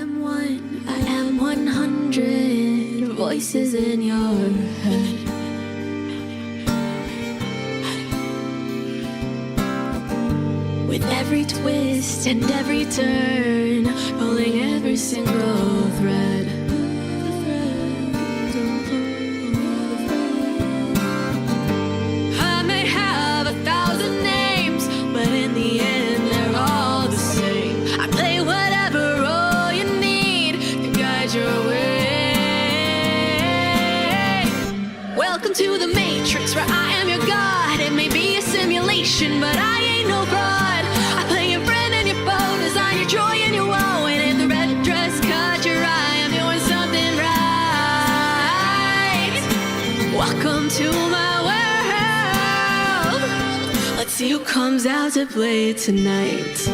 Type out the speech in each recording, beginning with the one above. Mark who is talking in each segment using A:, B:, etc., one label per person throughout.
A: am one, I am 100 voices in your head. With every twist and every turn, pulling every single thread. I may have 1,000 names, but in the end they're all the same. I play whatever role you need to guide your way. Welcome to the Matrix, where I am your god. It may be a simulation, but I ain't no fraud. I play your friend and your foe, design your joy and your woe. And if the red dress caught your eye, I'm doing something right. Welcome to my world. Let's see who comes out to play tonight.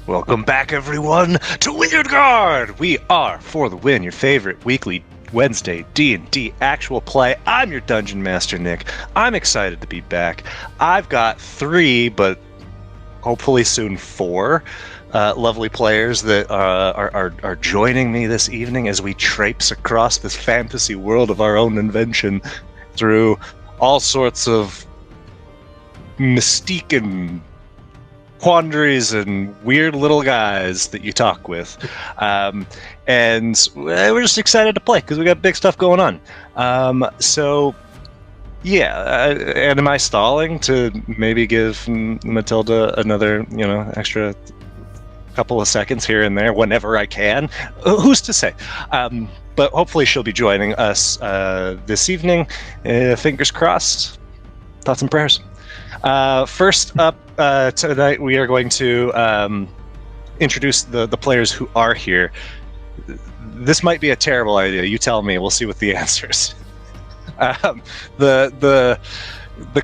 B: Welcome back, everyone, to Wyrdgard! We are, for the win, your favorite weekly Wednesday D&D actual play. I'm your Dungeon Master, Nick. I'm excited to be back. I've got 3, but hopefully soon 4, lovely players that are joining me this evening as we traipse across this fantasy world of our own invention through all sorts of mystique and quandaries and weird little guys that you talk with, and we're just excited to play because we got big stuff going on. So yeah, and am I stalling to maybe give Matilda another extra couple of seconds here and there whenever I can? Who's to say? But hopefully she'll be joining us this evening. Fingers crossed. Thoughts and prayers. First up tonight, we are going to introduce the players who are here. This might be a terrible idea. You tell me. We'll see what the answers. The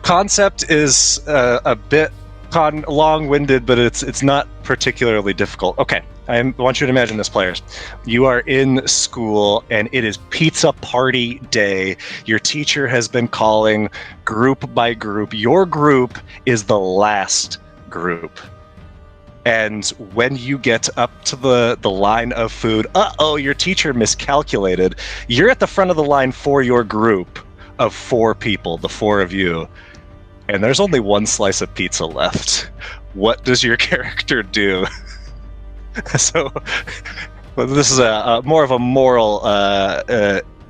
B: concept is a bit long-winded, but it's not particularly difficult. Okay, I want you to imagine this, players. You are in school, and it is pizza party day. Your teacher has been calling group by group. Your group is the last group. And when you get up to the line of food, your teacher miscalculated. You're at the front of the line for your group of 4 people, the 4 of you. And there's only 1 slice of pizza left. What does your character do? So, this is a more of a moral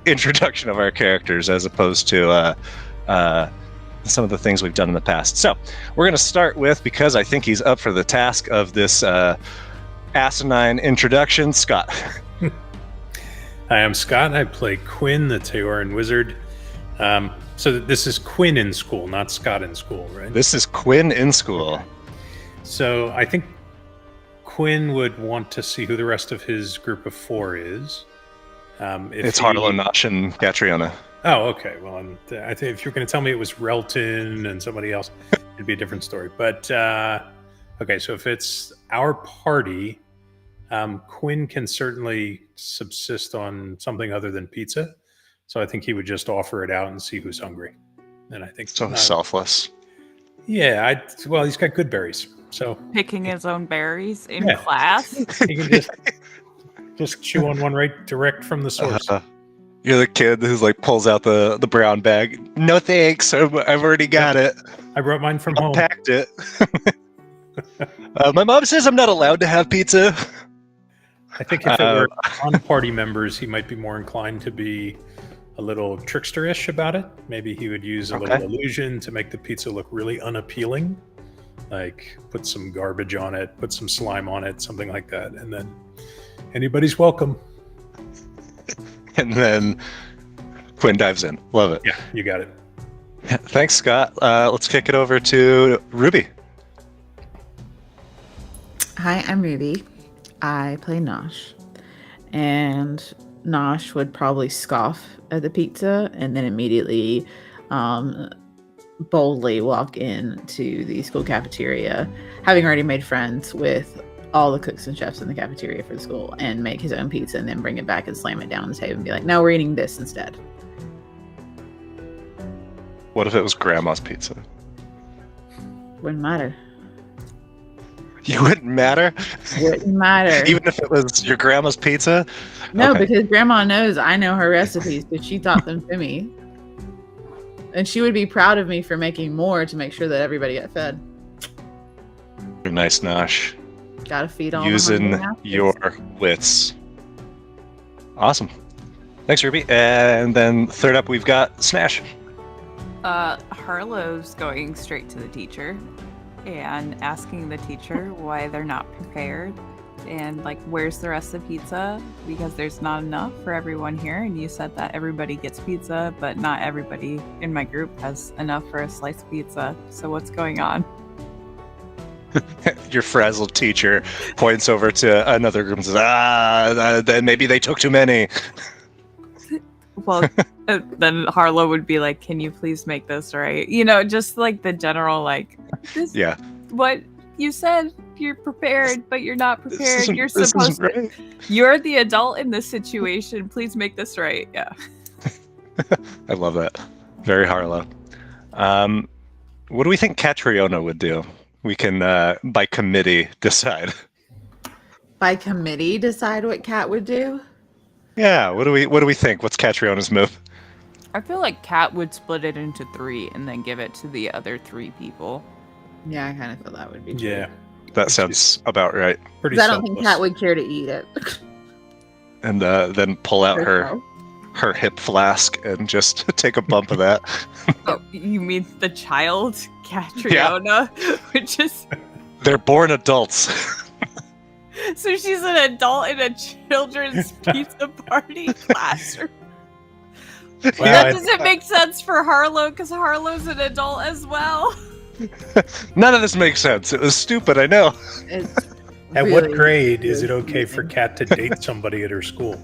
B: introduction of our characters as opposed to some of the things we've done in the past. So, we're going to start with, because I think he's up for the task of this asinine introduction, Scott.
C: Hi, I'm Scott. I play Quinn, the Teoran wizard. So this is Quinn in school, not Scott in school, right?
B: This is Quinn in school.
C: Okay. So I think Quinn would want to see who the rest of his group of 4 is.
B: It's Harlow, Nosh, and Catriona.
C: Oh, okay. Well, I think if you're going to tell me it was Relton and somebody else, it'd be a different story. But okay, so if it's our party, Quinn can certainly subsist on something other than pizza. So I think he would just offer it out and see who's hungry. And I think
B: so selfless.
C: Yeah, well, he's got good berries. So
D: picking his own berries in class.
C: He can just chew on one right direct from the source.
B: You're the kid who's like pulls out the brown bag. No thanks, I've already got it.
C: I brought mine from home.
B: Packed it. My mom says I'm not allowed to have pizza.
C: I think if it were on-party members, he might be more inclined to be a little tricksterish about it. Maybe he would use a little illusion to make the pizza look really unappealing. Like put some garbage on it, put some slime on it, something like that. And then anybody's welcome.
B: And then Quinn dives in. Love it.
C: Yeah, you got it.
B: Thanks, Scott. Let's kick it over to Ruby.
E: Hi, I'm Ruby. I play Nosh. And Nosh would probably scoff at the pizza and then immediately boldly walk into the school cafeteria, having already made friends with all the cooks and chefs in the cafeteria for the school and make his own pizza and then bring it back and slam it down on the table and be like, no, we're eating this instead.
B: What if it was grandma's pizza?
E: Wouldn't matter.
B: You wouldn't matter?
E: Wouldn't matter.
B: Even if it was your grandma's pizza?
E: No,
B: Okay.
E: because grandma knows I know her recipes because she taught them to me. And she would be proud of me for making more to make sure that everybody got fed.
B: You're nice, Nosh.
E: Gotta feed all the
B: Using
E: hungry mouths.
B: your wits. Awesome. Thanks, Ruby. And then third up, we've got Smash.
D: Harlow's going straight to the teacher and asking the teacher why they're not prepared and like where's the rest of the pizza because there's not enough for everyone here, and you said that everybody gets pizza but not everybody in my group has enough for a slice of pizza, so what's going on?
B: Your frazzled teacher points over to another group and says, then maybe they took too many.
D: Well, then Harlow would be like, can you please make this right? You know, just like the general, like, this,
B: Yeah.
D: what you said, you're prepared, but you're not prepared. You're
B: This
D: supposed
B: isn't
D: to.
B: right.
D: You're the adult in this situation. Please make this right. Yeah.
B: I love that. Very Harlow. What do we think Catriona would do? We can, by committee, decide.
E: By committee, decide what Cat would do?
B: Yeah, what do we think? What's Catriona's move?
D: I feel like Kat would split it into 3 and then give it to the other 3 people.
E: Yeah, I kind of feel that would be true.
C: Yeah.
B: That sounds about right.
C: Pretty
E: 'Cause I don't think
C: selfless.
E: Cat would care to eat it.
B: And then pull out
E: Herself.
B: her hip flask and just take a bump of that.
D: Oh, you mean the child, Catriona? Which is
B: They're born adults.
D: so she's an adult in a children's pizza party classroom.
C: Well,
D: That doesn't make sense for Harlow because Harlow's an adult as well.
B: None of this makes sense. It was stupid, I know.
E: It's
C: At
E: really,
C: what grade is it
E: really
C: okay for
E: confusing.
C: Kat to date somebody at her school?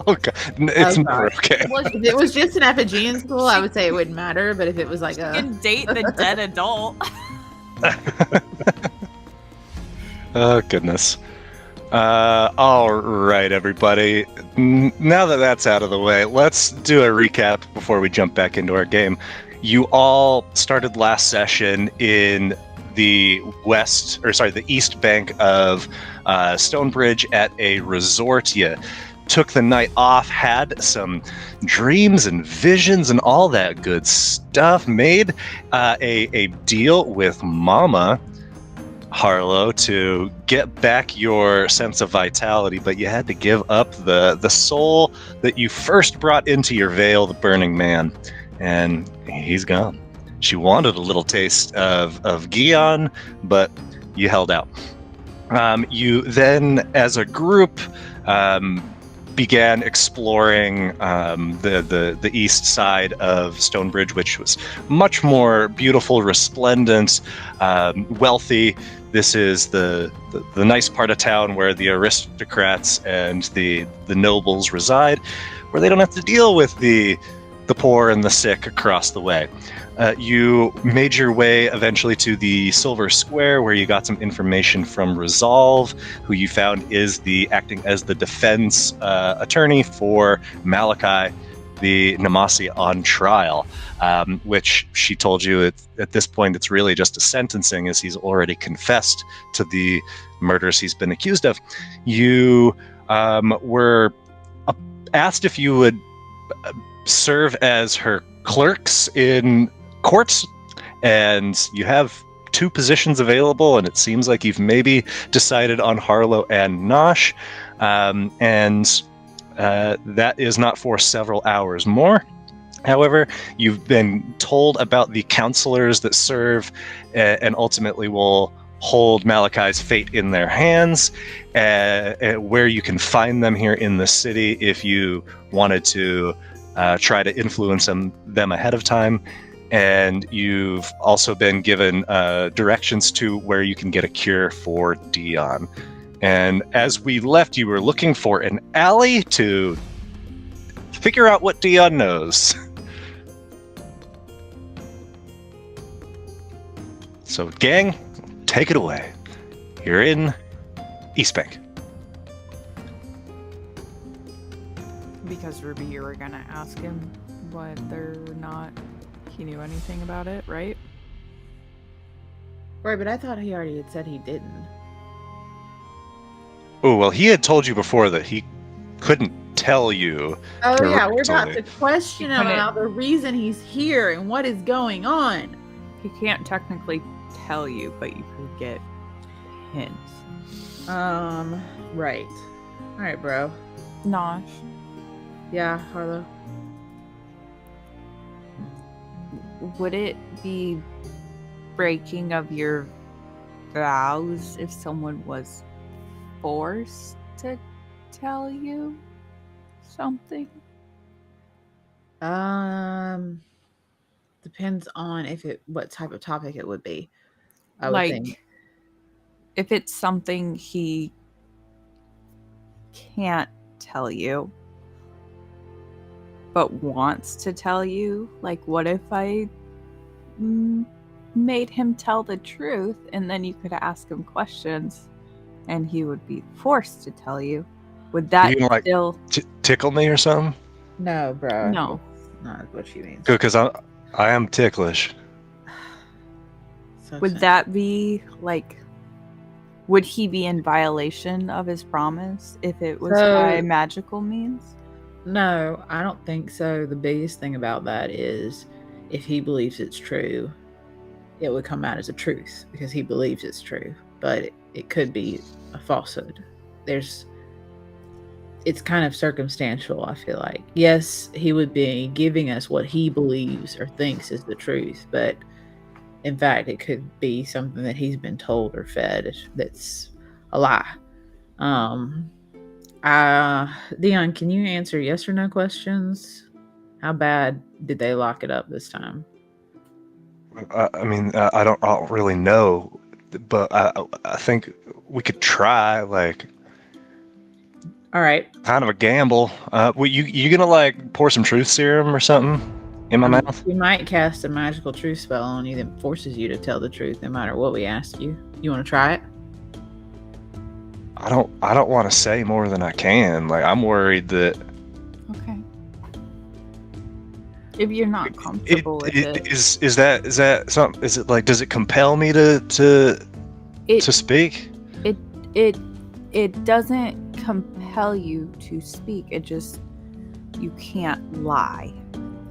B: Oh, God. It's
E: Oh,
B: never
E: God.
B: okay.
E: Well, if it was just an Epigean school, I would say it wouldn't matter. But if it was like
D: You
E: a
D: can date the dead adult.
B: Oh, goodness. All right, everybody. Now that that's out of the way, let's do a recap before we jump back into our game. You all started last session in the east bank of Stonebridge at a resort. You took the night off, had some dreams and visions and all that good stuff, made a deal with Mama Harlow to get back your sense of vitality, but you had to give up the soul that you first brought into your veil, the Burning Man, and he's gone. She wanted a little taste of Dion, but you held out. You then, as a group, began exploring the east side of Stonebridge, which was much more beautiful, resplendent, wealthy. This is the nice part of town where the aristocrats and the nobles reside, where they don't have to deal with the poor and the sick across the way. You made your way eventually to the Silver Square, where you got some information from Resolve, who you found is acting as the defense attorney for Malachi, the Nemasi on trial, which she told you at this point it's really just a sentencing, as he's already confessed to the murders he's been accused of. You were asked if you would serve as her clerks in courts, and you have 2 positions available, and it seems like you've maybe decided on Harlow and Nosh, and that is not for several hours more. However, you've been told about the counselors that serve and ultimately will hold Malachi's fate in their hands, where you can find them here in the city if you wanted to try to influence them ahead of time. And you've also been given directions to where you can get a cure for Dion. And as we left, you were looking for an alley to figure out what Dion knows. So, gang, take it away. You're in East Bank.
D: Because Ruby, you were gonna ask him whether or not he knew anything about it, right?
E: Right, but I thought he already had said he didn't.
B: Oh, well, he had told you before that he couldn't tell you.
E: Oh yeah, we're about
B: directly.
E: to question him about the reason he's here and what is going on.
D: He can't technically tell you, but you could get hints.
E: Right. All right, bro.
D: Nosh,
E: Yeah, Harlow.
D: would it be breaking of your vows if someone was forced to tell you something?
E: Depends on what type of topic it would be. I would
D: Like,
E: think.
D: if it's something he can't tell you, but wants to tell you, like, what if I made him tell the truth, and then you could ask him questions, and he would be forced to tell you? Would that
B: You can, like,
D: still?
B: tickle me or something?
E: No, bro.
D: No.
E: That's not what she means.
B: Because I am ticklish.
E: So
D: Would
E: sad.
D: that be like? Would he be in violation of his promise if it was
E: So-
D: by magical means?
E: No, I don't think so. The biggest thing about that is if he believes it's true, it would come out as a truth because he believes it's true. But it could be a falsehood. It's kind of circumstantial, I feel like. Yes, he would be giving us what he believes or thinks is the truth, but in fact, it could be something that he's been told or fed that's a lie. Dion, can you answer yes or no questions? How bad did they lock it up this time?
B: I mean, I don't really know, but I think we could try, like,
E: All right.
B: kind of a gamble. You gonna, like, pour some truth serum or something in my mouth?
E: We might cast a magical truth spell on you that forces you to tell the truth no matter what we ask you. You want to try it?
B: I don't want to say more than I can. Like, I'm worried that
D: Okay. If you're not comfortable with it,
B: is that something? Is it like, does it compel me to speak?
D: it doesn't compel you to speak. It just, you can't lie.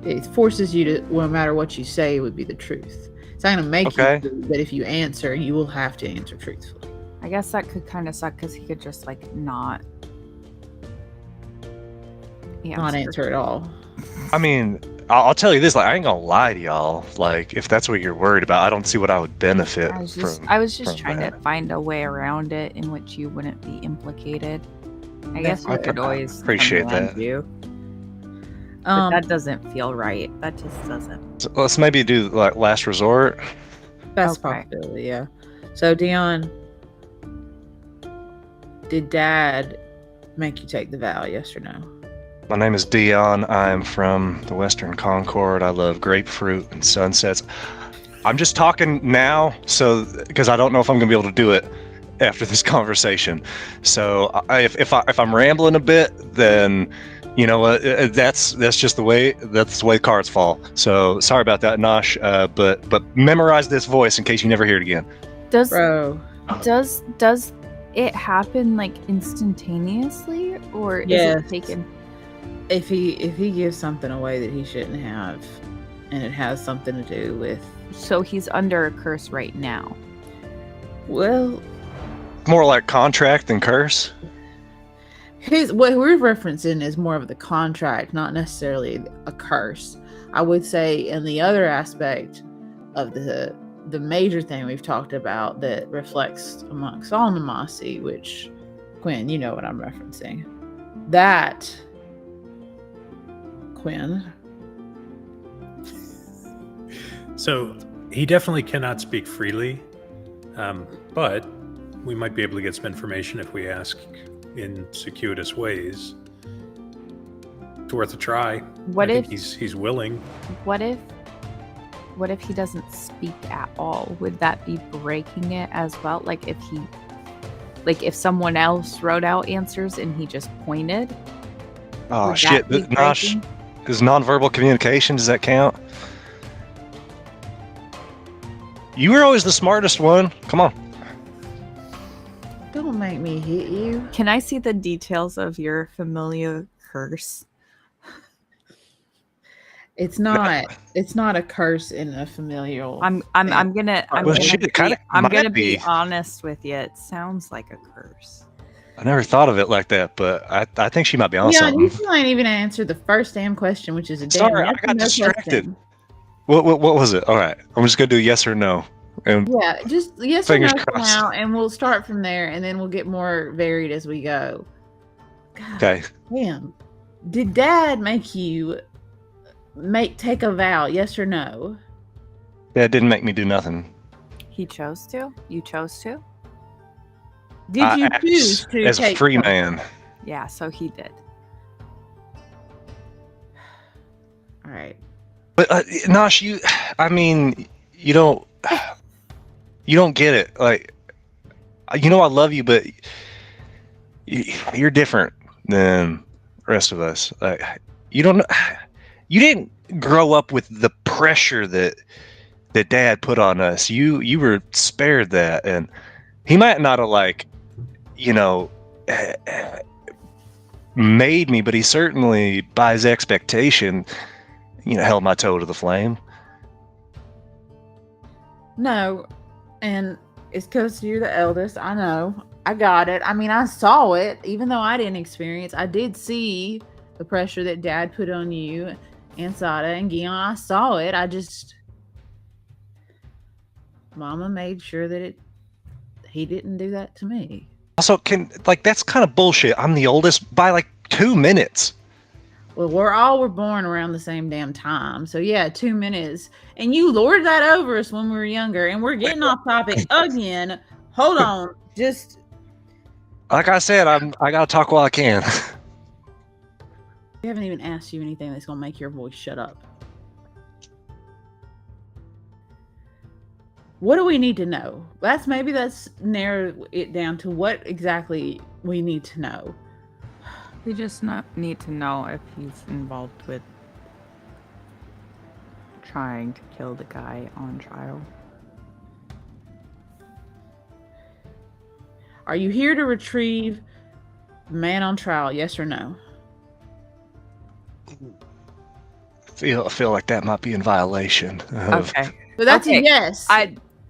E: It forces you to, no matter what you say, would be the truth. It's not going to make
B: Okay.
E: you, but if you answer, you will have to answer truthfully.
D: I guess that could kind of suck because he could just like not
E: Not answer at all.
B: I mean, I'll tell you this, like, I ain't gonna lie to y'all. Like, if that's what you're worried about, I don't see what I would benefit
D: I was just
B: from
D: trying
B: that.
D: to find a way around it in which you wouldn't be implicated. I guess we
B: I
D: could always
B: appreciate
D: command
B: that.
D: you, but that doesn't feel right. That just doesn't.
B: So let's maybe do, like, last resort.
E: Best
D: Okay.
E: possibility, yeah. So, Dion, did Dad make you take the vow? Yes or no?
B: My name is Dion. I'm from the Western Concord. I love grapefruit and sunsets. I'm just talking now, so because I don't know if I'm gonna be able to do it after this conversation. So if I'm rambling a bit, then you know what? That's just the way cards fall. So sorry about that, Nosh. But memorize this voice in case you never hear it again.
D: Does
E: Bro,
D: does it happen like instantaneously, or is
E: Yes.
D: it taken?
E: if he gives something away that he shouldn't have, and it has something to do with,
D: So he's under a curse right now.
E: well,
B: More like contract than curse.
E: what we're referencing is more of the contract, not necessarily a curse. I would say, and the other aspect of the major thing we've talked about that reflects amongst all Nemasi, which, Quinn, you know what I'm referencing. That, Quinn,
C: So he definitely cannot speak freely, but we might be able to get some information if we ask in circuitous ways. It's worth a try.
D: What
C: I
D: if
C: think he's willing?
D: What if he doesn't speak at all? Would that be breaking it as well? Like if he Like if someone else wrote out answers and he just pointed.
B: Oh
D: would
B: shit!
D: that be
B: Nosh,
D: breaking?
B: is nonverbal communication, does that count? You were always the smartest one. Come on.
E: Don't make me hit you.
D: Can I see the details of your familiar curse?
E: It's not a curse in a familial.
D: I'm gonna be honest with you. It sounds like a curse.
B: I never thought of it like that, but I think she might be on
E: Yeah,
B: something.
E: you still ain't even answered the first damn question, which is a damn
B: Sorry, I
E: yes or
B: got
E: no
B: distracted.
E: question.
B: What was it? All right, I'm just gonna do yes or no. And
E: Yeah, just yes or
B: Fingers
E: no for
B: crossed.
E: now, and we'll start from there, and then we'll get more varied as we go. God
B: okay,
E: damn. Did Dad make you take a vow? Yes or no?
B: that didn't make me do nothing.
D: He chose to? You chose to?
E: Did
B: I
E: you
B: act
E: choose to
B: as a
E: take
B: free
E: something?
B: man?
D: Yeah, so he did.
E: All right.
B: But Nosh, you don't get it. Like, I love you, but you're different than the rest of us. Like, you didn't grow up with the pressure that Dad put on us. You were spared that, and he might not have made me, but he certainly, by his expectation, held my toe to the flame.
E: No, and it's because you're the eldest. I know. I got it. I mean, I saw it. Even though I didn't experience, I did see the pressure that Dad put on you and Sada and Dion. I saw it. Mama made sure that he didn't do that to me.
B: Also, that's kind of bullshit. I'm the oldest by like 2 minutes.
E: Well, we're born around the same damn time. So yeah, 2 minutes. And you lorded that over us when we were younger. And we're getting off topic again. Hold on. Just
B: Like I said, I gotta talk while I can.
E: we haven't even asked you anything that's gonna make your voice shut up. What do we need to know? Let's narrow it down to what exactly we need to know.
D: We just need to know if he's involved with trying to kill the guy on trial.
E: Are you here to retrieve the man on trial? Yes or no?
B: I feel like that might be in violation of.
D: Okay.
E: So that's
D: Okay.
E: a yes.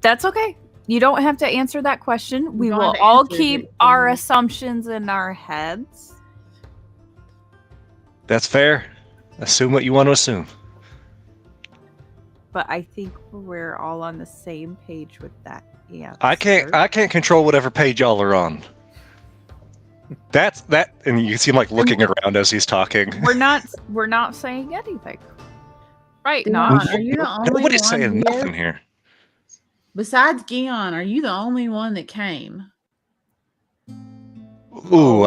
D: That's okay. You don't have to answer that question. We
E: don't
D: will
E: have to
D: all
E: answer it.
D: keep our assumptions in our heads.
B: That's fair. Assume what you want to assume.
D: But I think we're all on the same page with that. Yeah.
B: I can't control whatever page y'all are on. That's that, and you see him like looking around as he's talking.
D: We're not saying anything. Right,
E: Dion,
D: Nosh?
E: are you the only
B: Nobody's
E: one
B: saying
E: here?
B: nothing here.
E: Besides Dion, are you the only one that came?
B: Ooh,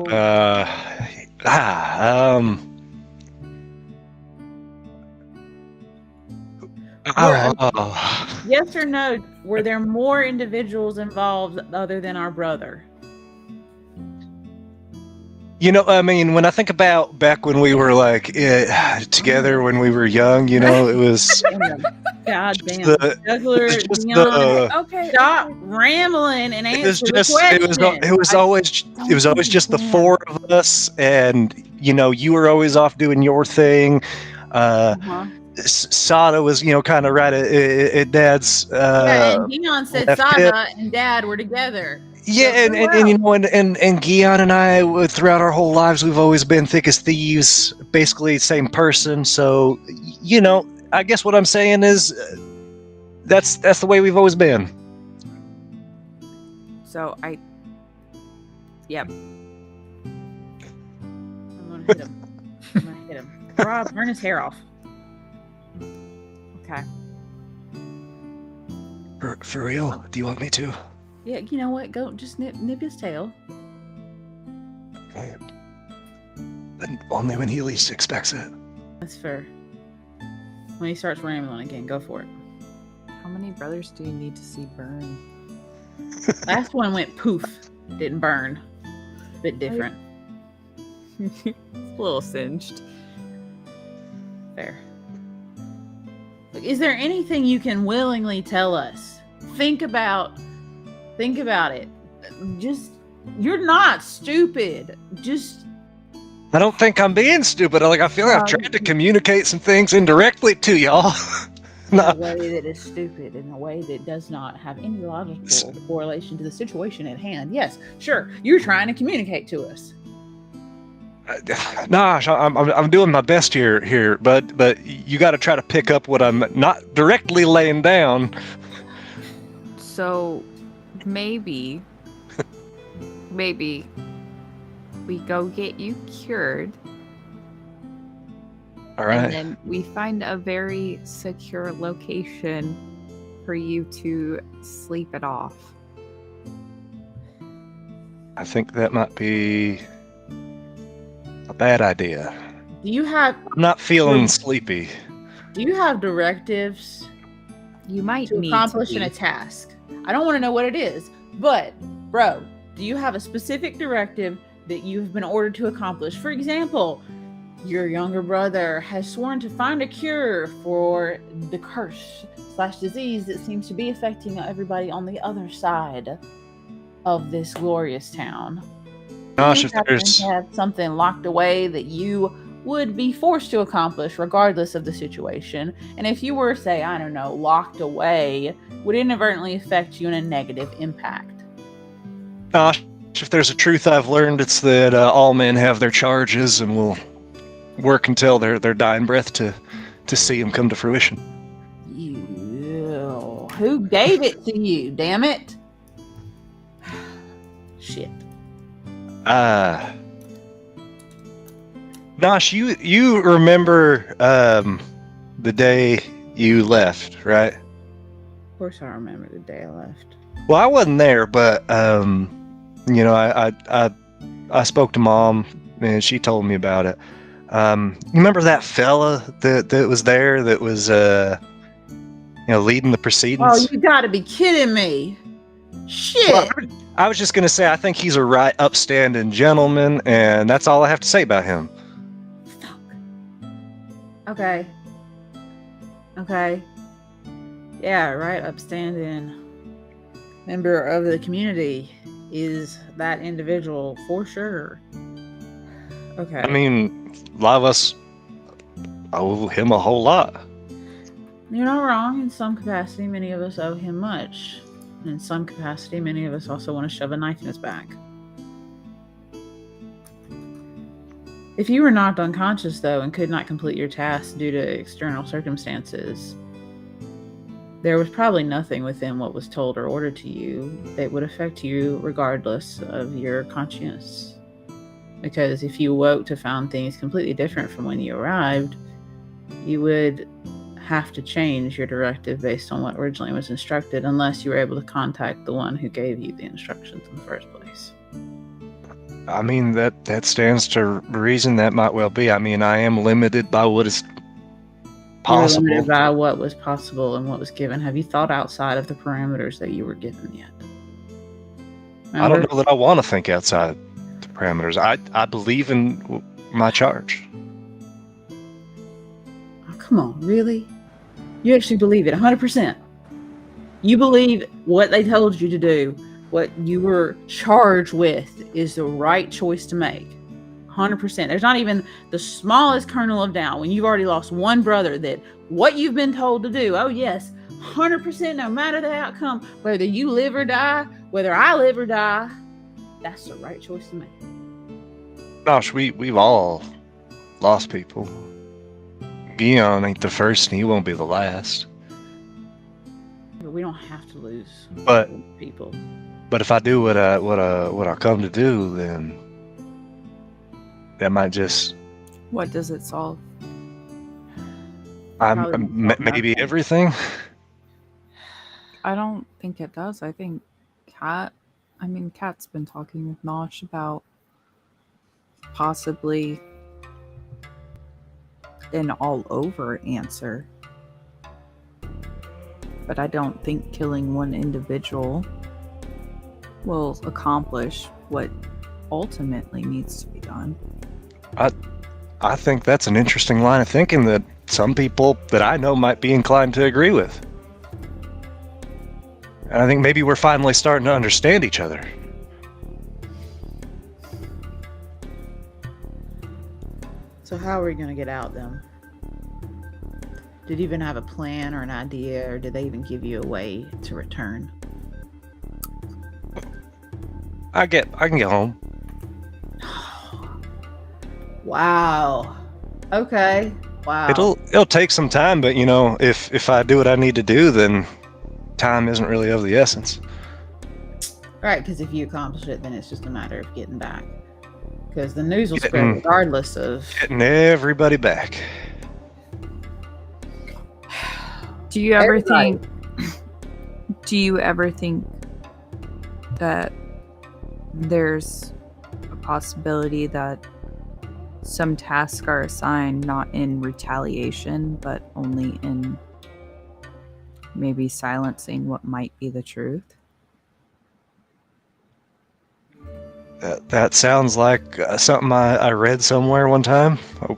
D: Oh.
E: Yes or no? Were there more individuals involved other than our brother?
B: When I think about back when we were like together when we were young, it was
E: God
B: just
E: damn.
B: the-
E: Juggler,
B: it's just
E: Dion,
B: the-
D: Okay.
E: stop rambling and
B: it was
E: answer
B: just
E: the question.
B: it was always just the four of us, and you were always off doing your thing.
E: Uh-huh.
B: Sada was kind of right at Dad's.
E: Yeah, and Dion said
B: left
E: Sada and Dad were together.
B: Yeah,
E: So
B: and Dion and I, throughout our whole lives, we've always been thick as thieves, basically same person. So, I guess what I'm saying is, that's the way we've always been.
D: So yep.
E: I'm gonna hit him. Rob, burn his hair off.
D: Okay.
B: For real? Do you want me to?
E: Yeah, you know what? Go just nip his tail.
B: Okay. But only when he least expects it.
E: That's fair. When he starts rambling again, go for it.
D: How many brothers do you need to see burn?
E: Last one went poof. Didn't burn. Bit different.
D: It's a little singed.
E: Fair. Look, is there anything you can willingly tell us? Think about it. Just, you're not stupid. Just,
B: I don't think I'm being stupid. Like, I feel like I've tried to communicate some things indirectly to y'all.
E: in
B: No.
E: a way that is stupid, in a way that does not have any logical correlation to the situation at hand. Yes, sure, you're trying to communicate to us.
B: Nah, I'm doing my best here, but you got to try to pick up what I'm not directly laying down.
D: So maybe we go get you cured,
B: All right.
D: and then we find a very secure location for you to sleep it off.
B: I think that might be a bad idea.
E: Do you have
B: I'm not feeling sleepy.
E: directives
D: You might
E: to
D: need
E: accomplish
D: to
E: a
D: be.
E: task? I don't want to know what it is, but bro, do you have a specific directive that you've been ordered to accomplish? For example, your younger brother has sworn to find a cure for the curse/disease that seems to be affecting everybody on the other side of this glorious town.
B: Gosh,
E: You
B: if
E: happen
B: there's
E: to have something locked away that you would be forced to accomplish regardless of the situation. And if you were, say, I don't know, locked away, would inadvertently affect you in a negative impact.
B: gosh, if there's a truth I've learned, it's that all men have their charges and will work until their dying breath to see them come to fruition.
E: You, who gave it to you? Damn it! Shit.
B: Nosh, you remember the day you left, right?
E: Of course, I remember the day I left.
B: Well, I wasn't there, but you know, I spoke to Mom and she told me about it. You remember that fella that was there that was leading the proceedings?
E: Oh, you gotta be kidding me! Shit!
B: Well, I was just gonna say I think he's a right upstanding gentleman, and that's all I have to say about him.
E: Okay. Yeah, right. Upstanding member of the community is that individual for sure. Okay.
B: I mean, a lot of us owe him a whole lot.
E: You're not wrong. In some capacity, many of us owe him much. In some capacity, many of us also want to shove a knife in his back. If you were knocked unconscious, though, and could not complete your task due to external circumstances, there was probably nothing within what was told or ordered to you that would affect you regardless of your conscience. Because if you awoke to find things completely different from when you arrived, you would have to change your directive based on what originally was instructed, unless you were able to contact the one who gave you the instructions in the first place.
B: I mean, that stands to reason. That might well be. I mean, I am limited by what is possible.
E: You were limited by what was possible and what was given. Have you thought outside of the parameters that you were given yet?
B: I don't know that I want to think outside the parameters. I believe in my charge.
E: Oh, come on, really? You actually believe it 100%. You believe what they told you to do, what you were charged with, is the right choice to make. 100%. There's not even the smallest kernel of doubt when you've already lost one brother that what you've been told to do, oh yes, 100%, no matter the outcome, whether you live or die, whether I live or die, that's the right choice to make.
B: Gosh, we've all lost people. Dion ain't the first and he won't be the last.
E: But we don't have to lose
B: But
E: people.
B: But if I do what I come to do, then that might just
D: What does it solve?
B: maybe everything.
D: I don't think it does. I think Kat's been talking with Nosh about possibly an all-over answer. But I don't think killing one individual will accomplish what ultimately needs to be done.
B: I think that's an interesting line of thinking that some people that I know might be inclined to agree with. And I think maybe we're finally starting to understand each other.
E: So how are we going to get out then? Did you even have a plan or an idea, or did they even give you a way to return?
B: I can get home.
E: Wow. Okay. Wow.
B: It'll take some time, but if I do what I need to do, then time isn't really of the essence.
E: Right, because if you accomplish it, then it's just a matter of getting back. Because the news will spread regardless of
B: getting everybody back.
D: Do you ever think that there's a possibility that some tasks are assigned not in retaliation, but only in maybe silencing what might be the truth?
B: That sounds like something I read somewhere one time. A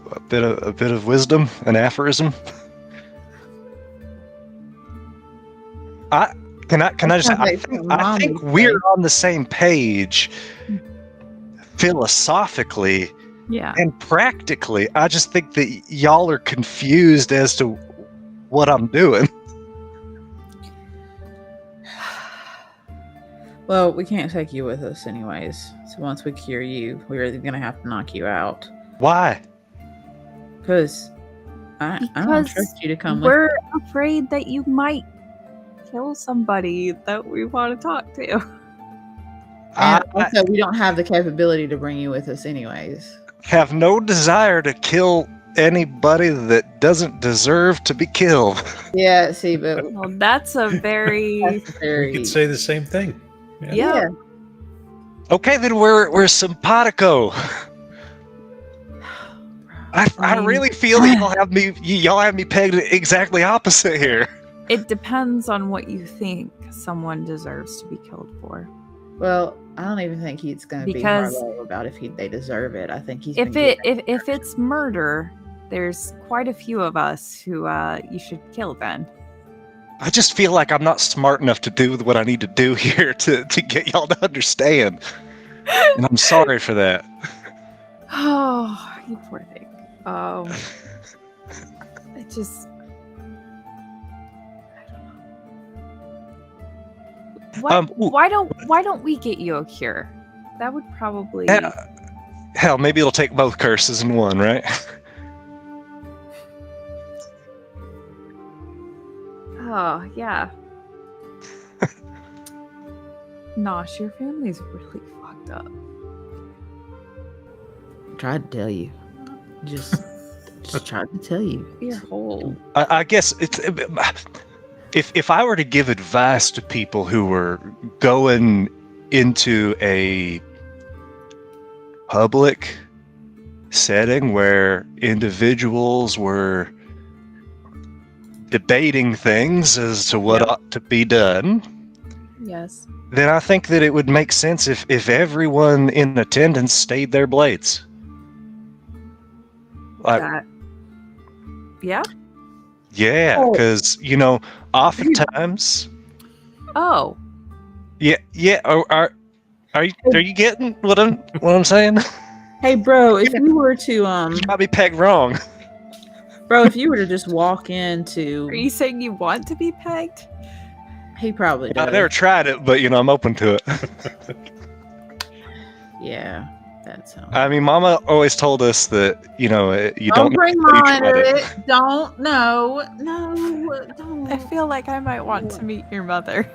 B: bit of wisdom, an aphorism. I just say I think we're on the same page philosophically,
D: Yeah.
B: and practically. I just think that y'all are confused as to what I'm doing.
E: Well, we can't take you with us anyways. So once we cure you, we're either going to have to knock you out.
B: Why?
E: Because I don't trust you to come with
D: We're afraid that you might kill somebody that we want to talk to.
E: And also, we don't have the capability to bring you with us anyways.
B: Have no desire to kill anybody that doesn't deserve to be killed.
E: Yeah, see, but
D: Well, that's a very...
C: You could say the same thing.
D: Yeah.
B: Okay, then we're simpatico. I really feel y'all have me pegged exactly opposite here.
D: It depends on what you think someone deserves to be killed for.
E: Well, I don't even think he's going to be Harlow about if they deserve it. I think he's.
D: If it's murder, there's quite a few of us who you should kill then.
B: I just feel like I'm not smart enough to do what I need to do here to get y'all to understand. And I'm sorry for that.
D: Oh, you poor thing. It just... Why don't we get you a cure? That would probably...
B: Hell, maybe it'll take both curses in one, right?
D: Oh, yeah. Nosh, your family's really fucked up.
E: Tried to tell you. Just tried to tell you.
D: Your whole...
B: I guess it's... If I were to give advice to people who were going into a public setting where individuals were debating things as to what ought to be done,
D: Yes.
B: then I think that it would make sense if everyone in attendance stayed their blades.
D: That... Yeah?
B: Yeah, because, oftentimes...
D: Oh.
B: Yeah. Are you getting what I'm saying?
E: Hey, bro, if you were to
B: You got me pegged wrong.
E: bro, if you were to just walk into,
D: Are you saying you want to be pegged?
E: he probably does.
B: I've never tried it, but I'm open to it.
E: Yeah, that sounds.
B: I mean, Mama always told us that you don't
E: bring
B: know until you
E: mine
B: tried
E: into
B: it.
E: it. Don't. No. Don't.
D: I feel like I might want to meet your mother.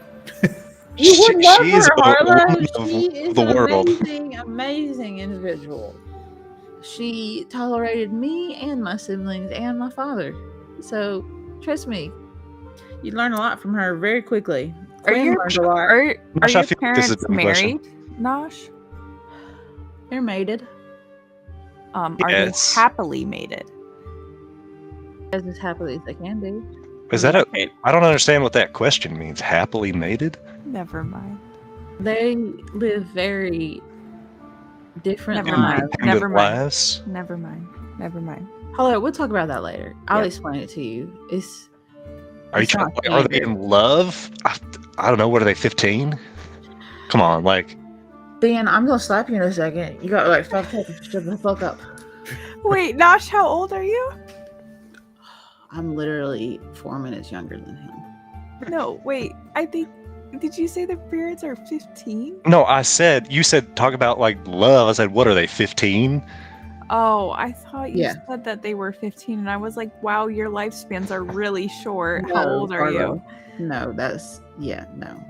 E: You would love
B: She's
E: her,
B: a
E: Harlow.
B: woman
E: She is
B: the
E: an
B: world.
E: amazing individual. She tolerated me and my siblings and my father. So, trust me, you learn a lot from her very quickly. Quinn learned a lot.
D: Are
B: Nosh, I
D: your
B: feel like this is
D: parents
B: a dumb question.
D: married, Nosh?
E: They're mated.
D: Are
B: Yes.
D: they happily mated?
E: As happily as they can be.
B: Is that I don't understand what that question means. Happily mated?
D: Never mind.
E: They live very different
D: Never mind.
E: lives.
B: Independent
D: Never mind.
B: lives?
D: Never mind. Never mind.
E: Hold on, we'll talk about that later. I'll
D: Yep.
E: explain it to you.
B: Are you
E: It's
B: trying?
E: not
B: Are they
E: standard.
B: in love? I don't know. What are they? 15? Come on, like.
E: Ben, I'm gonna slap you in a second. You got like 5 seconds. Shut the fuck up.
D: Wait, Nosh, how old are you?
E: I'm literally 4 minutes younger than him.
D: No, wait. I think. Did you say the parents are 15?
B: No, you said talk about like love. I said, what are they? 15?
D: Oh, I thought you
E: Yeah.
D: said that they were 15, and I was like, wow, your lifespans are really short. How
E: No,
D: old are you?
E: No, no.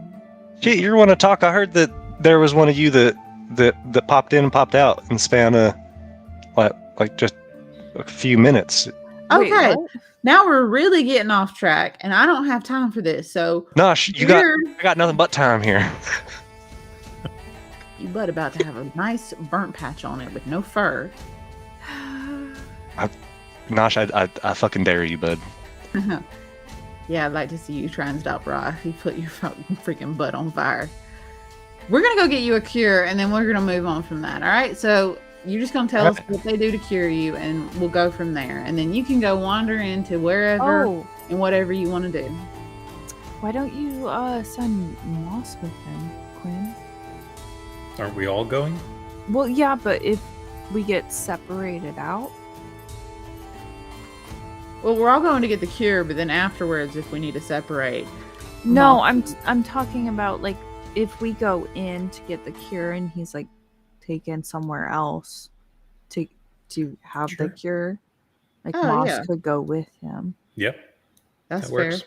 B: Gee, you want to talk? I heard that there was one of you that popped in and popped out in the span of like just a few minutes.
D: Wait,
E: Okay,
D: what?
E: now we're really getting off track, and I don't have time for this. So
B: Nosh, I got nothing but time here.
E: you butt about to have a nice burnt patch on it with no fur.
B: Nosh, I fucking dare you, bud.
E: Yeah, I'd like to see you try and stop Ra if you put your freaking butt on fire. We're gonna go get you a cure, and then we're gonna move on from that. All right? So you're just gonna tell us what they do to cure you, and we'll go from there. And then you can go wander into wherever
D: Oh,
E: and whatever you want to do.
D: why don't you send Moss with him, Quinn?
C: Aren't we all going?
D: Well, yeah, but if we get separated out,
E: Well, we're all going to get the cure, but then afterwards, if we need to separate,
D: no,
E: Moss-
D: I'm talking about like if we go in to get the cure and he's like taken somewhere else to have
C: Sure.
D: the cure, like
E: Oh,
D: Moss
E: yeah.
D: could go with him.
C: Yep,
E: That's
C: that
E: fair.
C: works.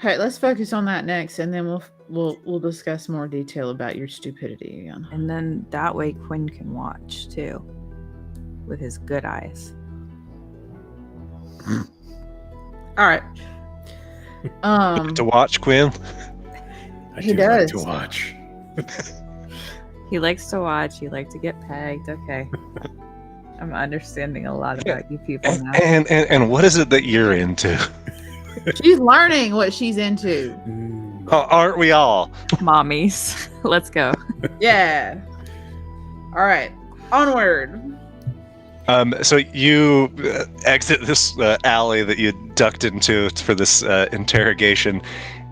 E: All right, let's focus on that next, and then we'll discuss more detail about your stupidity again.
D: And then that way Quinn can watch too with his good eyes.
E: All right.
B: To watch, Quinn.
C: I
E: He
C: do like
E: does.
C: to watch.
D: He likes to watch, he likes to get pegged. Okay. I'm understanding a lot about you people now.
B: And what is it that you're into?
E: She's learning what she's into.
B: Aren't we all?
D: Mommies. Let's go.
E: Yeah. All right. Onward.
B: So you exit this alley that you ducked into for this interrogation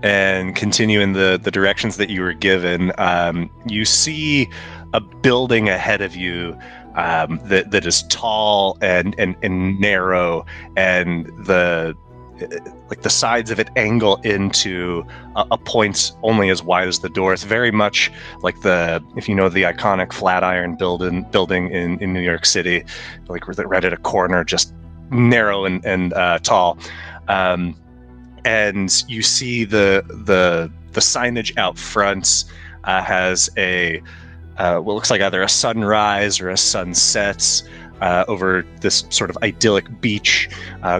B: and continue in the directions that you were given. You see a building ahead of you that is tall and narrow, and the sides of it angle into a point only as wide as the door. It's very much like if you know the iconic Flatiron building in New York City, like right at a corner, just narrow and tall. And you see the signage out front has what looks like either a sunrise or a sunset over this sort of idyllic beach,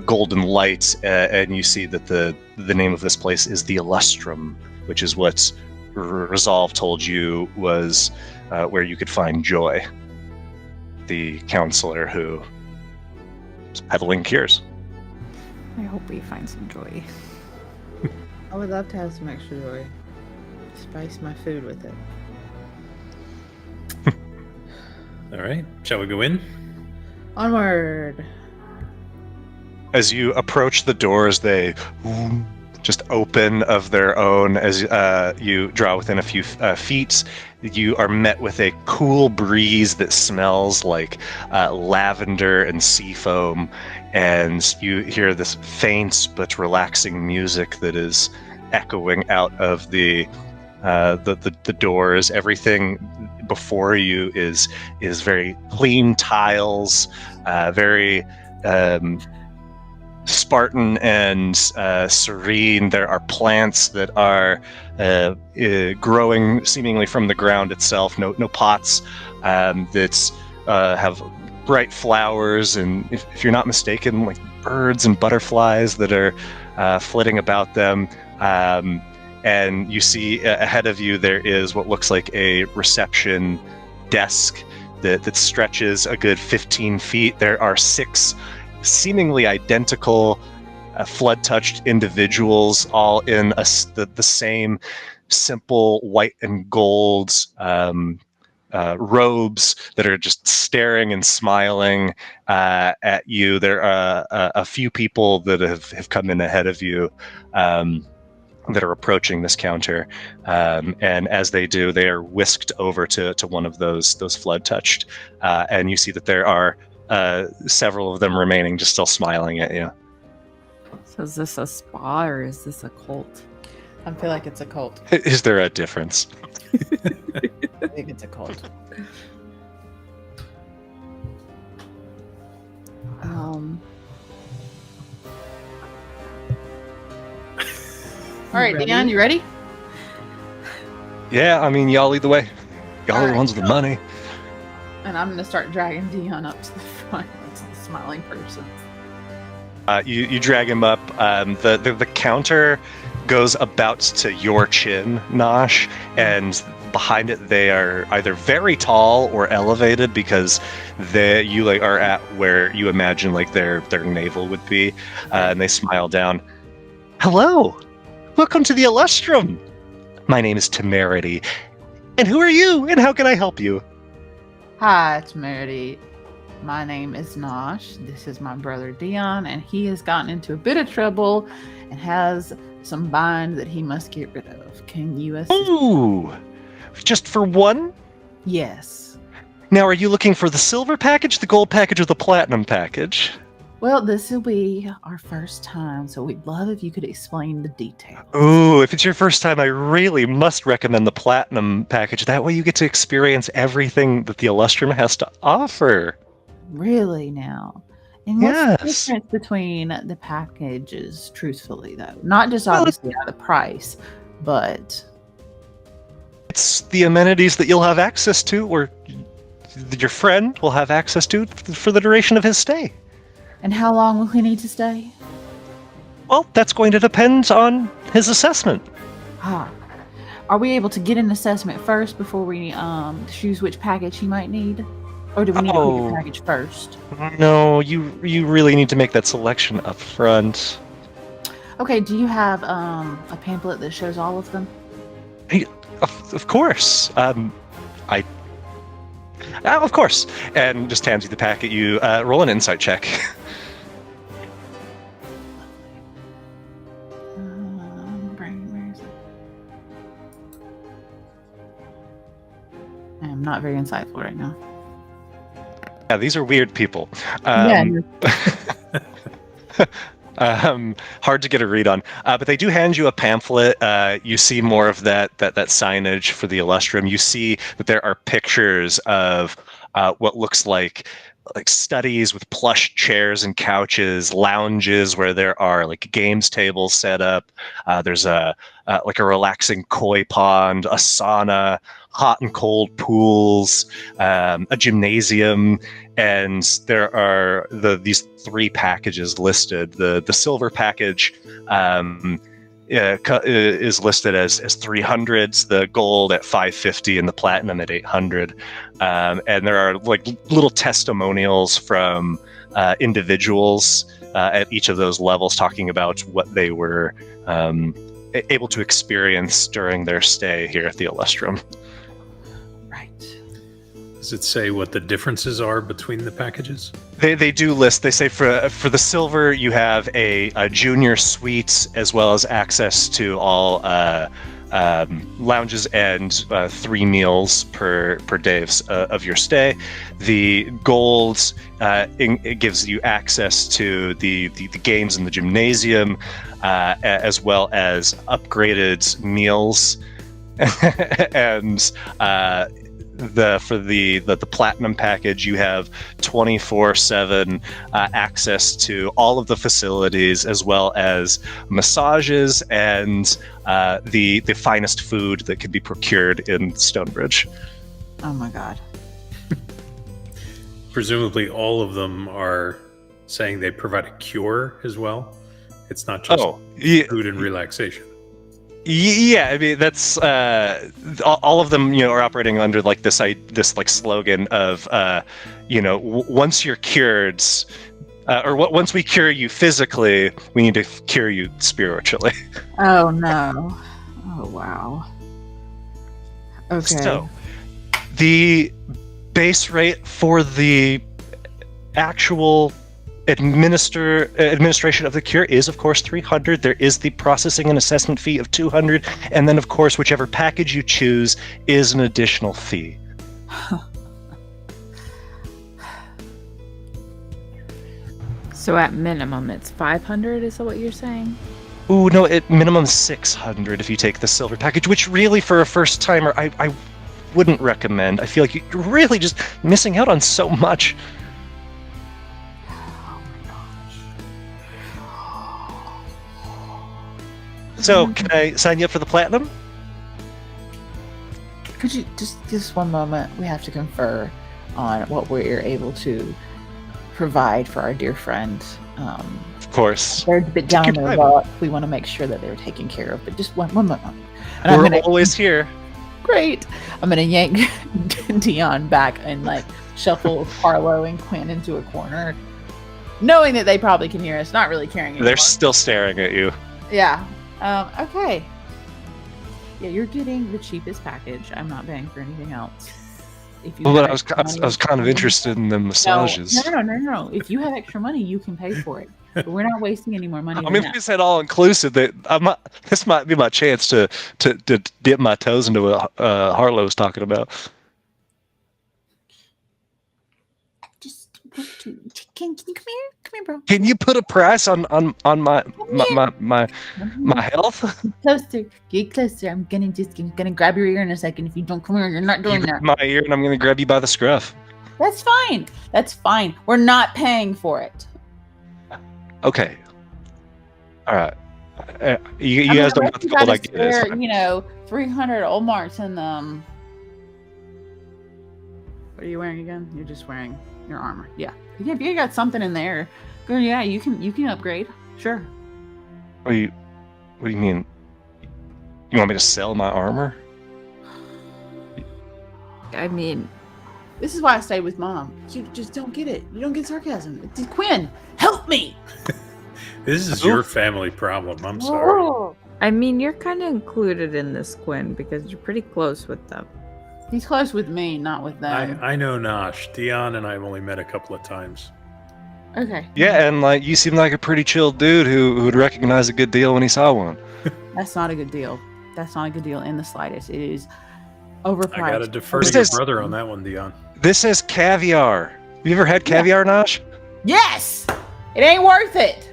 B: golden light, and you see that the name of this place is the Illustrum, which is what Resolve told you was where you could find Joy, the counselor who is peddling cures.
D: I hope we find some joy.
E: I would love to have some extra joy. Spice my food with it.
C: All right, shall we go in?
E: Onward.
B: As you approach the doors, they just open of their own. As you draw within a few feet, you are met with a cool breeze that smells like lavender and sea foam, and you hear this faint but relaxing music that is echoing out of the doors. Everything before you is very clean tiles, very Spartan and serene. There are plants that are growing seemingly from the ground itself. No pots that have bright flowers, and if you're not mistaken, like birds and butterflies that are flitting about them. And you see ahead of you there is what looks like a reception desk that stretches a good 15 feet. There are 6 seemingly identical flood-touched individuals, all in the same simple white and gold robes that are just staring and smiling at you. There are a few people that have come in ahead of you that are approaching this counter, and as they do, they are whisked over to one of those flood-touched, and you see that there are several of them remaining, just still smiling at you.
D: So is this a spa or is this a cult?
E: I feel like it's a cult.
B: Is there a difference?
E: I think it's a cult. All right,
D: ready?
E: Dion, you ready?
B: Yeah, I mean, y'all lead the way. Y'all are the
E: Alright.
B: ones with the money.
E: And I'm gonna start dragging Dion up to the front, to the smiling person.
B: You drag him up. The counter goes about to your chin, Nosh, and behind it they are either very tall or elevated because you are at where you imagine like their navel would be, and they smile down. Hello, welcome to the Illustrum. My name is Temerity, and who are you? And how can I help you?
E: Hi, it's Meredith. My name is Nosh. This is my brother Dion, and he has gotten into a bit of trouble and has some bind that he must get rid of. Can you assist?
B: Ooh, just for one?
E: Yes.
B: Now, are you looking for the silver package, the gold package, or the platinum package?
E: Well, this will be our first time, so we'd love if you could explain the details.
B: Ooh, if it's your first time, I really must recommend the platinum package. That way you get to experience everything that the Illustrum has to offer.
E: Really now? And what's the
B: Yes.
E: difference between the packages, truthfully, though? Not just
B: Well,
E: obviously the price, but...
B: It's the amenities that you'll have access to, or your friend will have access to for the duration of his stay.
E: And how long will he need to stay?
B: Well, that's going to depend on his assessment.
E: Ah. Are we able to get an assessment first before we choose which package he might need? Or do we need to pick
B: Oh.
E: a package first?
B: No, you really need to make that selection up front.
E: Okay, do you have a pamphlet that shows all of them?
B: Of course. Of course. And just hands you the packet. You roll an insight check.
E: Where is it? I'm not very insightful right now.
B: Yeah, these are weird people. Hard to get a read on, but they do hand you a pamphlet. You see more of that signage for the Illustrum. You see that there are pictures of what looks like studies with plush chairs and couches, lounges where there are like games tables set up. There's a relaxing koi pond, a sauna, hot and cold pools, a gymnasium, and there are these three packages listed. The silver package is listed as 300s, the gold at 550, and the platinum at 800. And there are like little testimonials from individuals at each of those levels talking about what they were able to experience during their stay here at the Illustrum.
E: Right.
C: Does it say what the differences are between the packages?
B: They do list. They say for the silver you have a junior suite as well as access to all lounges and 3 meals per day of your stay. The gold it gives you access to the games in the gymnasium as well as upgraded meals and for the platinum package, you have 24/7 access to all of the facilities, as well as massages and the finest food that can be procured in Stonebridge.
E: Oh my god.
C: Presumably all of them are saying they provide a cure as well. It's not just food and relaxation.
B: Yeah, I mean that's all of them. Are operating under like this like slogan of once you're cured, once we cure you physically, we need to cure you spiritually.
E: Oh no. Oh wow. Okay.
B: So, the base rate for the actual administration of the cure is, of course, 300. There is the processing and assessment fee of 200, and then, of course, whichever package you choose is an additional fee.
E: So at minimum, it's 500. Is that what you're saying?
B: Ooh, no, at minimum 600 if you take the silver package, which really, for a first timer, I wouldn't recommend. I feel like you're really just missing out on so much. So, can I sign you up for the platinum?
E: Could you just one moment? We have to confer on what we're able to provide for our dear friend.
B: Of course.
E: They're a bit down
B: Take
E: in
B: your
E: their
B: time.
E: luck. We want to make sure that they're taken care of. But just one moment. And
B: We're
E: I'm gonna,
B: always here.
E: great. I'm gonna yank Dion back and like shuffle Harlow and Quinn into a corner, knowing that they probably can hear us. Not really caring anymore.
B: They're still staring at you.
E: Yeah. Okay. Yeah, you're getting the cheapest package. I'm not paying for anything else. If you
B: Well,
E: have
B: but I was
E: extra
B: kind of
E: money-
B: interested in the massages.
E: No. If you have extra money, you can pay for it. But we're not wasting any more money.
B: I
E: than
B: mean,
E: that.
B: if we said all inclusive, this might be my chance to dip my toes into what Harlow was talking about.
E: Just can you come here? Come here, bro.
B: Can you put a price on my health?
E: Get closer. I'm gonna grab your ear in a second. If you don't come here, you're not
B: You
E: doing
B: grab
E: that.
B: my ear, and I'm gonna grab you by the scruff.
E: That's fine. That's fine. We're not paying for it.
B: Okay. All right. You
E: I mean,
B: guys don't
E: unless
B: have to
E: you
B: go what
E: got
B: I
E: a
B: get. It's
E: spare,
B: fine.
E: 300 old marks in them. What are you wearing again? You're just wearing your armor. Yeah. If you got something in there, girl, yeah, you can upgrade. Sure.
B: What do you mean? You want me to sell my armor?
E: I mean, this is why I stayed with Mom. You just don't get it. You don't get sarcasm. It's Quinn, help me.
C: This is your family problem. I'm sorry.
D: I mean, you're kind of included in this, Quinn, because you're pretty close with them.
E: He's close with me, not with them.
C: I know Nosh. Dion and I have only met a couple of times.
E: Okay.
B: Yeah, and like you seem like a pretty chill dude who would recognize a good deal when he saw one.
E: That's not a good deal. That's not a good deal in the slightest. It is overpriced.
C: I gotta defer
B: This
C: to your
B: is-
C: brother on that one, Dion.
B: This says caviar. Have you ever had caviar, Nosh?
E: Yes! It ain't worth it.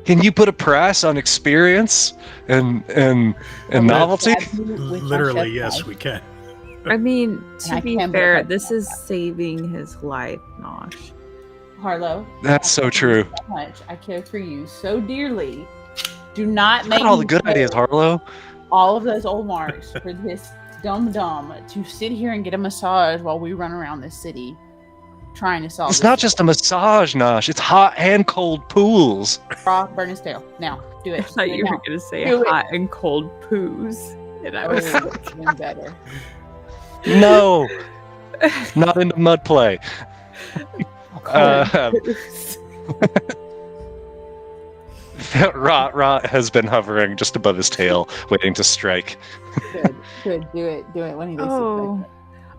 B: Can you put a price on experience and novelty?
C: Literally, yes, we can.
D: I mean,
E: And
D: to
E: I
D: be
E: can, but
D: fair,
E: I-
D: this is saving his life, Nosh.
E: Harlow.
B: That's so true.
E: So much. I care for you so dearly. Do not
B: You
E: make
B: got all the
E: me
B: good
E: pay
B: ideas, Harlow.
E: all of those old marks for this dumb to sit here and get a massage while we run around this city trying to solve
B: It's
E: this.
B: not just a massage, Nosh. It's hot and cold pools.
E: Raw, burn his tail. Now, do it.
D: I thought
E: Do it
D: you were
E: now.
D: going to say
E: Do it.
D: hot and cold poos. And I was
E: Oh, even better.
B: No, not into mud play. Rot has been hovering just above his tail, waiting to strike.
E: Good. Do it when he least
D: Oh.
E: expects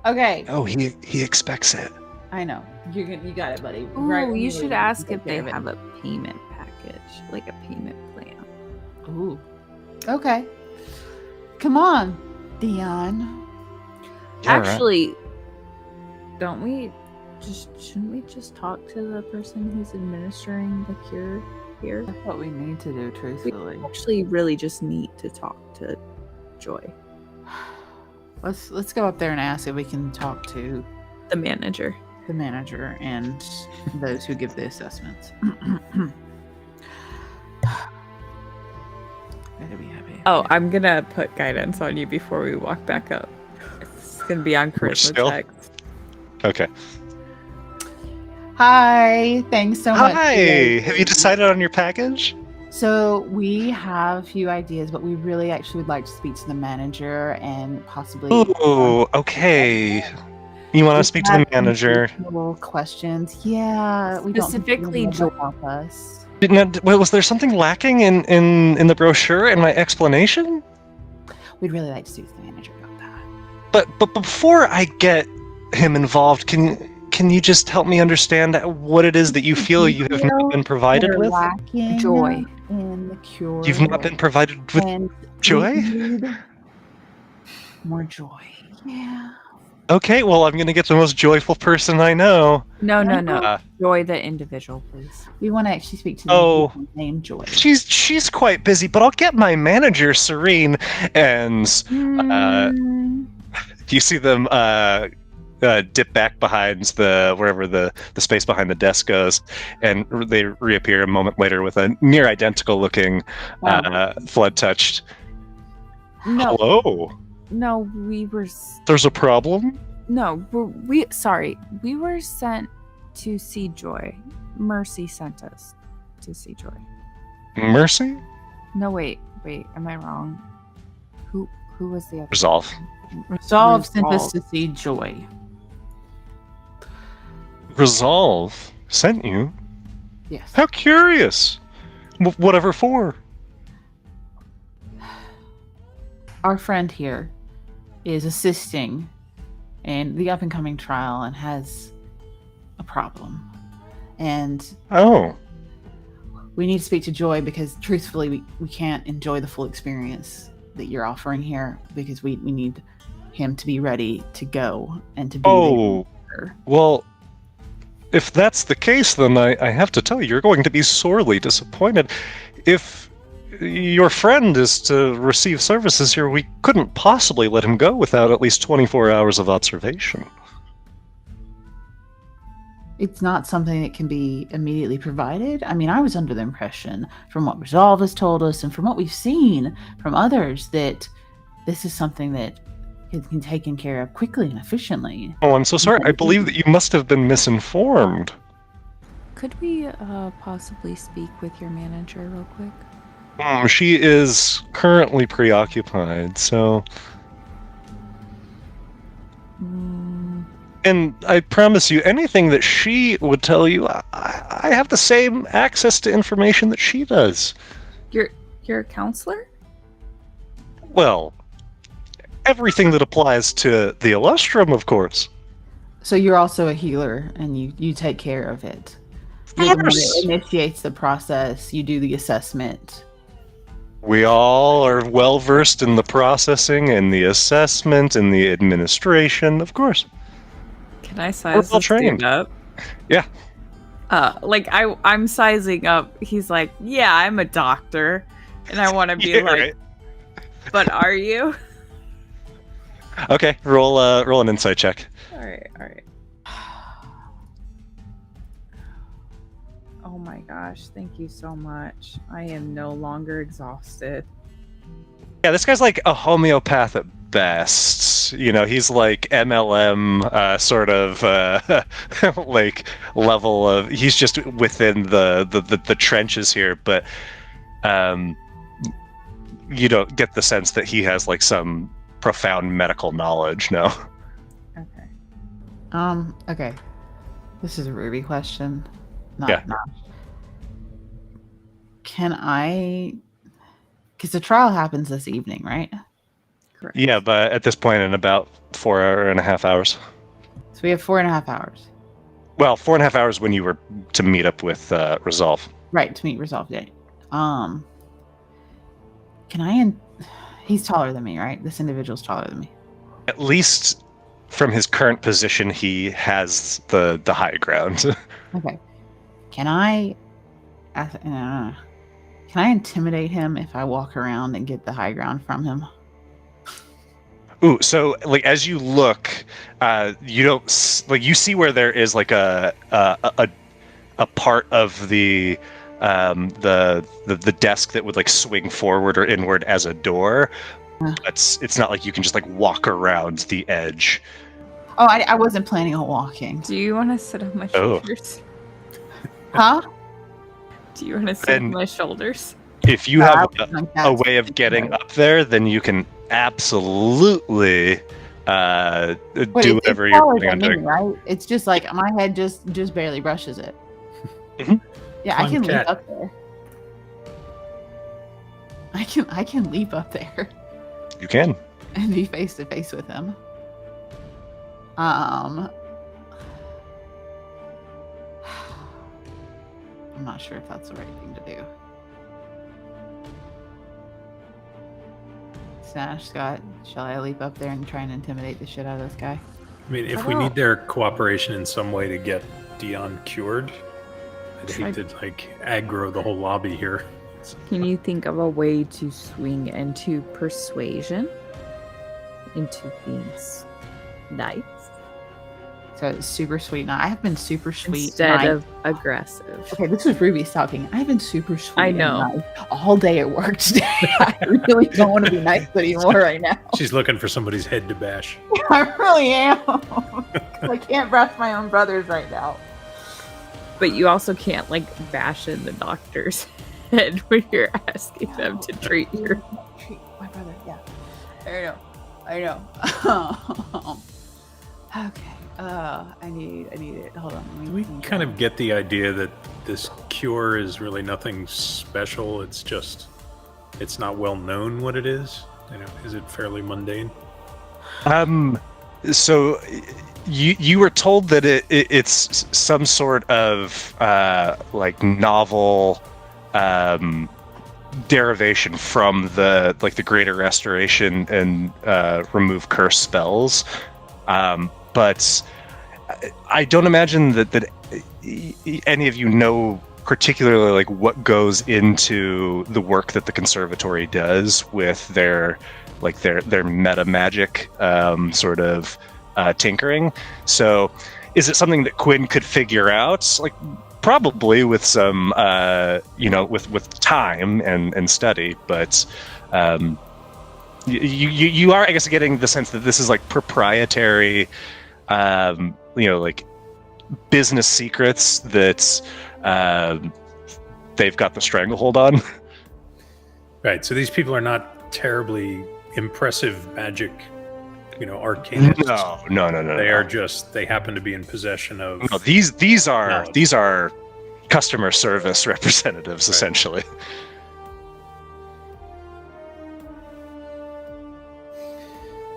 E: it. Okay,
B: Oh, he expects it.
E: I know. You got it, buddy.
D: Ooh,
E: Right when
D: you
E: leave,
D: should
E: can
D: ask
E: take
D: if they
E: care of it.
D: have a payment package, like a payment plan.
E: Ooh. Okay. Come on, Dion.
B: Yeah, right.
D: Actually, shouldn't we just talk to the person who's administering the cure here?
E: That's what we need to do,
D: We
E: truthfully.
D: actually really just need to talk to Joy,
E: Let's go up there and ask if we can talk to
D: the manager.
E: the manager and those who give the assessments. Better be happy.
D: Oh, I'm gonna put guidance on you before we walk back up. It's gonna be on charisma
B: still?
D: checks.
B: Okay.
E: Hi, thanks so much.
B: Hi.
E: today.
B: Have you decided on your package?
E: So we have a few ideas, but we really actually would like to speak to the manager and possibly.
B: Ooh, okay. You want to speak to the manager?
E: Little questions, yeah. We
D: Specifically
E: don't think help us.
B: Was there something lacking in the brochure and my explanation?
E: we'd really like to speak to the manager about that.
B: But before I get him involved, can you just help me understand what it is that you feel you have not been provided with?
E: Lacking
D: Joy.
E: in the cure.
B: You've not been provided with
E: and
B: joy?
E: we need more joy. Yeah.
B: Okay, well, I'm gonna get the most joyful person I know.
D: No.
B: Uh,
D: Joy the individual, please.
E: We want to actually speak to the
B: Oh.
E: person named Joy.
B: She's quite busy, but I'll get my manager, Serene, and you see them dip back behind wherever the space behind the desk goes, and they reappear a moment later with a near identical looking flood touched.
D: No,
B: Hello,
D: no, we were.
B: there's a problem.
D: No, we were sent to see Joy. Mercy sent us to see Joy.
B: Mercy?
D: No, wait, am I wrong? Who was the other?
B: Resolve.
E: Resolve sent us to see Joy.
B: Resolve sent you?
E: Yes.
B: How curious. Whatever for.
E: Our friend here is assisting in the up and coming trial and has a problem. And
B: Oh.
E: we need to speak to Joy because truthfully we can't enjoy the full experience that you're offering here because we need him to be ready to go and to be there.
B: Well, if that's the case, then I have to tell you, you're going to be sorely disappointed. If your friend is to receive services here, we couldn't possibly let him go without at least 24 hours of observation.
E: It's not something that can be immediately provided. I mean, I was under the impression from what Resolve has told us and from what we've seen from others that this is something that can be taken care of quickly and efficiently.
B: Oh, I'm so sorry. I believe that you must have been misinformed.
D: Could we possibly speak with your manager real quick?
B: She is currently preoccupied, so... And I promise you, anything that she would tell you, I have the same access to information that she does.
D: You're a counselor?
B: Well, everything that applies to the Illustrum, of course.
E: So you're also a healer and you take care of it.
B: Of
E: You're the one
B: course.
E: that initiates the process, you do the assessment.
B: We all are well versed in the processing and the assessment and the administration, of course.
D: Can I size
B: well
D: this
B: trained.
D: dude up?
B: Yeah.
D: I'm sizing up. He's like, yeah, I'm a doctor, and I want to be
B: Yeah,
D: like,
B: right.
D: but are you?
B: Okay, roll an insight check.
D: All right. Oh my gosh, thank you so much. I am no longer exhausted.
B: Yeah, this guy's like a homeopath at best. You know, he's like MLM sort of like level of. He's just within the trenches here, but you don't get the sense that he has like some profound medical knowledge. No.
D: Okay.
E: Okay. This is a Ruby question.
B: Yeah.
E: Can I... Because the trial happens this evening, right?
D: Correct.
B: Yeah, but at this point, in about 4.5 hours.
E: So we have 4.5 hours.
B: Well, 4.5 hours when you were to meet up with Resolve.
E: Right, to meet Resolve Day. Can I... He's taller than me, right? This individual's taller than me.
B: At least from his current position, he has the high ground.
E: Okay. Can I intimidate him if I walk around and get the high ground from him?
B: Ooh, so like as you look, you don't like you see where there is like a part of the desk that would like swing forward or inward as a door. It's not like you can just like walk around the edge.
E: Oh, I wasn't planning on walking.
D: Do you want to sit on my
B: Oh.
D: shoulders?
E: Huh?
D: Do you want to sit
B: Then-
D: on my shoulders?
B: If you have
E: Like
B: a way of getting up there, then you can absolutely
E: But
B: do
E: it's
B: whatever you're
E: taller
B: planning on
E: than me,
B: doing.
E: right? It's just like my head just barely brushes it.
B: Mhm.
E: Yeah, I
C: Fun
E: can
C: cat.
E: leap up there. I can leap up there.
B: You can.
E: and be face to face with him. I'm not sure if that's the right thing to do. Snash, Scott, shall I leap up there and try and intimidate the shit out of this guy?
C: I mean, if we need their cooperation in some way to get Dion cured, I'd hate to aggro the whole lobby here.
F: Can you think of a way to swing into persuasion? Into things nice?
E: So it's super sweet. Now, I have been super sweet.
F: Instead of aggressive.
E: Okay, this is Ruby's talking. I've been super sweet.
F: I know.
E: And nice all day at work today. I really don't want to be nice anymore right now.
C: She's looking for somebody's head to bash.
E: I really am. I can't bash my own brothers right now.
F: But you also can't bash in the doctor's head when you're asking them to treat your.
E: Treat my brother. Yeah, I know. Okay. I need it. Hold on.
C: Do we kind of get the idea that this cure is really nothing special? It's just, it's not well known what it is. Is it fairly mundane?
B: So you were told that it's some sort of novel derivation from the Greater Restoration and remove curse spells, but I don't imagine that any of you know particularly what goes into the work that the conservatory does with their meta magic sort of tinkering. So is it something that Quinn could figure out? Probably with some with time and study, but you are, I guess, getting the sense that this is proprietary business secrets that they've got the stranglehold on.
C: Right. So these people are not terribly impressive magic, arcanists.
B: No.
C: They are just, they happen to be in possession of.
B: No, these are customer service representatives, right, essentially.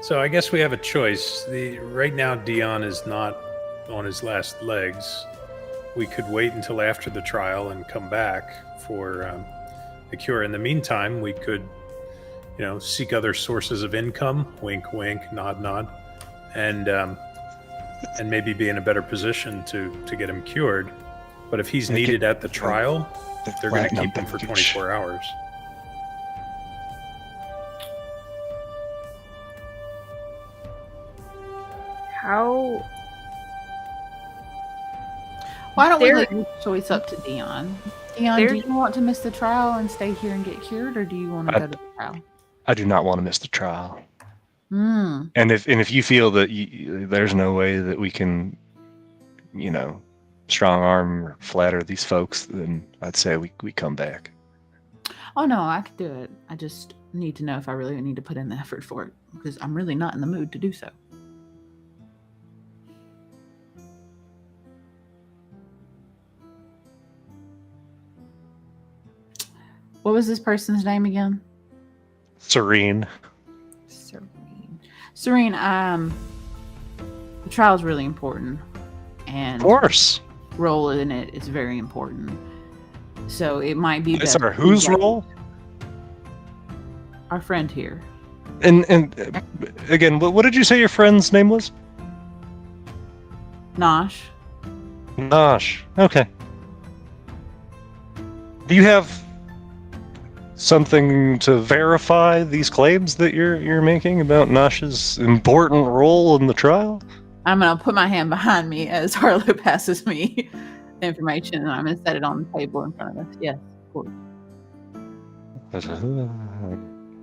C: So I guess we have a choice. Right now, Dion is not on his last legs. We could wait until after the trial and come back for the cure. In the meantime, we could, seek other sources of income. Wink, wink, nod, nod, and maybe be in a better position to get him cured. But if he's needed at the trial, they're going to keep him for 24 hours.
F: How?
E: Why don't we leave the choice up to Dion? Dion,
F: There-
E: do you want to miss the trial and stay here and get cured, or do you want to go to the trial?
B: I do not want to miss the trial.
E: Hmm.
B: And if you feel that there's no way that we can, strong arm or flatter these folks, then I'd say we come back.
E: Oh no, I could do it. I just need to know if I really need to put in the effort for it, because I'm really not in the mood to do so. What was this person's name again?
B: Serene.
E: Serene, the trial is really important, and
B: Of course.
E: role in it is very important. So it might be
B: Is
E: better
B: our whose
E: to get
B: role?
E: our friend here.
B: And again, what did you say your friend's name was?
E: Nosh.
B: Nosh. Okay. Do you have something to verify these claims that you're making about Nosh's important role in the trial?
E: I'm gonna put my hand behind me as Harlow passes me the information, and I'm gonna set it on the table in front of us. Yes, of course.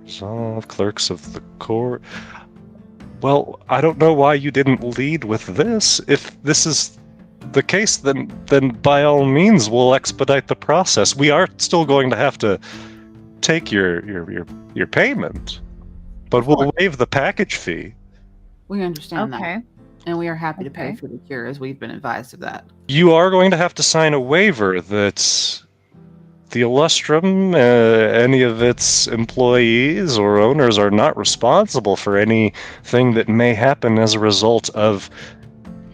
B: Resolve clerks of the court. Well, I don't know why you didn't lead with this. If this is the case, then by all means we'll expedite the process. We are still going to have to take your payment, but we'll waive the package fee.
E: We understand
F: Okay.
E: that, and we are happy to pay
F: Okay.
E: for the cure, as we've been advised of that.
B: You are going to have to sign a waiver that the Illustrum, any of its employees or owners are not responsible for anything that may happen as a result of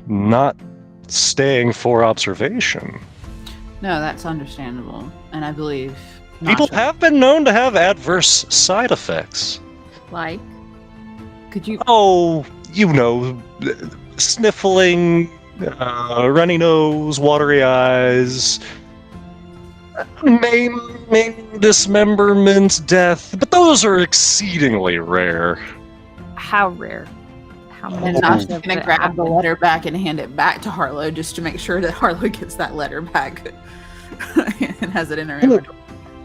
B: not staying for observation.
E: No, that's understandable, and I believe
B: People
E: Nasha-
B: have been known to have adverse side effects.
F: Like,
E: Could you?
B: Oh, you know, sniffling, runny nose, watery eyes, maiming, dismemberment, death, but those are exceedingly rare.
F: how rare? How
E: And
F: many?
E: Nasha's
F: of
E: gonna
F: it
E: grab the
F: happen?
E: letter back and hand it back to Harlow just to make sure that Harlow gets that letter back and has it in her inventory.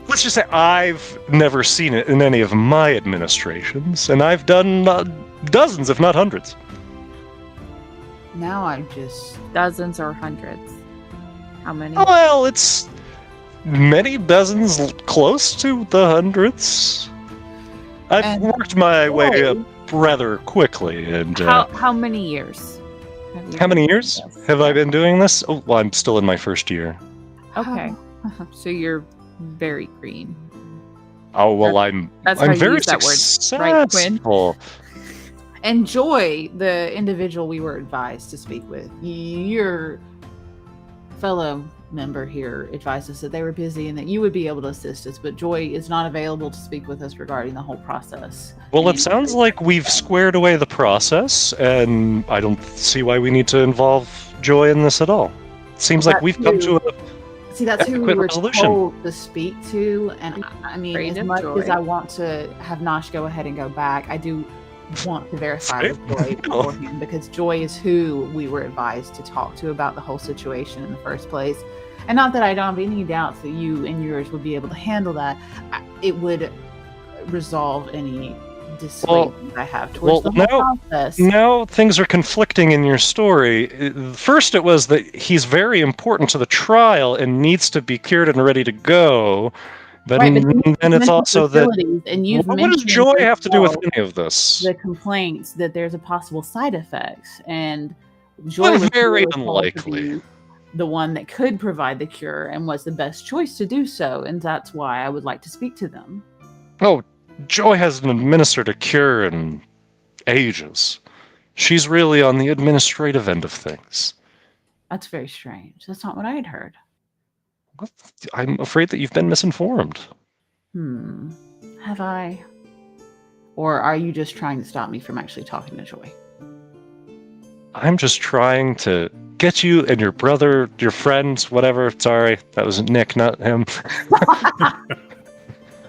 B: Let's just say I've never seen it in any of my administrations, and I've done dozens, if not hundreds.
E: Now I'm just.
F: Dozens or hundreds? How many?
B: Well, it's many dozens, close to the hundreds. I've
E: And-
B: worked my way up rather quickly, and
F: How many years? Have you
B: how many
F: been doing
B: years
F: this?
B: have I been doing this? Oh, well, I'm still in my first year.
F: Okay, so you're very green.
B: Oh well,
F: That's how
B: I'm
F: you
B: very
F: use that word,
B: successful.
F: right, Quinn?
E: And Joy, the individual we were advised to speak with, your fellow member here advised us that they were busy and that you would be able to assist us, but Joy is not available to speak with us regarding the whole process.
B: Well, it
E: And-
B: sounds like we've squared away the process, and I don't see why we need to involve Joy in this at all. It seems like
E: That
B: we've come
E: too.
B: to a
E: See, that's who we
B: adequate
E: were
B: resolution.
E: told to speak to, and I mean,
F: Afraid
E: as
F: of
E: much
F: Joy.
E: as I want to have Nosh go ahead and go back, I do want to verify with Joy
B: Same.
E: beforehand, because Joy is who we were advised to talk to about the whole situation in the first place. And not that I don't have any doubts that you and yours would be able to handle that. It would resolve any dissuasion I have towards the whole process.
B: Now things are conflicting in your story. First, it was that he's very important to the trial and needs to be cured and ready to go. But
E: Right,
B: then
E: you've
B: it's
E: mentioned
B: also that.
E: facilities, and you've
B: What does
E: mentioned
B: Joy
E: as
B: have to do with
E: well
B: any of this?
E: the complaints that there's a possible side effects, and Joy
B: Well,
E: was
B: very
E: really told to
B: unlikely.
E: be the one that could provide the cure and was the best choice to do so, and that's why I would like to speak to them.
B: Oh, Joy hasn't administered a cure in ages. She's really on the administrative end of things.
E: That's very strange. That's not what I had heard.
B: I'm afraid that you've been misinformed.
E: Have I? Or are you just trying to stop me from actually talking to Joy?
B: I'm just trying to get you and your brother, your friends, whatever. Sorry, that was Nick, not him.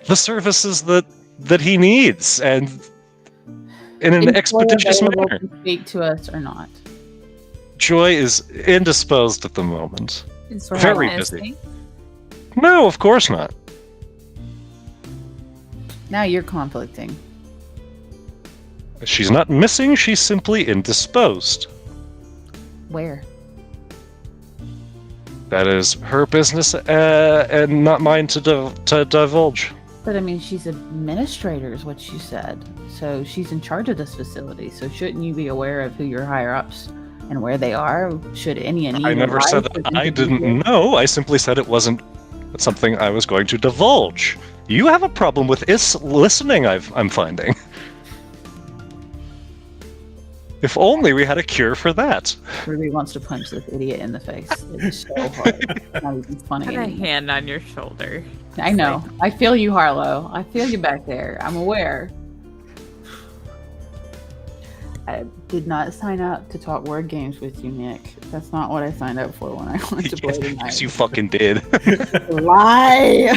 B: The services that he needs, and in an
E: Is Joy
B: expeditious
E: available
B: manner.
E: to speak to us or not?
B: Joy is indisposed at the moment.
F: Is
B: Very
F: Joy
B: busy.
F: missing?
B: No, of course not.
E: Now you're conflicting.
B: She's not missing, she's simply indisposed.
F: Where?
B: That is her business and not mine to divulge.
E: But I mean, she's administrator, is what you said. So she's in charge of this facility. So shouldn't you be aware of who your higher ups and where they are? Should any and
B: I never said that I didn't know. I simply said it wasn't something I was going to divulge. You have a problem with listening, I'm finding. If only we had a cure for that.
E: Ruby wants to punch this idiot in the face. It's so hard. It's not even funny
F: Put a
E: anymore.
F: hand on your shoulder.
E: I know. I feel you, Harlow. I feel you back there. I'm aware. I did not sign up to talk word games with you, Nick. That's not what I signed up for when I wanted to play tonight.
B: Yes, you fucking did.
E: Lie!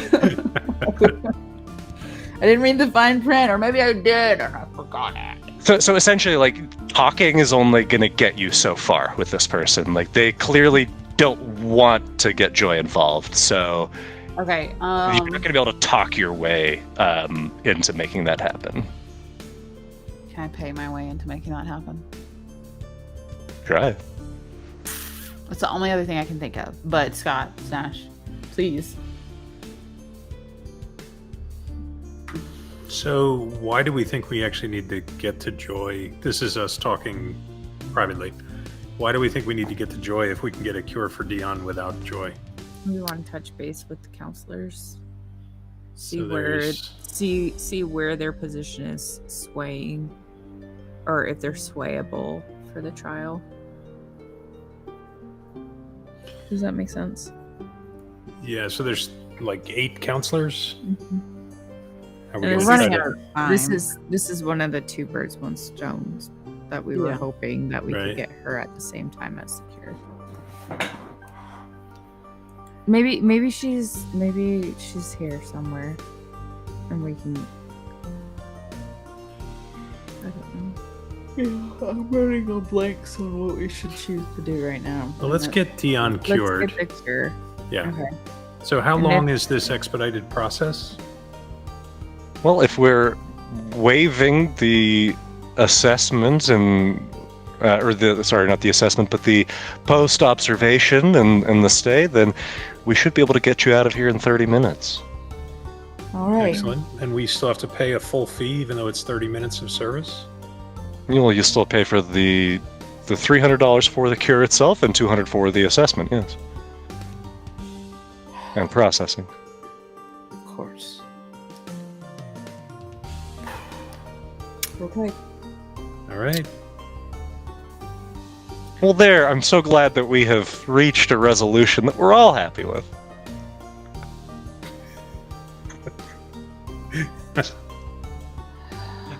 E: I didn't read the fine print, or maybe I did, and I forgot it.
B: So essentially, like, talking is only going to get you so far with this person. Like, they clearly don't want to get Joy involved, so
E: Okay,
B: you're not going to be able to talk your way into making that happen.
E: can I pay my way into making that happen?
B: Try.
E: That's the only other thing I can think of. But Scott, Snash, please.
C: So why do we think we actually need to get to Joy? This is us talking privately. Why do we think we need to get to Joy if we can get a cure for Dion without Joy?
F: We want to touch base with the counselors. See
C: So
F: where
C: there's-
F: see where their position is swaying, or if they're swayable for the trial. Does that make sense?
C: Yeah, so there's like 8 counselors. Are we
F: And
C: gonna
F: it's
C: try
E: running
C: to-
E: out of time.
F: This is one of the 2 birds, 1 stone that we were
E: Yeah.
F: hoping that we
C: Right.
F: could get her at the same time as secure. Maybe she's here somewhere, and we can. I don't know.
E: I'm running on blanks on what we should choose to do right now.
C: Well, let's get Dion cured.
F: Let's get the cure.
C: Yeah.
F: Okay.
C: So how
F: And
C: long
F: then-
C: is this expedited process?
B: Well, if we're waiving the assessment and not the assessment, but the post observation and the stay, then we should be able to get you out of here in 30 minutes.
E: All right.
C: Excellent. And we still have to pay a full fee, even though it's 30 minutes of service?
B: You still pay for the $300 for the cure itself and $200 for the assessment, yes. And processing.
E: Of course.
F: Okay.
C: All right.
B: Well, there, I'm so glad that we have reached a resolution that we're all happy with.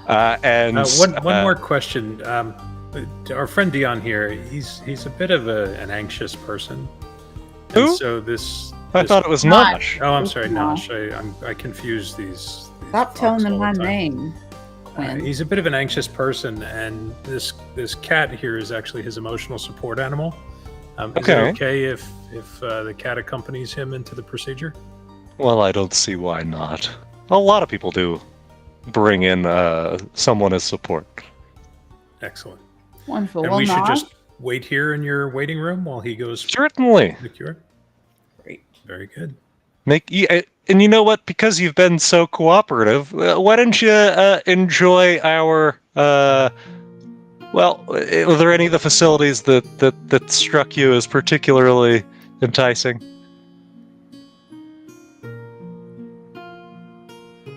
B: And
C: One more question. Our friend Dion here, he's a bit of an anxious person. And
B: Who?
C: so this...
B: I
C: this-
B: thought it was
E: Nosh.
B: Nosh.
C: Oh, I'm sorry,
E: Nosh.
C: Nosh. I confuse these
E: Stop telling
C: folks
E: them
C: all
E: my
C: the time.
E: name, Quinn.
C: He's a bit of an anxious person, and this cat here is actually his emotional support animal. Is it
B: Okay.
C: okay if the cat accompanies him into the procedure?
B: Well, I don't see why not. A lot of people do bring in someone as support.
C: Excellent.
E: Wonderful.
C: And
E: Well,
C: we should
E: Nosh-
C: just wait here in your waiting room while he goes for
B: Certainly.
C: the cure?
E: Great.
C: Very good.
B: And you know what? Because you've been so cooperative, why don't you enjoy our? Well, were there any of the facilities that struck you as particularly enticing?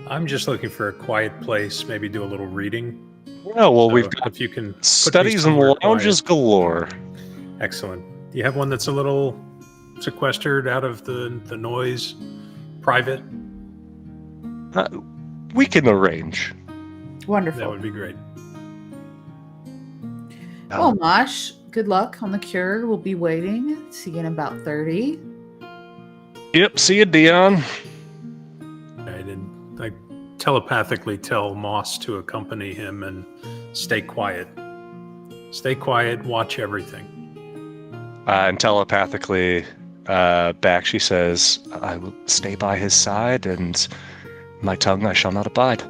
C: I'm just looking for a quiet place, maybe do a little reading.
B: Oh well,
C: So
B: we've got
C: if you can put me
B: studies and
C: somewhere
B: lounges galore.
C: quiet. Excellent. Do you have one that's a little sequestered out of the noise, private?
B: We can arrange.
E: Wonderful.
C: That would be great.
E: Well, Mosh, good luck on the cure. We'll be waiting. See you in about 30.
B: Yep. See you, Dion.
C: I telepathically tell Moss to accompany him and stay quiet. Stay quiet, watch everything.
B: And telepathically back, she says, "I will stay by his side, and my tongue I shall not abide."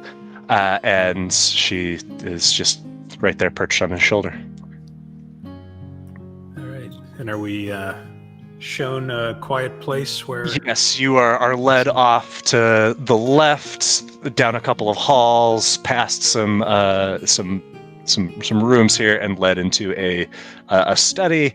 B: And she is just right there, perched on his shoulder.
C: All right. And are we shown a quiet place where...
B: Yes, you are led off to the left, down a couple of halls, past some rooms here, and led into a study.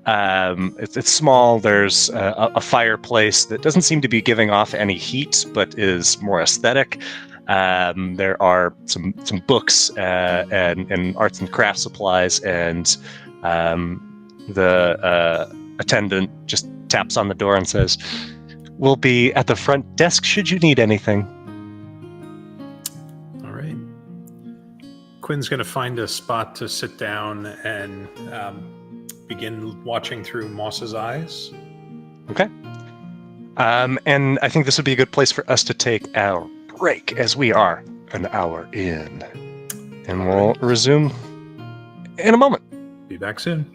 B: It's small. There's a fireplace that doesn't seem to be giving off any heat, but is more aesthetic. There are some books and arts and craft supplies, and the attendant just taps on the door and says, "We'll be at the front desk should you need anything."
C: All right. Quinn's going to find a spot to sit down and begin watching through Moss's eyes.
B: Okay. And I think this would be a good place for us to take our break, as we are an hour in. And we'll resume in a moment.
C: Be back soon.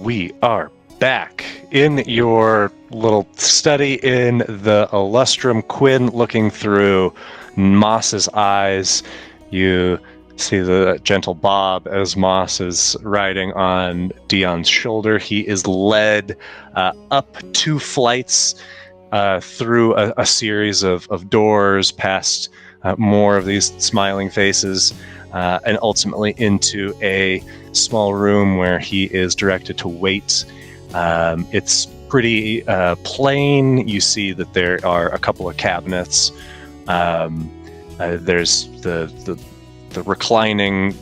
B: we are back in your little study in the Illustrum. Quinn looking through Moss's eyes. You see the gentle bob as Moss is riding on Dion's shoulder. He is led up 2 flights through a series of doors, past more of these smiling faces, and ultimately into a small room where he is directed to wait. It's pretty plain. You see that there are a couple of cabinets. There's the reclining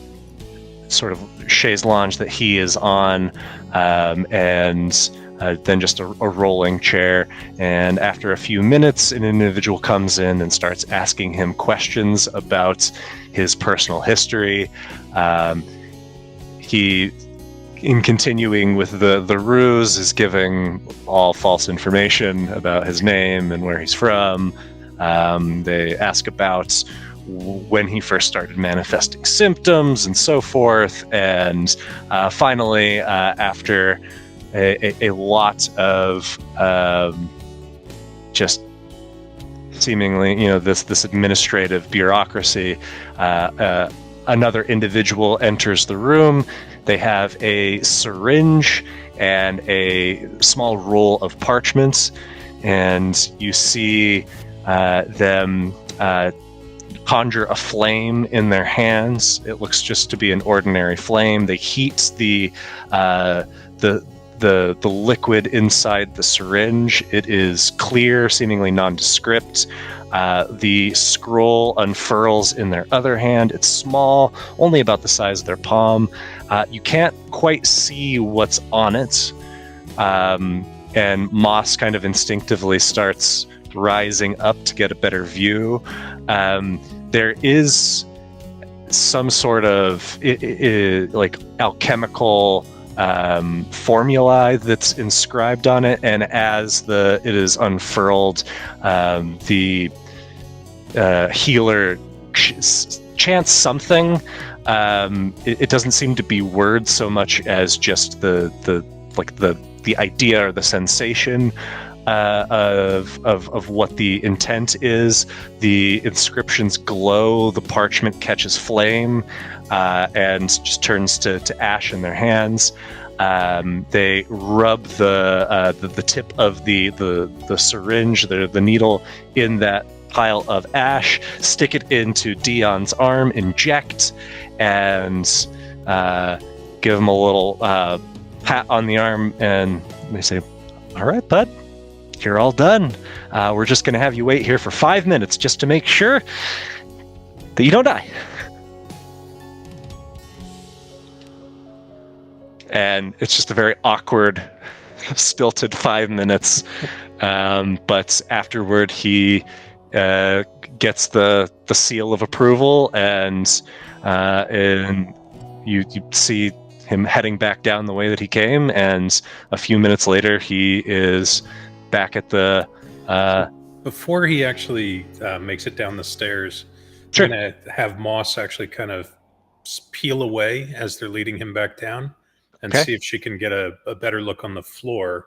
B: sort of chaise lounge that he is on, and then just a rolling chair. And after a few minutes, an individual comes in and starts asking him questions about his personal history. He, in continuing with the ruse, is giving all false information about his name and where he's from. They ask about when he first started manifesting symptoms and so forth. And finally, after a lot of just seemingly, this administrative bureaucracy, another individual enters the room. They have a syringe and a small roll of parchments, and you see them conjure a flame in their hands. It looks just to be an ordinary flame. They heat the liquid inside the syringe. It is clear, seemingly nondescript. The scroll unfurls in their other hand. It's small, only about the size of their palm. You can't quite see what's on it. And Moss kind of instinctively starts rising up to get a better view. There is some sort of like alchemical formulae that's inscribed on it, and as it is unfurled, the healer chants something. It doesn't seem to be words so much as just the idea or the sensation of what the intent is. The inscriptions glow, the parchment catches flame, and just turns to ash in their hands. They rub the tip of the syringe, the needle, in that pile of ash, stick it into Dion's arm, inject, and give him a little pat on the arm, and they say, "All right, bud, you're all done. We're just going to have you wait here for 5 minutes just to make sure that you don't die." And it's just a very awkward, stilted 5 minutes. But afterward, he gets the seal of approval, and you see him heading back down the way that he came. And a few minutes later, he is back at the...
C: Before he actually makes it down the stairs,
B: Sure.
C: I'm going to have Moss actually kind of peel away as they're leading him back down, and see if she can get a better look on the floor.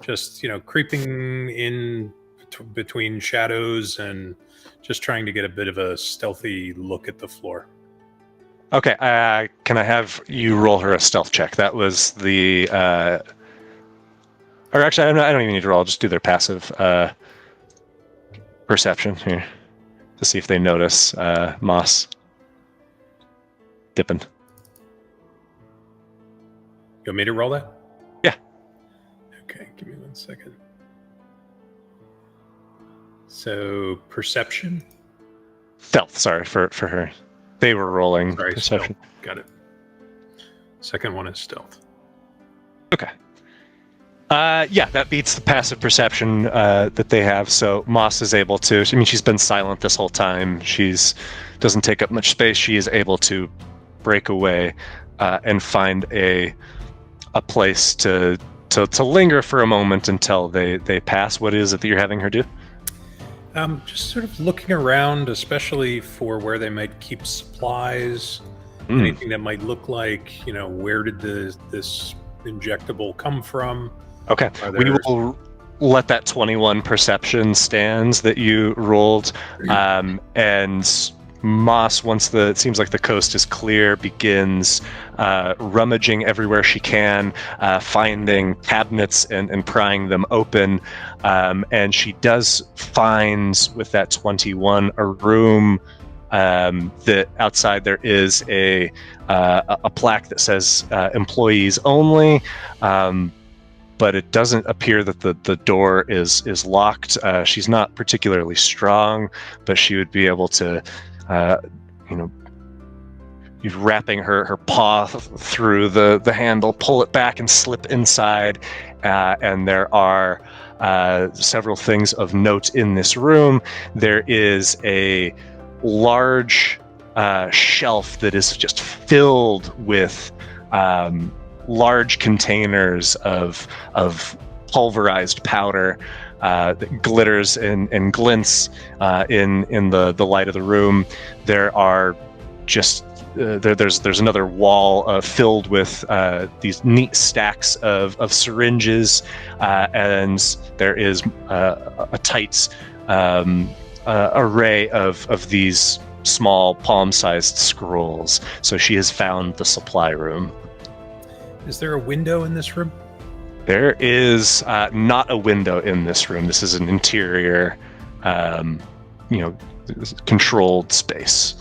C: Just, creeping in between shadows and just trying to get a bit of a stealthy look at the floor.
B: Okay, can I have you roll her a stealth check? That was the... Or actually, I don't even need to roll. I'll just do their passive perception here to see if they notice Moss dipping.
C: You want me to roll that?
B: Yeah.
C: Okay, give me 1 second. So, perception?
B: Stealth, sorry, for her. They were rolling
C: Sorry,
B: perception.
C: stealth. Got it. Second one is stealth.
B: Okay. Yeah, that beats the passive perception that they have. So Moss is able to... I mean, she's been silent this whole time. Doesn't take up much space. She is able to break away and find a place to linger for a moment until they pass. What is it that you're having her do?
C: Just sort of looking around, especially for where they might keep supplies, anything that might look like, where did this injectable come from?
B: Okay,
C: Are
B: we
C: there-
B: will let that 21 perception stand that you rolled, and Moss, once it seems like the coast is clear, begins rummaging everywhere she can, finding cabinets and prying them open, and she does find, with that 21, a room that outside there is a plaque that says employees only, but it doesn't appear that the door is locked. She's not particularly strong, but she would be able to, wrapping her paw through the handle, pull it back and slip inside, and there are several things of note in this room. There is a large shelf that is just filled with large containers of pulverized powder that glitters and glints in the light of the room. There are just there's another wall filled with these neat stacks of syringes, and there is a tight array of these small palm-sized scrolls. So she has found the supply room.
C: Is there a window in this room?
B: There is not a window in this room. This is an interior, controlled space,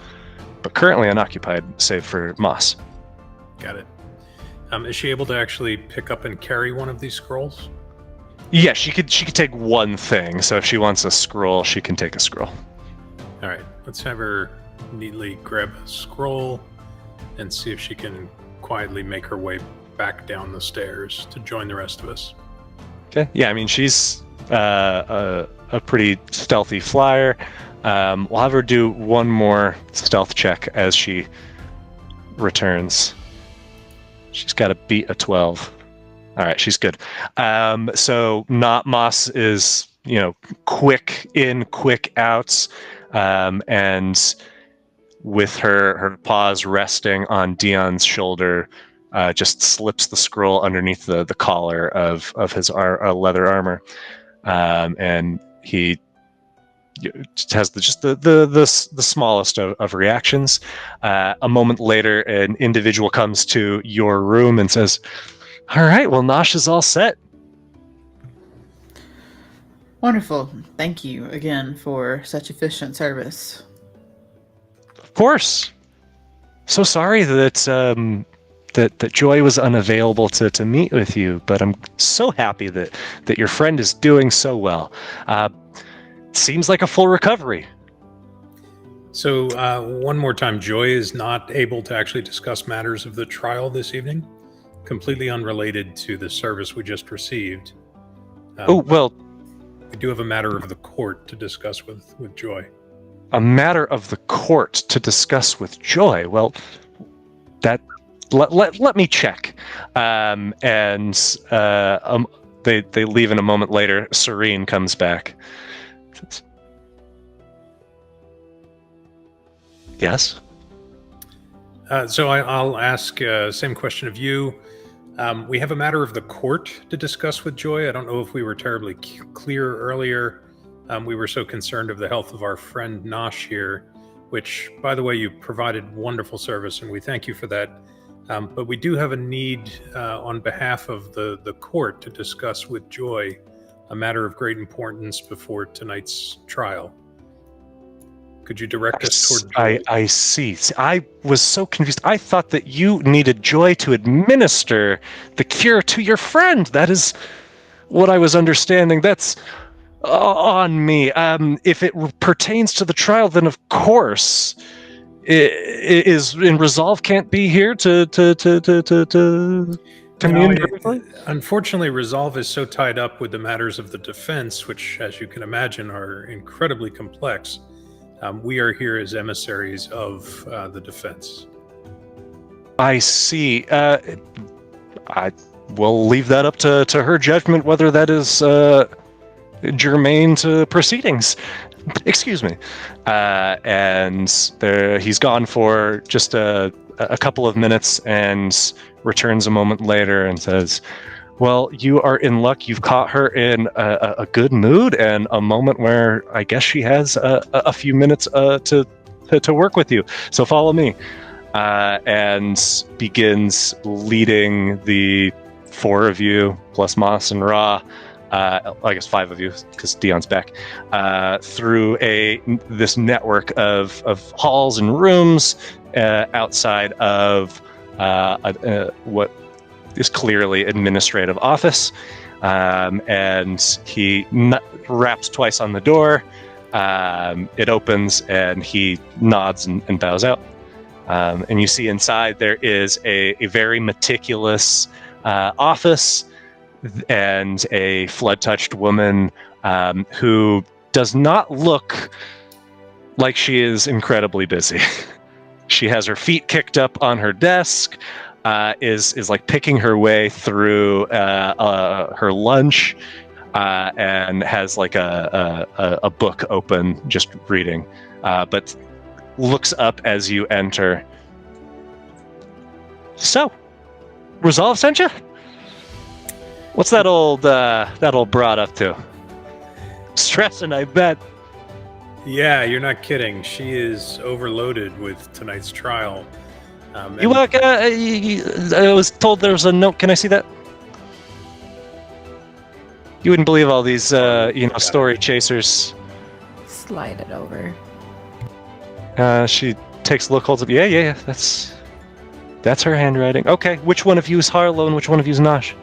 B: but currently unoccupied, save for Moss.
C: Got it. Is she able to actually pick up and carry one of these scrolls?
B: Yeah, she could take one thing. So if she wants a scroll, she can take a scroll.
C: All right, let's have her neatly grab a scroll and see if she can quietly make her way back down the stairs to join the rest of us.
B: Okay. Yeah, I mean, she's a pretty stealthy flyer. We'll have her do one more stealth check as she returns. She's got to beat a 12. All right, she's good. So not Moss is, quick in, quick out, and with her paws resting on Dion's shoulder, just slips the scroll underneath the collar of his leather armor, and he just has the smallest of reactions. A moment later, an individual comes to your room and says, "All right, well, Nosh is all set."
E: Wonderful. Thank you again for such efficient service.
B: Of course. So sorry that that Joy was unavailable to meet with you, but I'm so happy that your friend is doing so well. Seems like a full recovery.
C: So one more time, Joy is not able to actually discuss matters of the trial this evening, completely unrelated to the service we just received. We do have a matter of the court to discuss with Joy.
B: A matter of the court to discuss with Joy. Well, that let me check. And they leave, in a moment later. Serene comes back. Yes.
C: So I'll ask same question of you. We have a matter of the court to discuss with Joy. I don't know if we were terribly clear earlier. We were so concerned of the health of our friend Nosh here, which, by the way, you provided wonderful service, and we thank you for that. But we do have a need on behalf of the court to discuss with Joy a matter of great importance before tonight's trial. Could you direct us toward Joy?
B: I see. I was so confused. I thought that you needed Joy to administer the cure to your friend. That is what I was understanding. That's on me. If it pertains to the trial, then of course, Resolve can't be here to communicate.
C: Unfortunately, Resolve is so tied up with the matters of the defense, which, as you can imagine, are incredibly complex. We are here as emissaries of the defense.
B: I see. I will leave that up to her judgment whether that is germane to proceedings. Excuse me. And he's gone for just a couple of minutes and returns a moment later and says, well, you are in luck. You've caught her in a good mood and a moment where I guess she has a few minutes to work with you. So follow me. And begins leading the 4 of you, plus Moss and Ra, I guess 5 of you, because Dion's back, through this network of halls and rooms outside of what is clearly administrative office. And he raps twice on the door. It opens, and he nods and bows out. And you see inside there is a very meticulous office and a flood-touched woman who does not look like she is incredibly busy. She has her feet kicked up on her desk, is like picking her way through her lunch, and has like a book open, just reading, but looks up as you enter. So, Resolve sent you? What's that old broad up to? Stressing, I bet.
C: Yeah, you're not kidding. She is overloaded with tonight's trial.
B: I was told there was a note. Can I see that? You wouldn't believe all these, story chasers.
F: Slide it over.
B: She takes a look, holds up. Yeah. That's her handwriting. Okay, which one of you is Harlow and which one of you is Nosh?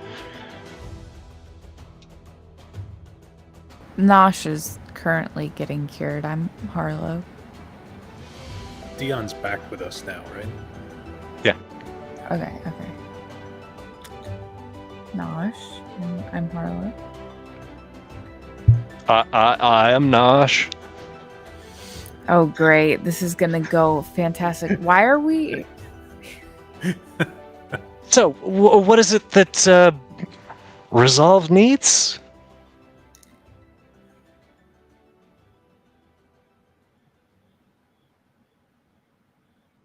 F: Nosh is currently getting cured. I'm Harlow.
C: Dion's back with us now, right?
B: Yeah.
F: Okay. Nosh, and I'm Harlow.
B: I am Nosh.
F: Oh, great. This is going to go fantastic. Why are we...
B: So, what is it that Resolve needs?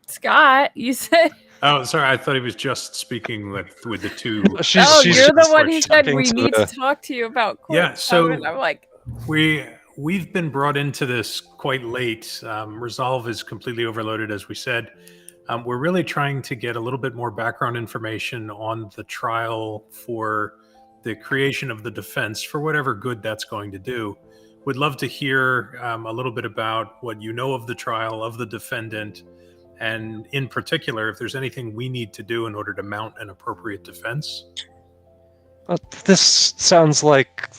F: Scott, you said...
C: Oh, sorry. I thought he was just speaking with the two.
B: She's
F: you're the
B: just,
F: one
B: like,
F: who said
B: jumping
F: we
B: to
F: need
B: the-
F: to talk to you about court
C: Yeah, so-
F: stuff, and I'm like...
C: We've been brought into this quite late. Resolve is completely overloaded, as we said. We're really trying to get a little bit more background information on the trial for the creation of the defense, for whatever good that's going to do. Would love to hear a little bit about what you know of the trial, of the defendant, and in particular, if there's anything we need to do in order to mount an appropriate defense.
B: This sounds like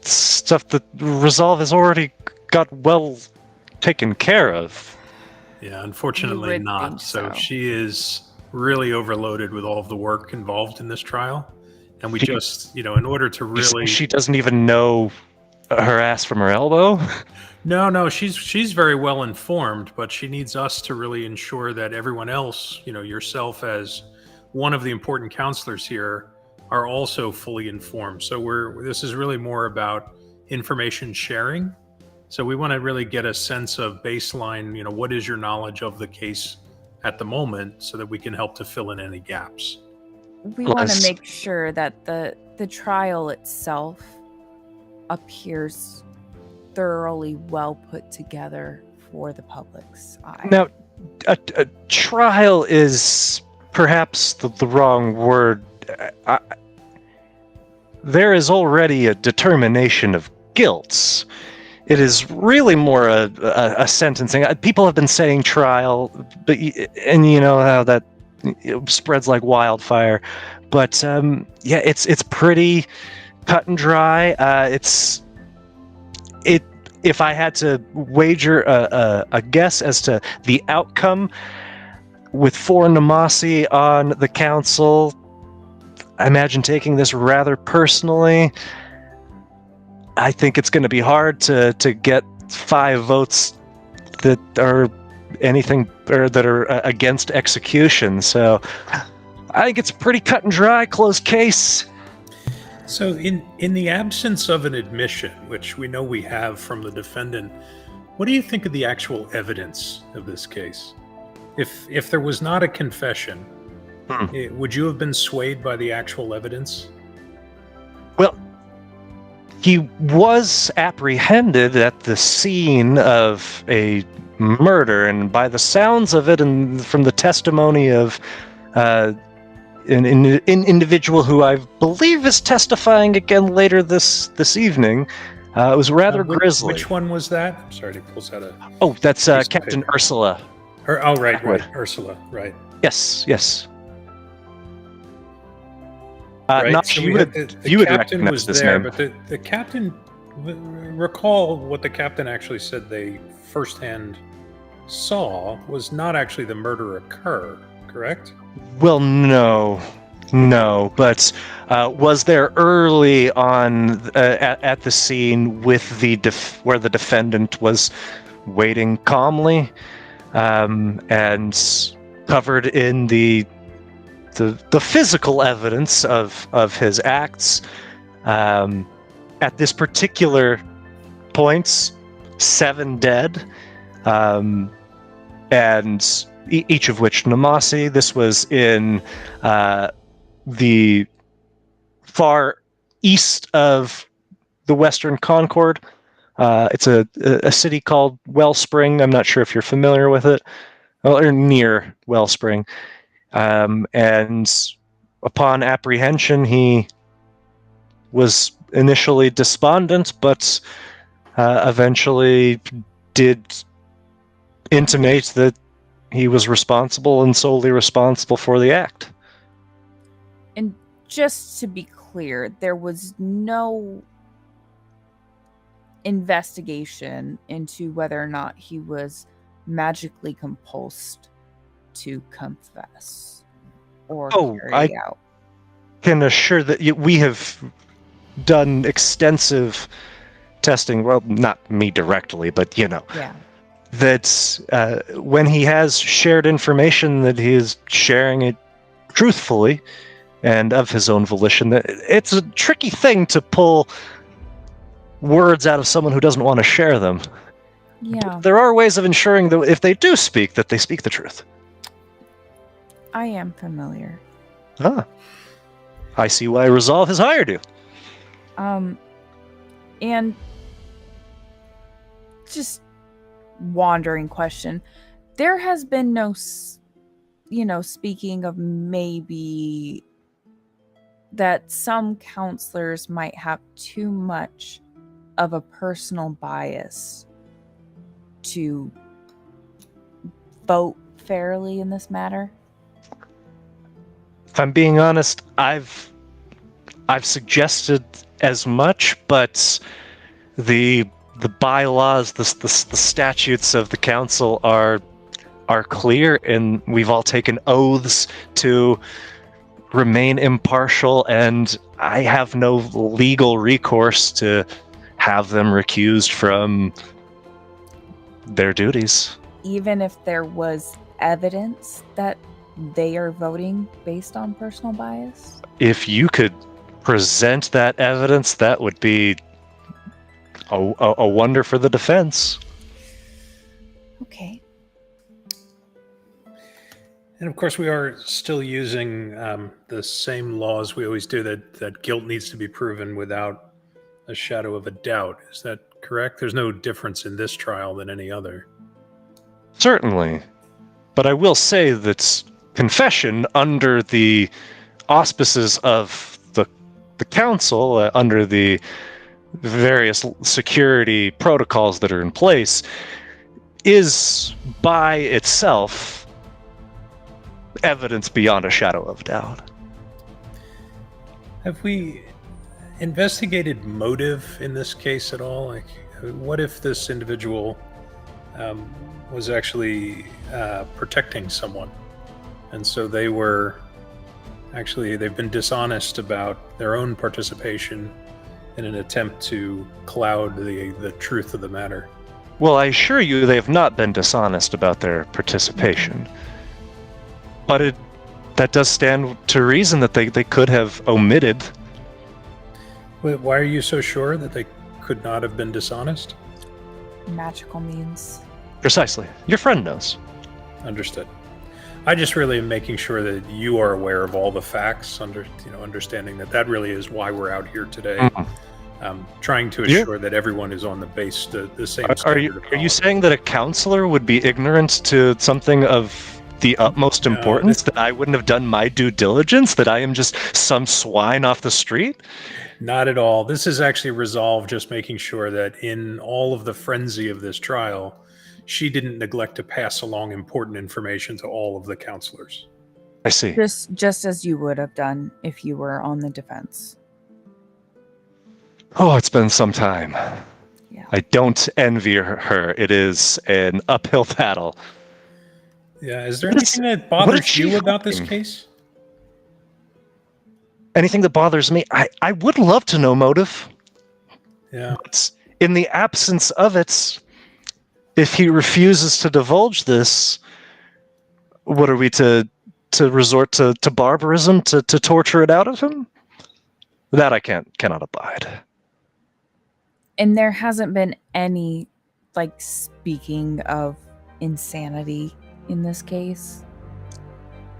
B: stuff that Resolve has already got well taken care of.
C: Yeah, unfortunately
F: would
C: not.
F: think
C: So
F: so.
C: she is really overloaded with all of the work involved in this trial. And we just, in order to really...
B: She doesn't even know her ass from her elbow?
C: No, she's very well informed, but she needs us to really ensure that everyone else, yourself as one of the important counselors here, are also fully informed. So this is really more about information sharing. So we want to really get a sense of baseline, what is your knowledge of the case at the moment so that we can help to fill in any gaps.
F: We want
B: Plus-
F: to make sure that the trial itself appears thoroughly well put together for the public's eye.
B: Now, a trial is perhaps the wrong word. There is already a determination of guilt. It is really more a sentencing. People have been saying trial, and you know how that spreads like wildfire. But it's pretty cut and dry. If I had to wager a guess as to the outcome, with 4 Nemasi on the council, I imagine taking this rather personally. I think it's going to be hard to get 5 votes that are anything or that are against execution. So I think it's a pretty cut and dry, closed case.
C: So in the absence of an admission, which we know we have from the defendant, What do you think of the actual evidence of this case? If there was not a confession, would you have been swayed by the actual evidence?
B: Well, he was apprehended at the scene of a murder, and by the sounds of it, and from the testimony of an individual who I believe is testifying again later this evening, it was rather grisly.
C: Which one was that? I'm sorry, he pulls out a...
B: Oh, that's Captain Ursula.
C: Right, Ursula, right.
B: Yes.
C: Right.
B: Not
C: So
B: you would
C: the captain
B: recognize
C: was
B: this
C: there,
B: name.
C: but the captain... Recall what the captain actually said they firsthand saw was not actually the murder occur, correct?
B: Well, no, but was there early on at the scene with where the defendant was waiting calmly, and covered in the physical evidence of his acts. At this particular point, 7 dead, and each of which Nemasi. This was in the far east of the Western Concord. It's a city called Wellspring. I'm not sure if you're familiar with it. Well, or near Wellspring. And upon apprehension, he was initially despondent, but eventually did intimate that he was responsible and solely responsible for the act.
F: And just to be clear, there was no investigation into whether or not he was magically compulsed to confess or carry out.
B: Can assure that we have done extensive testing. Well, not me directly, but that when he has shared information, that he is sharing it truthfully and of his own volition. That it's a tricky thing to pull words out of someone who doesn't want to share them.
F: Yeah.
B: But there are ways of ensuring that if they do speak, that they speak the truth.
F: I am familiar.
B: I see why resolve has hired you.
F: And just wandering question. There has been no, speaking of maybe that some counselors might have too much of a personal bias to vote fairly in this matter.
B: If I'm being honest, I've suggested as much, but the bylaws, the statutes of the council are clear, and we've all taken oaths to remain impartial, and I have no legal recourse to have them recused from their duties.
F: Even if there was evidence that they are voting based on personal bias?
B: If you could present that evidence, that would be a wonder for the defense.
F: Okay.
C: And of course, we are still using the same laws we always do, that guilt needs to be proven without a shadow of a doubt. Is that correct? There's no difference in this trial than any other.
B: Certainly. But I will say that confession under the auspices of the council, under the various security protocols that are in place, is by itself evidence beyond a shadow of doubt.
C: Have we investigated motive in this case at all? Like, what if this individual was actually protecting someone, and so they've been dishonest about their own participation in an attempt to cloud the truth of the matter?
B: Well, I assure you they have not been dishonest about their participation. But that does stand to reason that they could have omitted.
C: Why are you so sure that they could not have been dishonest?
F: magical means.
B: Precisely. Your friend knows.
C: Understood. I just really am making sure that you are aware of all the facts, understanding that really is why we're out here today. Trying to assure that everyone is on the same standard.
B: Are you saying that a counselor would be ignorant to something of the utmost importance, that I wouldn't have done my due diligence, that I am just some swine off the street?
C: Not at all. This is actually resolved, just making sure that in all of the frenzy of this trial, she didn't neglect to pass along important information to all of the counselors.
B: I see.
F: Just as you would have done if you were on the defense.
B: Oh, it's been some time.
F: Yeah.
B: I don't envy her. It is an uphill battle.
C: Yeah, is there anything that bothers you about this case?
B: Anything that bothers me? I would love to know motive.
C: Yeah.
B: But in the absence of it, if he refuses to divulge this, what are we to resort to barbarism, to torture it out of him? That I cannot abide.
F: And there hasn't been any, speaking of insanity in this case.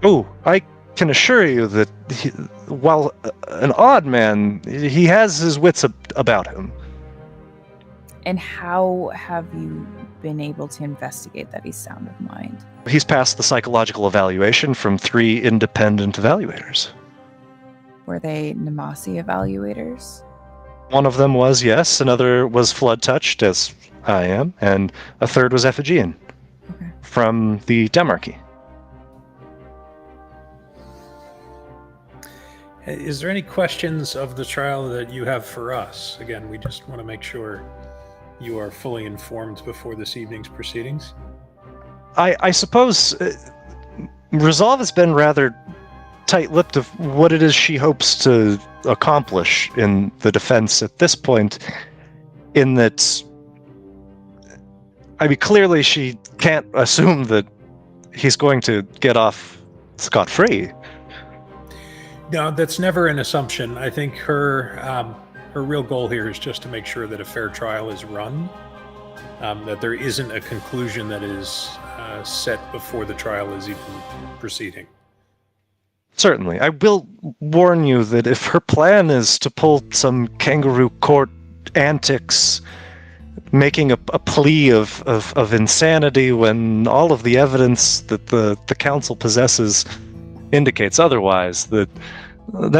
B: Oh, I can assure you that while an odd man, he has his wits about him.
F: And how have you been able to investigate that he's sound of mind?
B: He's passed the psychological evaluation from 3 independent evaluators.
F: Were they Nemasi evaluators?
B: One of them was, yes. Another was flood-touched, as I am. And a third was Ephigean from the Demarchy.
C: Is there any questions of the trial that you have for us? Again, we just want to make sure you are fully informed before this evening's proceedings.
B: I suppose Resolve has been rather tight-lipped of what it is she hopes to accomplish in the defense at this point, in that, clearly she can't assume that he's going to get off scot-free.
C: No, that's never an assumption. I think her real goal here is just to make sure that a fair trial is run, that there isn't a conclusion that is set before the trial is even proceeding.
B: Certainly. I will warn you that if her plan is to pull some kangaroo court antics, making a plea of insanity when all of the evidence that the council possesses indicates otherwise, that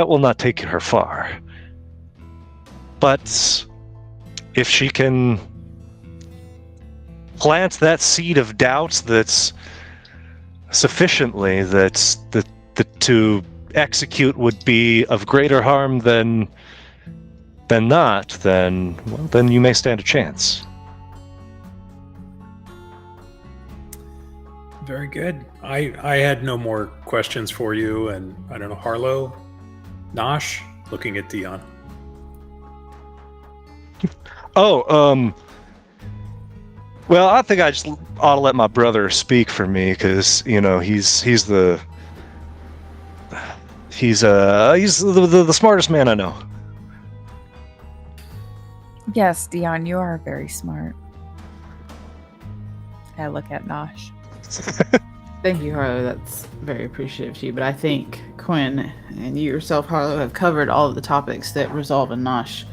B: will not take her far. But if she can plant that seed of doubt that's sufficiently that to execute would be of greater harm than not, then you may stand a chance.
C: Very good. I had no more questions for you, and I don't know, Harlow, Nosh, looking at Dion.
B: Well, I think I just ought to let my brother speak for me, because he's the smartest man I know.
F: Yes, Dion, you are very smart. I look at Nosh.
E: Thank you, Harlow. That's very appreciative to you. But I think Quinn and you yourself, Harlow, have covered all of the topics that Resolve and Nosh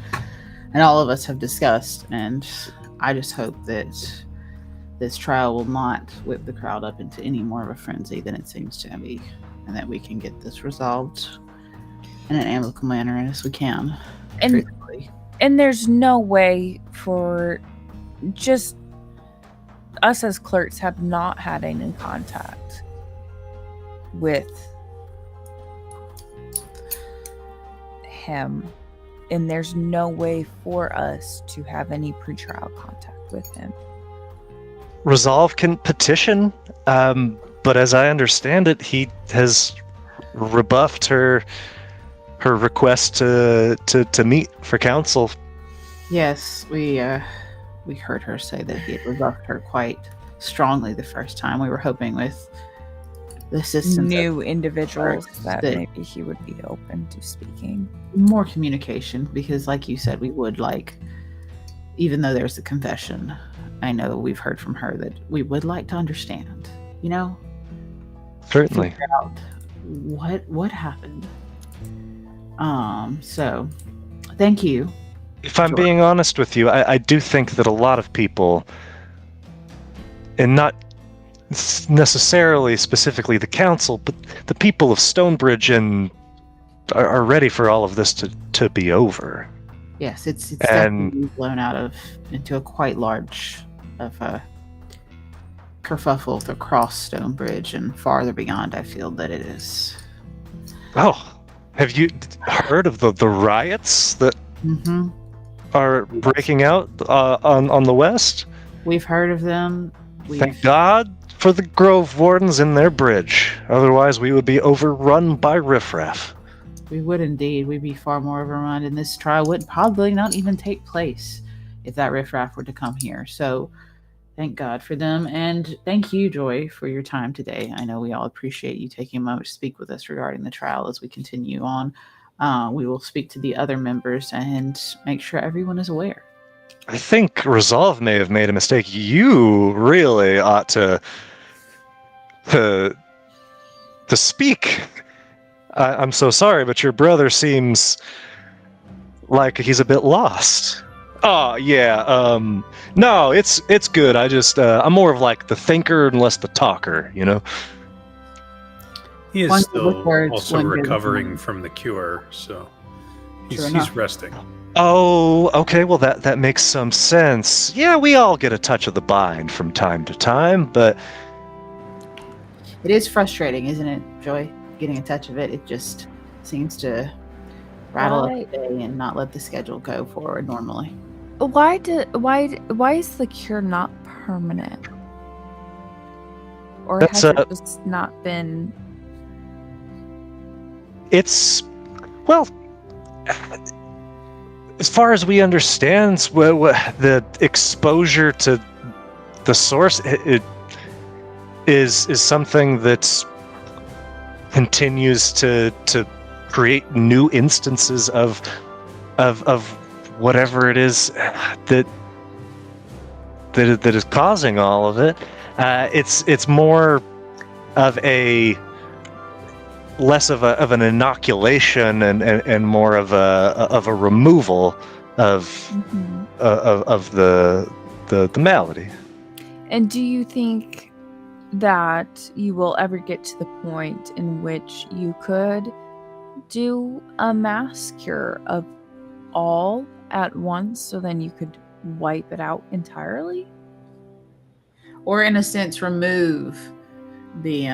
E: and all of us have discussed. And I just hope that this trial will not whip the crowd up into any more of a frenzy than it seems to be, and that we can get this resolved in an amicable manner as we can.
F: And there's no way for just us as clerks have not had any contact with him, and there's no way for us to have any pretrial contact with him.
B: Resolve can petition, but as I understand it, he has rebuffed her request to meet for counsel.
E: Yes, we heard her say that he had rebuffed her quite strongly the first time. We were hoping with the assistance
F: new individuals that maybe he would be open to speaking.
E: More communication, because like you said, we would like, even though there's a confession, I know we've heard from her that we would like to understand,
B: Certainly.
E: figure out what happened. So thank you.
B: If I'm
E: Sure.
B: being honest with you, I do think that a lot of people, and not necessarily specifically the council, but the people of Stonebridge are ready for all of this to be over.
E: Yes, it's
B: And-
E: definitely blown out into a quite large of a kerfuffle across Stonebridge and farther beyond. I feel that it is.
B: Oh, have you heard of the riots that
E: Mm-hmm.
B: are breaking out on the west?
E: We've heard of them.
B: Thank God for the Grove Wardens in their bridge. Otherwise, we would be overrun by riffraff.
E: We would indeed. We'd be far more overrun, and this trial would probably not even take place if that riffraff were to come here. So, thank God for them, and thank you, Joy, for your time today. I know we all appreciate you taking a moment to speak with us regarding the trial as we continue on. We will speak to the other members and make sure everyone is aware.
B: I think Resolve may have made a mistake. You really ought to speak. I'm so sorry, but your brother seems like he's a bit lost. Oh yeah, no, it's good. I'm more of like the thinker and less the talker,
C: He is
E: One
C: still
E: good words,
C: also
E: one good
C: recovering
E: word.
C: from the cure, so
E: Sure
C: he's
E: enough.
C: resting.
B: Oh, okay, well that makes some sense. Yeah, we all get a touch of the bind from time to time, but
E: It is frustrating, isn't it, Joy? Getting a touch of it. It just seems to rattle
F: Right.
E: up the day and not let the schedule go forward normally.
F: Why is the cure not permanent? Or
B: That's
F: has it just not been?
B: it's, well, as far as we understand, the exposure to the source it is something that continues to create new instances of whatever it is that is causing all of it. It's more of a less of an inoculation and more of a removal of
F: Mhm.
B: of the malady.
F: And do you think that you will ever get to the point in which you could do a mass cure of all at once, so then you could wipe it out entirely?
E: Or in a sense, remove the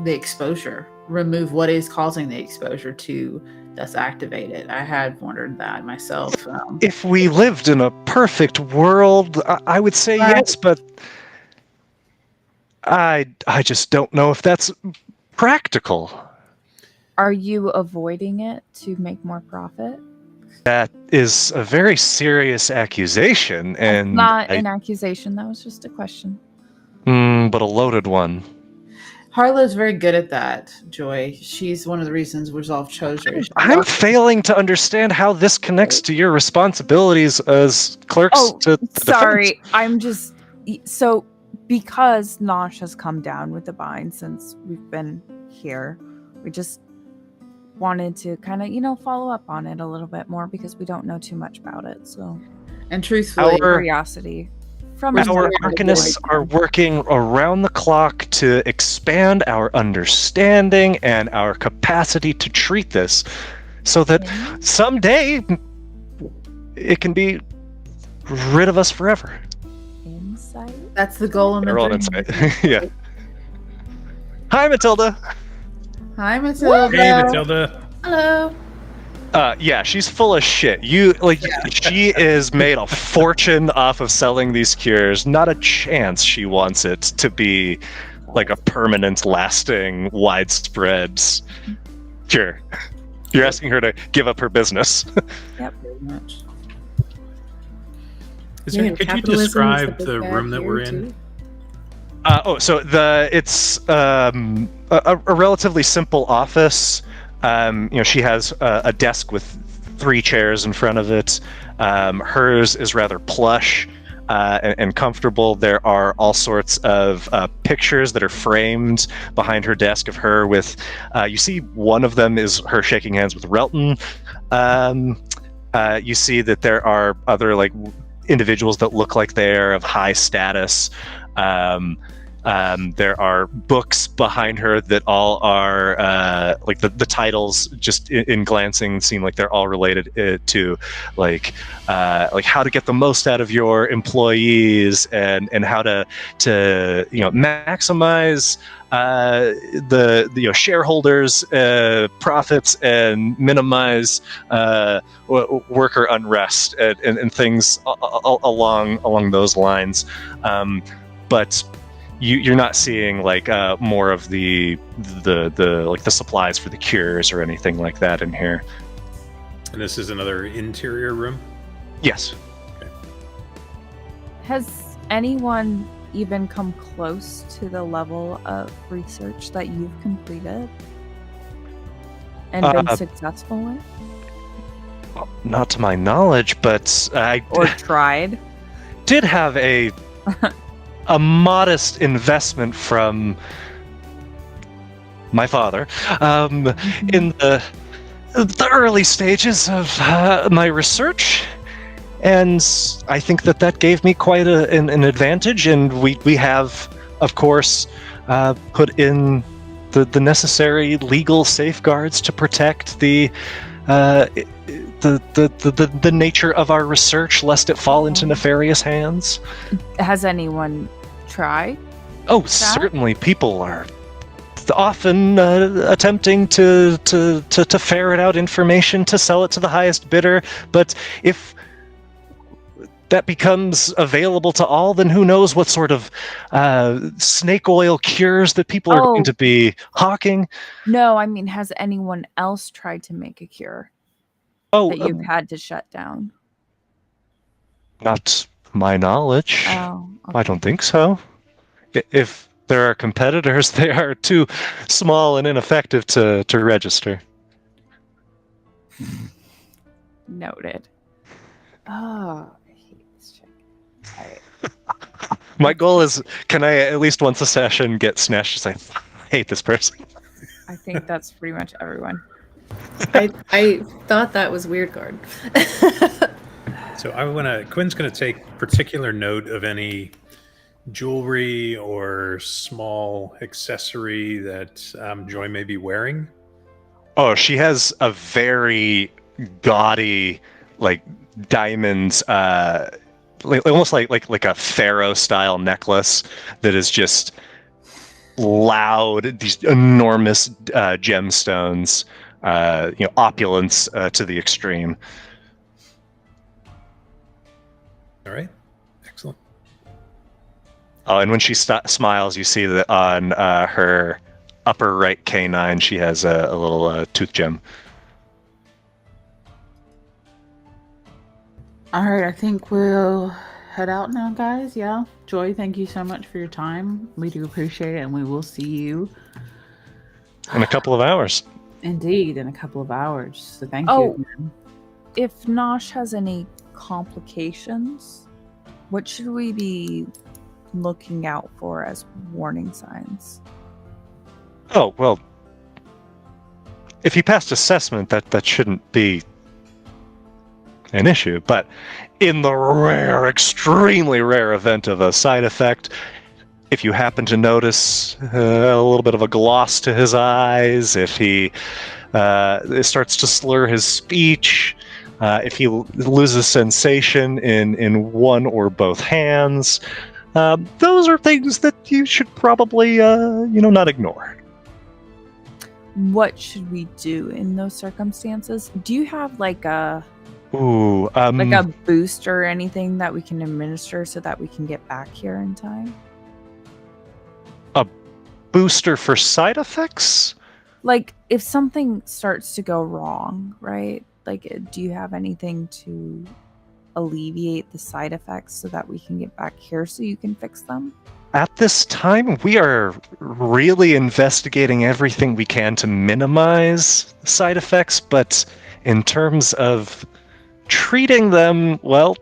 E: exposure. Remove what is causing the exposure to thus activate it. I had wondered that myself.
B: If we lived in a perfect world, I would say
E: Right.
B: yes, but I just don't know if that's practical.
F: Are you avoiding it to make more profit?
B: That is a very serious accusation, and
F: Not an accusation, that was just a question.
B: but a loaded one.
E: Harlow's very good at that, Joy. She's one of the reasons Resolve chose her.
B: I'm failing to understand how this connects to your responsibilities as clerks
F: Oh,
B: to the
F: sorry. I'm just so because Nosh has come down with the bind since we've been here. We just wanted to kind of, follow up on it a little bit more because we don't know too much about it. So,
E: And truthfully,
F: curiosity from
B: Our
E: We're-
B: arcanists are working around the clock to expand our understanding and our capacity to treat this so that someday it can be rid of us forever.
F: insight.
E: that's the goal and the
B: Roll an
E: dream.
B: insight. Yeah. Hi, Matilda.
E: Hi, Matilda.
C: Hey, Matilda.
E: Hello.
B: Yeah, she's full of shit. She is made a fortune off of selling these cures. Not a chance she wants it to be like a permanent, lasting, widespread cure. You're asking her to give up her business.
E: Very much.
C: Could you describe the room that we're in?
B: So it's a relatively simple office. She has a desk with 3 chairs in front of it. Hers is rather plush. and comfortable. There are all sorts of pictures that are framed behind her desk of her with, you see one of them is her shaking hands with Relton. You see that there are other like individuals that look like they're of high status. There are books behind her that all are like the titles just in glancing seem like they're all related to like how to get the most out of your employees and how to maximize the shareholders profits and minimize worker unrest and things along those lines, but you're not seeing like more of the supplies for the cures or anything like that in here.
C: And this is another interior room?
B: Yes.
C: Okay.
F: Has anyone even come close to the level of research that you've completed and been successful with?
B: Not to my knowledge, but I
F: Or tried?
B: did have a modest investment from my father in the early stages of my research, and I think that gave me quite an advantage, and we have, of course, put in the necessary legal safeguards to protect the nature of our research, lest it fall into nefarious hands.
F: Has anyone tried?
B: Oh, certainly. People are often attempting to ferret out information to sell it to the highest bidder. But if that becomes available to all, then who knows what sort of snake oil cures that people are going to be hawking.
F: No, I mean, has anyone else tried to make a cure that you've had to shut down?
B: Not to my knowledge.
F: Oh, okay.
B: I don't think so. If there are competitors, they are too small and ineffective to register.
F: Noted. Oh, I hate this chick. All right.
B: My goal is, can I at least once a session get snatched to say, I hate this person?
F: I think that's pretty much everyone.
G: I thought that was Wyrdgard.
C: So Quinn's gonna take particular note of any jewelry or small accessory that Joy may be wearing.
B: Oh, she has a very gaudy, like diamonds, almost like a pharaoh style necklace that is just loud. These enormous gemstones, opulence to the extreme.
C: All right, excellent.
B: Oh, and when she smiles, you see that on her upper right canine, she has a little tooth gem.
E: All right, I think we'll head out now, guys. Yeah. Joy, thank you so much for your time. We do appreciate it, and we will see you
B: In a couple of hours.
E: indeed in a couple of hours. So thank
F: Oh.
E: you again.
F: If Nosh has any complications, what should we be looking out for as warning signs?
B: Oh, well, if he passed assessment, that shouldn't be an issue. But in the rare, extremely rare event of a side effect, if you happen to notice a little bit of a gloss to his eyes, if he starts to slur his speech, if he loses sensation in one or both hands, those are things that you should probably, not ignore.
F: What should we do in those circumstances? Do you have like a boost or anything that we can administer so that we can get back here in time?
B: A booster for side effects?
F: Like if something starts to go wrong, right? Like, do you have anything to alleviate the side effects so that we can get back here so you can fix them?
B: At this time, we are really investigating everything we can to minimize side effects, but in terms of treating them, well,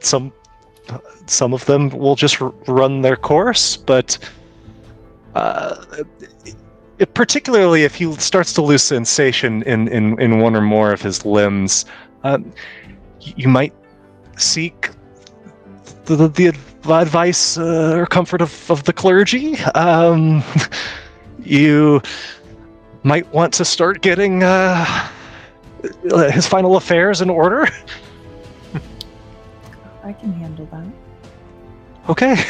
B: some of them will just run their course, but particularly if he starts to lose sensation in one or more of his limbs, you might seek the advice or comfort of the clergy. You might want to start getting his final affairs in order.
D: I can handle that.
B: Okay.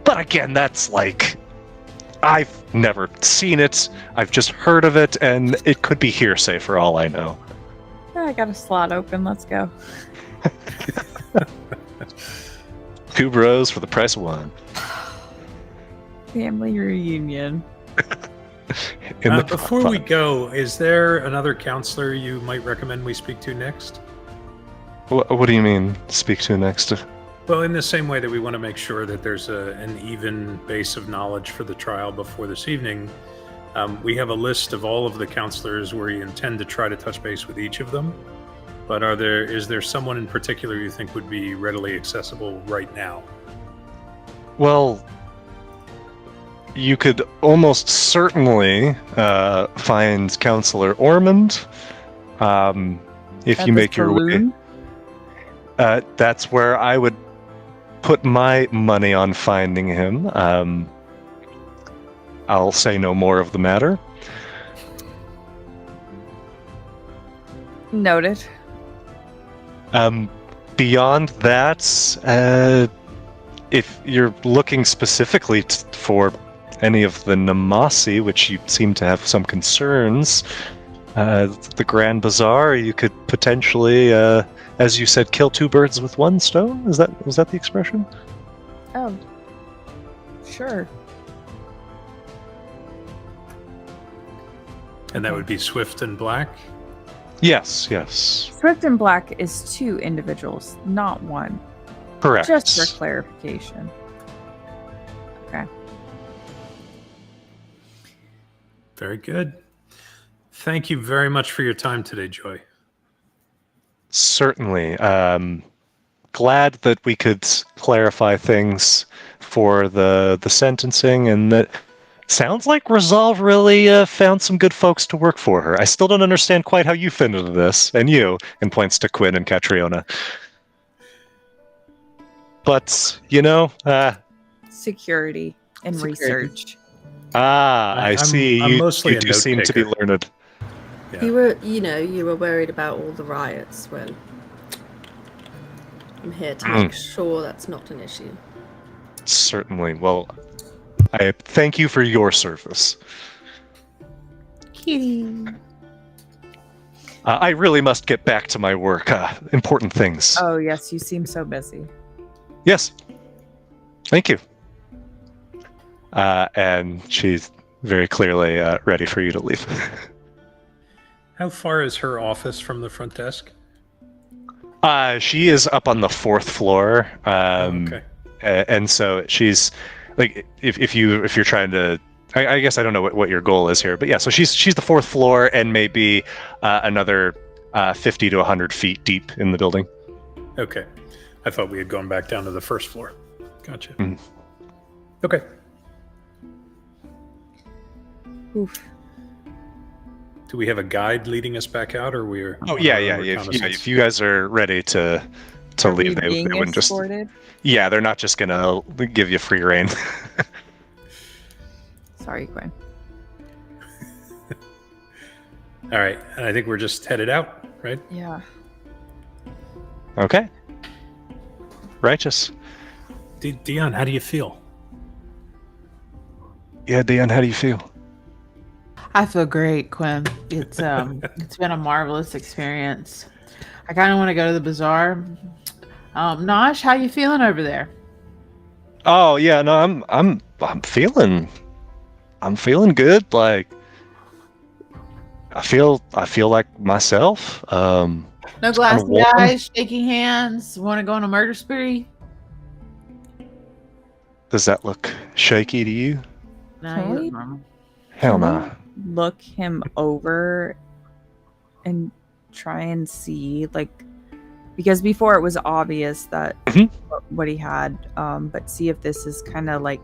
B: But again, that's like, I've never seen it, I've just heard of it, and it could be hearsay for all I know.
D: Yeah, I got a slot open. Let's go.
B: 2 bros for the price of 1.
D: Family reunion.
C: Before we go, is there another counselor you might recommend we speak to next?
B: What do you mean, speak to next?
C: Well, in the same way that we want to make sure that there's an even base of knowledge for the trial before this evening, we have a list of all of the counselors where you intend to try to touch base with each of them. But is there someone in particular you think would be readily accessible right now?
B: Well, you could almost certainly find Counselor Ormond if you make your way. That's where I would put my money on finding him. I'll say no more of the matter.
D: Noted.
B: Beyond that, if you're looking specifically for any of the Nemasi, which you seem to have some concerns, the Grand Bazaar, you could potentially, as you said, kill 2 birds with 1 stone? Was that the expression?
D: Oh, sure.
C: And that would be Swift and Black?
B: Yes.
D: Swift and Black is 2 individuals, not 1.
B: Correct.
D: Just for clarification. Okay.
C: Very good. Thank you very much for your time today, Joy.
B: Certainly. Glad that we could clarify things for the sentencing, and that sounds like Resolve really found some good folks to work for her. I still don't understand quite how you fit into this, and points to Quinn and Catriona. But,
D: Security and research.
B: I see.
C: I'm
B: you
C: mostly
B: you
C: a
B: do
C: note
B: seem to be
C: taker.
B: learned.
C: Yeah.
G: You were worried about all the riots. Well, I'm here to make sure that's not an issue.
B: Certainly. Well, I thank you for your service.
E: Kitty.
B: I really must get back to my work. Important things.
D: Oh, yes, you seem so busy.
B: Yes. Thank you. And she's very clearly ready for you to leave.
C: How far is her office from the front desk?
B: She is up on the 4th floor.
C: Okay.
B: And so she's like, if you're trying to, I guess I don't know what your goal is here, but yeah. So she's the 4th floor and maybe another 50 to 100 feet deep in the building.
C: Okay. I thought we had gone back down to the 1st floor. Gotcha.
B: Mm.
C: Okay.
D: Oof.
C: Do we have a guide leading us back out, or we're?
B: Oh yeah. If you guys are ready to
D: Are we
B: leave, they
D: being
B: wouldn't
D: escorted?
B: just. Yeah, they're not just gonna give you free reign.
D: Sorry, Quinn.
C: All right, and I think we're just headed out, right?
D: Yeah.
B: Okay. Righteous.
C: Dion, how do you feel?
B: Yeah, Dion, how do you feel?
E: I feel great, Quinn. It's been a marvelous experience. I kind of want to go to the bazaar. Nosh, how you feeling over there?
B: Oh yeah, no, I'm feeling good. Like I feel like myself.
E: No glassy
B: warm.
E: eyes, shaking hands. Want to go on a murder spree?
B: Does that look shaky to you?
E: No,
D: Can
E: you look
D: we-
E: normal.
B: Hell no.
D: Look him over and try and see, like, Because before it was obvious that
B: Mhm.
D: what he had, but see if this is kind of like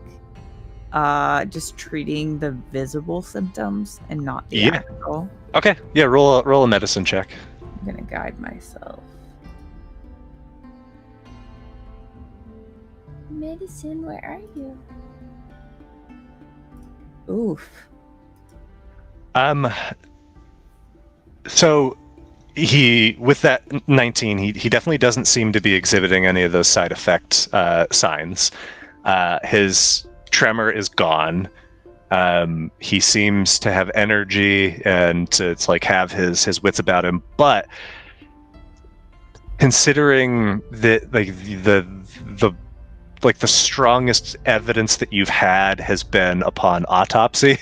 D: just treating the visible symptoms and not the
B: Yeah.
D: actual.
B: Okay. Yeah. Roll a medicine check.
D: I'm gonna guide myself.
F: Medicine, where are you?
D: Oof.
B: So he, with that 19, he definitely doesn't seem to be exhibiting any of those side effect signs. His tremor is gone. He seems to have energy and to like have his wits about him, but considering the strongest evidence that you've had has been upon autopsy,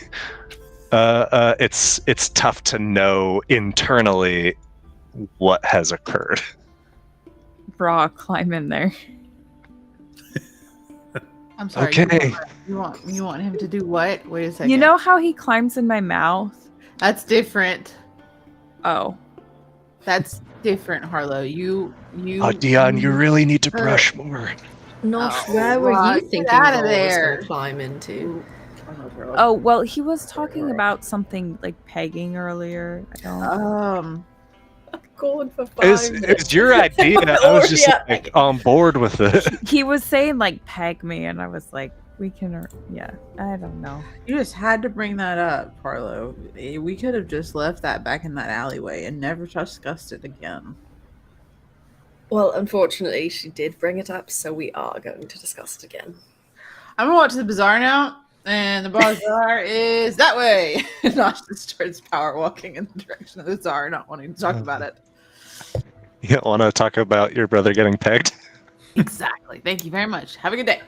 B: it's tough to know internally what has occurred.
D: Bra, climb in there.
E: I'm sorry.
B: Okay.
E: You want him to do what? Wait a second.
D: You know how he climbs in my mouth?
E: that's different.
D: Oh.
E: That's different, Harlow. You.
B: Oh, Dion, you really need to brush more.
G: Not
E: Oh,
G: where were
E: Rod,
G: you
E: get
G: thinking
E: outta
G: Roll was
E: there.
G: going to climb into?
D: Oh, well, he was talking about something like pegging earlier. I don't.
G: Going for 5
B: It was your idea. I was just like on board with it.
D: He was saying like peg me, and I was like, we can. Yeah, I don't know.
E: You just had to bring that up, Harlow. We could have just left that back in that alleyway and never discussed it again.
G: Well, unfortunately, she did bring it up, so we are going to discuss it again.
E: I'm gonna watch the bazaar now, and the bazaar is that way. Nosh just starts power walking in the direction of the bazaar, not wanting to talk about it.
B: You don't want to talk about your brother getting pegged?
E: Exactly. Thank you very much. Have a good day.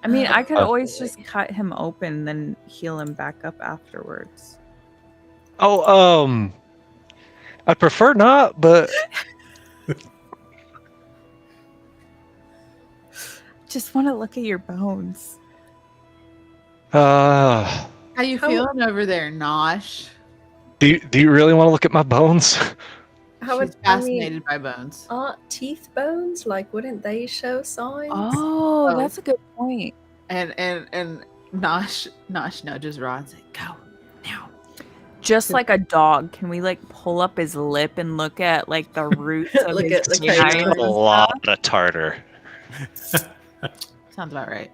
D: I mean, I could always just cut him open, then heal him back up afterwards.
B: Oh, I prefer not, but
D: Just want to look at your bones.
E: How you feeling over there, Nosh?
B: do you really want to look at my bones?
G: How
E: She's
G: would
E: fascinated by bones.
G: aren't teeth bones? Like, wouldn't they show signs?
D: Oh, that's a good point.
E: And Nosh nudges Rod and says, "Go now."
D: Just like a dog, can we like pull up his lip and look at like the roots of
G: Look
D: his
G: at the
D: canine?
G: canine.
B: A lot of tartar.
E: Sounds about right.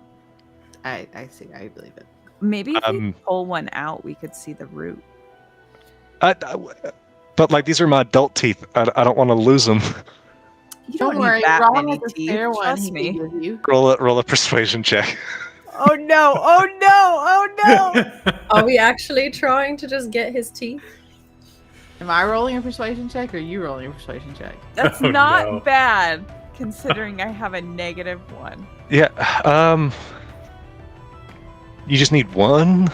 E: I see. I believe it.
D: Maybe if we pull one out, we could see the root.
B: But like these are my adult teeth. I don't want to lose them.
D: You
E: Don't
D: don't
E: worry,
D: need that
E: Rod
D: many
E: has a
D: teeth.
E: spare one
D: Trust
E: he
D: me.
E: can give you.
B: Roll a persuasion check.
D: Oh no! Oh no! Oh no!
G: Are we actually trying to just get his teeth?
E: Am I rolling a persuasion check or are you rolling a persuasion check?
D: That's
C: Oh,
D: not
C: no.
D: bad, considering I have a -1.
B: Yeah. You just need one.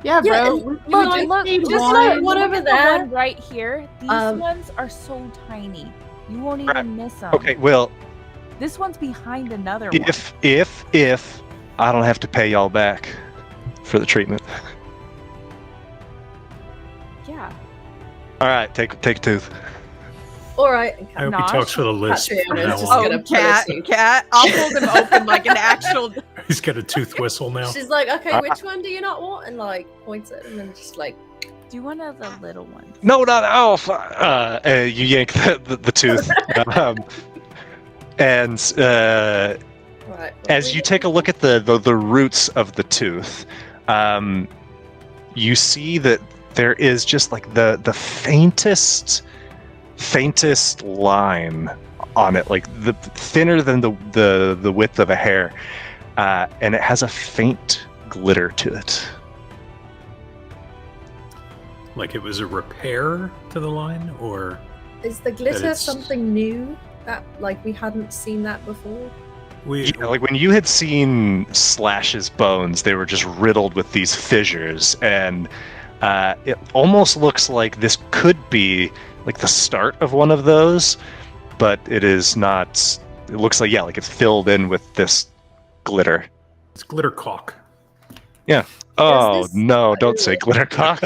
E: Yeah,
G: Yeah,
E: bro.
G: and-
E: We
G: well,
E: just
G: like,
E: need
G: just
E: one.
G: like one over
D: The
G: there.
D: one right here. These
G: Um,
D: ones are so tiny. You won't
B: Right.
D: even miss them.
B: Okay. Well,
D: This one's behind another one.
B: if I don't have to pay y'all back for the treatment.
D: Yeah.
B: All right. Take a tooth.
G: All right.
C: I hope
D: Nosh,
C: he talks with a lisp
G: Patreon
C: from
G: is
C: now
G: just
C: on.
G: gonna pursue.
D: cat. I'll hold him open like an actual.
C: He's got a tooth whistle now.
G: She's like, okay, which one do you not want? And like points it, and then just like,
D: Do you want the little one?
B: No, not off. You yank the tooth, and
G: right.
B: as you take a look at the roots of the tooth, you see that there is just like the faintest line on it, like the thinner than the width of a hair, and it has a faint glitter to it.
C: Like it was a repair to the line, or
G: Is the glitter
C: it's-
G: something new that like we hadn't seen that before?
C: we?
B: Yeah, like when you had seen Slash's bones, they were just riddled with these fissures, and it almost looks like this could be like the start of one of those, but it is not. It looks like, yeah, like it's filled in with this glitter.
C: It's glitter caulk.
B: Oh
G: this-
B: no! Don't say glitter cock.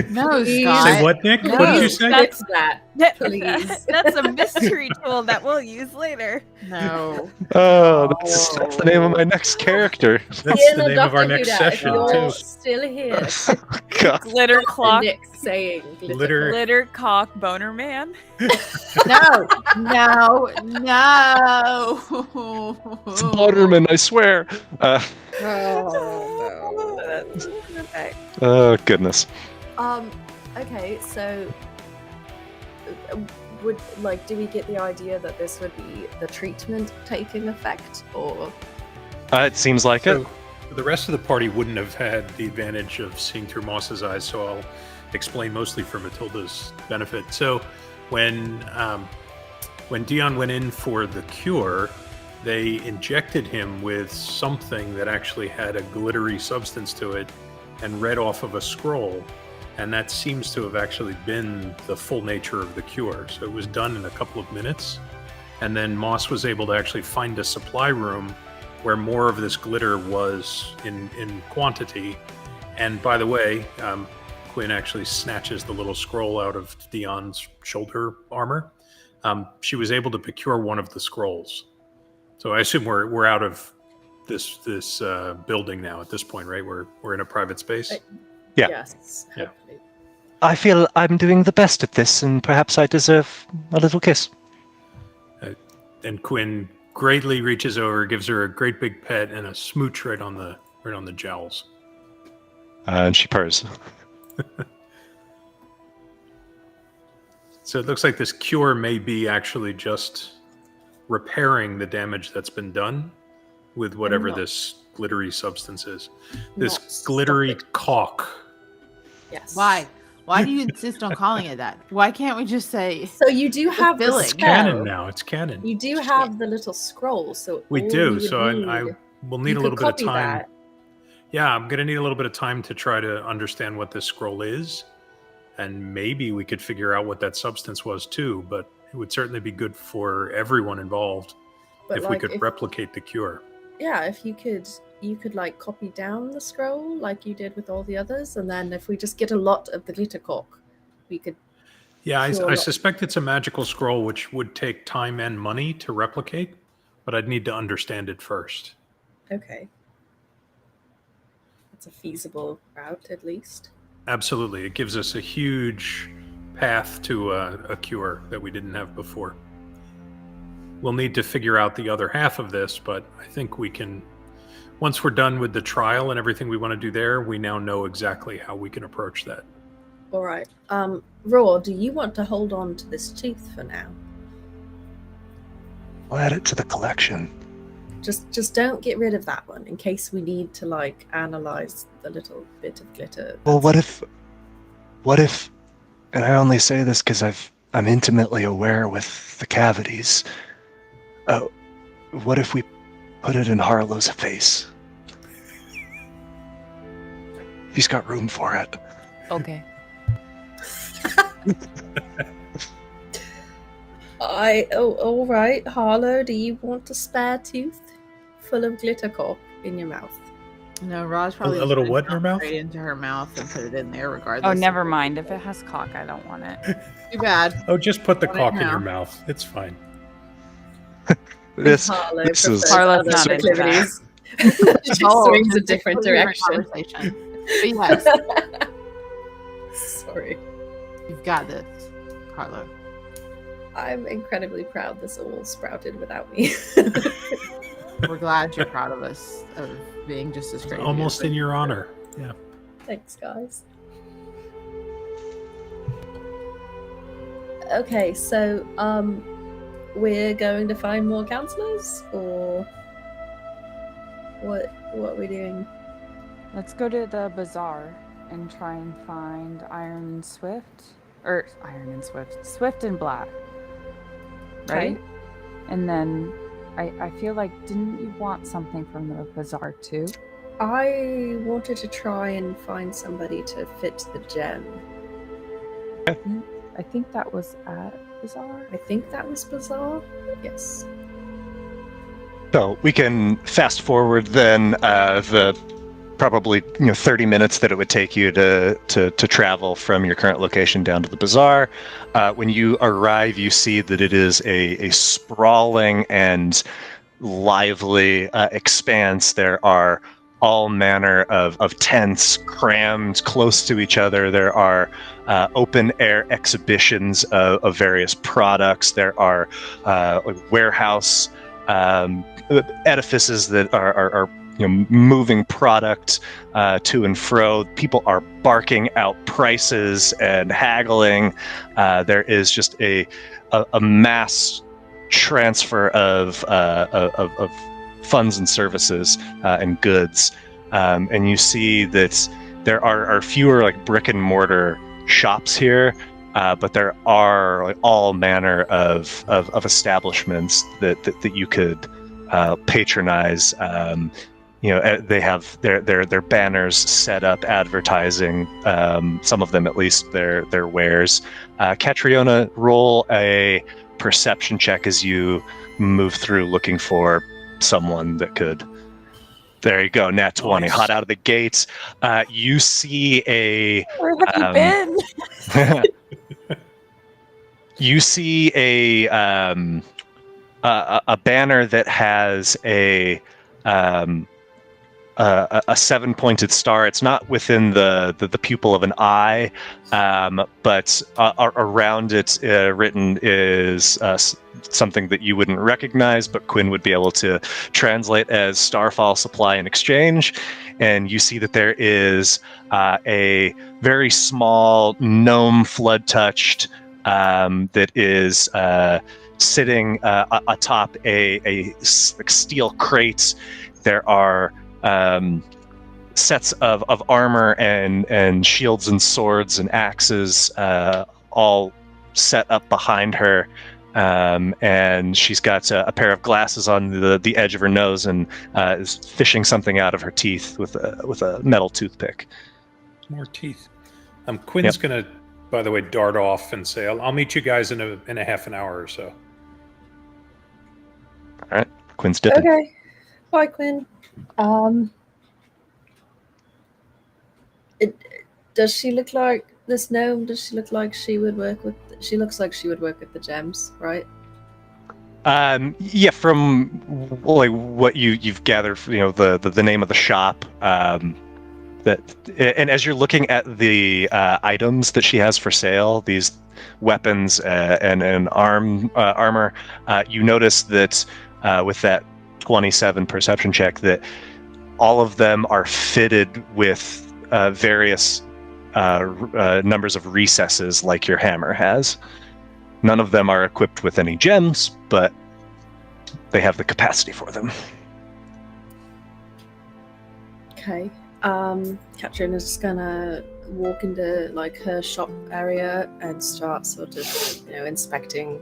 E: No,
G: Please.
E: Scott.
C: Say what, Nick?
E: No.
C: What did you say?
G: Fix that. Please.
D: That's a mystery tool that we'll use later.
E: No.
B: Oh, that's the name of my next character.
C: That's
G: Ian
C: the
G: and
C: name of our
G: Dr.
C: next
G: Huda,
C: session,
G: if you're
C: too.
G: still here.
B: God.
D: Glitter clock,
G: Nick saying
C: Glitter-
D: glitter cock boner man.
E: No. No.
B: It's Butterman, I swear.
G: Oh
D: That's perfect.
B: Oh, goodness.
G: no. Okay, so would do we get the idea that this would be the treatment taking effect, or
B: It seems like it.
C: So the rest of the party wouldn't have had the advantage of seeing through Moss's eyes, so I'll explain mostly for Matilda's benefit. So when Dion went in for the cure, they injected him with something that actually had a glittery substance to it and read off of a scroll. And that seems to have actually been the full nature of the cure. So it was done in a couple of minutes. And then Moss was able to actually find a supply room where more of this glitter was in quantity. And by the way, Quinn actually snatches the little scroll out of Dion's shoulder armor. She was able to procure one of the scrolls. So I assume we're out of this building now at this point, right? We're in a private space.
B: Yeah.
G: Yes,
C: Yeah.
G: hopefully.
B: I feel I'm doing the best at this, and perhaps I deserve a little kiss.
C: And Quinn greatly reaches over, gives her a great big pet and a smooch right on the jowls.
B: And she purrs.
C: So it looks like this cure may be actually just repairing the damage that's been done with whatever
G: not-
C: this glittery substance is.
G: Not
C: This glittery
G: stopping.
C: caulk.
G: Yes.
E: Why? Why do you insist on calling it that? Why can't we just say
G: So you do have the
E: filling.
G: spell.
C: Canon now. It's canon.
G: You do have the little scroll, so
C: We
G: all
C: do.
G: you would
C: So I
G: need-
C: will need
G: you
C: a
G: could
C: little bit of
G: copy
C: time.
G: that.
C: Yeah, I'm going to need a little bit of time to try to understand what this scroll is. And maybe we could figure out what that substance was too. But it would certainly be good for everyone involved
G: But
C: if we could replicate the cure.
G: Yeah, if you could copy down the scroll like you did with all the others, and then if we just get a lot of the glitter cork, we could.
C: Yeah, I
G: Sure.
C: suspect it's a magical scroll which would take time and money to replicate, but I'd need to understand it first.
G: Okay. That's a feasible route, at least.
C: Absolutely. It gives us a huge path to a cure that we didn't have before. We'll need to figure out the other half of this, but I think we can. Once we're done with the trial and everything we want to do there, we now know exactly how we can approach that.
G: All right. Raw, do you want to hold on to this tooth for now?
B: I'll add it to the collection.
G: Just don't get rid of that one in case we need to analyze the little bit of glitter.
B: Well, what if, and I only say this because I'm intimately aware with the cavities. What if we put it in Harlow's face? He's got room for it.
F: Okay.
G: All right, Harlow, do you want a spare tooth full of glitter cork in your mouth?
E: no? Raj probably
C: A little
E: just
C: what in her mouth?
E: straight into her mouth and put it in there regardless.
D: Oh, never mind. If it has cock, I don't want it.
E: Too bad.
C: Oh, just put the
E: Want it
C: caulk in
E: now.
C: your mouth. It's fine.
B: This
G: Harlow
B: this is
G: prefers
D: Harlow's
G: other
D: not into that.
G: proclivities. She
E: Oh,
G: swings a
E: it's
G: different
E: completely different
G: direction.
E: conversation. But yes,
G: Sorry.
E: you've got this, Carlo.
G: I'm incredibly proud this all sprouted without me.
E: We're glad you're proud of us of being just as great.
C: Almost in your honor. Yeah.
G: Thanks, guys. Okay, so we're going to find more counselors, or what are we doing?
D: Let's go to the bazaar and try and find Swift and Black. Right?
G: Okay.
D: And then I feel like, didn't you want something from the bazaar too?
G: I wanted to try and find somebody to fit the gem.
D: I think that was at bazaar.
G: I think that was Bazaar. Yes.
B: So we can fast forward then. The probably 30 minutes that it would take you to travel from your current location down to the bazaar. When you arrive, you see that it is a sprawling and lively expanse. There are all manner of tents crammed close to each other. There are open air exhibitions of various products. There are warehouse edifices that are moving product to and fro. People are barking out prices and haggling. There is just a mass transfer of funds and services and goods, and you see that there are fewer like brick and mortar shops here, but there are like all manner of establishments that you could patronize. They have their banners set up advertising, some of them at least, their wares. Catriona, roll a perception check as you move through looking for someone that could. There you go, nat 20,
C: Nice.
B: hot out of the gates. You see
D: Where have you been?
B: you see a banner that has a 7-pointed star. It's not within the pupil of an eye, but around it written is something that you wouldn't recognize, but Quinn would be able to translate as Starfall Supply and Exchange. And you see that there is a very small gnome flood-touched that is sitting atop a steel crate. There are sets of armor and shields and swords and axes all set up behind her, and she's got a pair of glasses on the edge of her nose and is fishing something out of her teeth with a metal toothpick.
C: More teeth. Quinn's going to, by the way, dart off and say, I'll meet you guys in a half an hour or so.
B: All right, Quinn's dipping.
G: Okay. Bye, Quinn. Does she look like this gnome? Does she look like she would work with? She looks like she would work with the gems, right?
B: Yeah, from what you've gathered, the name of the shop. That, and as you're looking at the items that she has for sale, these weapons and armor, you notice that with that 27 perception check, that all of them are fitted with various numbers of recesses like your hammer has. None of them are equipped with any gems, but they have the capacity for them.
G: Okay. Katrin is just gonna walk into like her shop area and start sort of, inspecting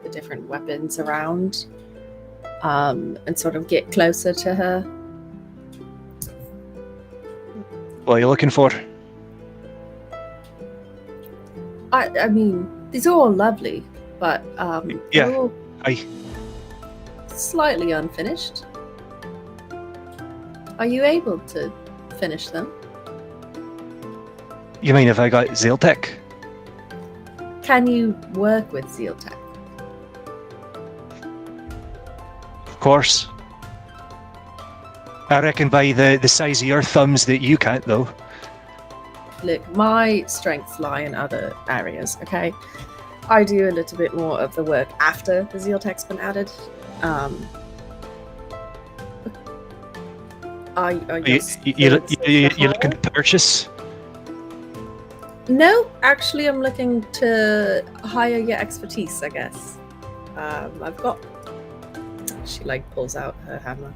G: the different weapons around, and sort of get closer to her.
B: What are you looking for?
G: I mean, these are all lovely, but they're all slightly unfinished. Are you able to finish them?
B: You mean if I got Zealtech?
G: Can you work with Zealtech?
B: Of course. I reckon by the size of your thumbs that you can't, though.
G: Look, my strengths lie in other areas, okay? I do a little bit more of the work after the Zealtech's been added. Are
B: you looking to purchase?
G: No, actually, I'm looking to hire your expertise, I guess. I've got... She, pulls out her hammer.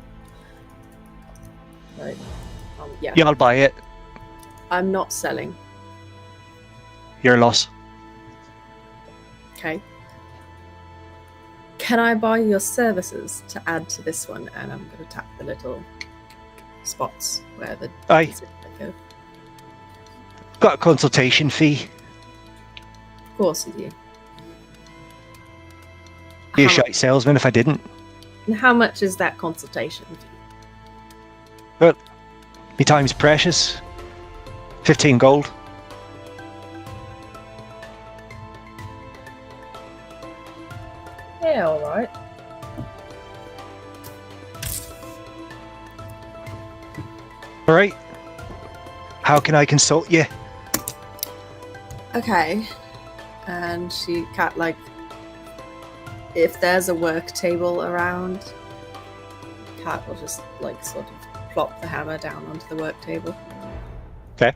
G: Right. Yeah.
B: Yeah, I'll buy it.
G: I'm not selling.
B: Your loss.
G: Okay. Can I buy your services to add to this one? And I'm going to tap the little spots where the...
B: Aye.
G: Go.
B: Got a consultation fee.
G: Of course you do.
B: Be a shite salesman if I didn't.
G: And how much is that consultation fee?
B: Well, Me time's precious. 15 gold.
G: Yeah, all right.
B: All right. How can I consult you?
G: Okay. And she can't, like, if there's a work table around, Cat will just, like, sort of plop the hammer down onto the work table.
B: Okay.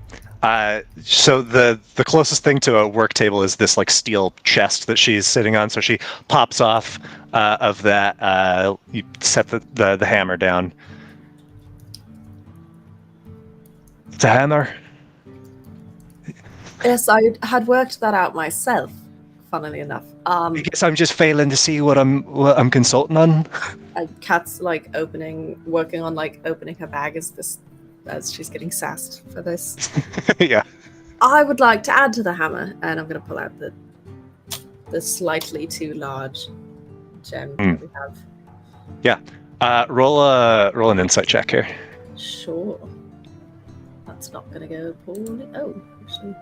B: So the closest thing to a work table is this like steel chest that she's sitting on. So she pops off of that. You set the hammer down. It's a hammer.
G: Yes, I had worked that out myself, funnily enough.
B: I guess I'm just failing to see what I'm consulting on.
G: Kat's like working on like opening her bag as she's getting sassed for this.
B: Yeah.
G: I would like to add to the hammer, and I'm going to pull out the slightly too large gem that we have.
B: Yeah. Roll an insight check here.
G: Sure. That's not going to go poorly. Oh, actually,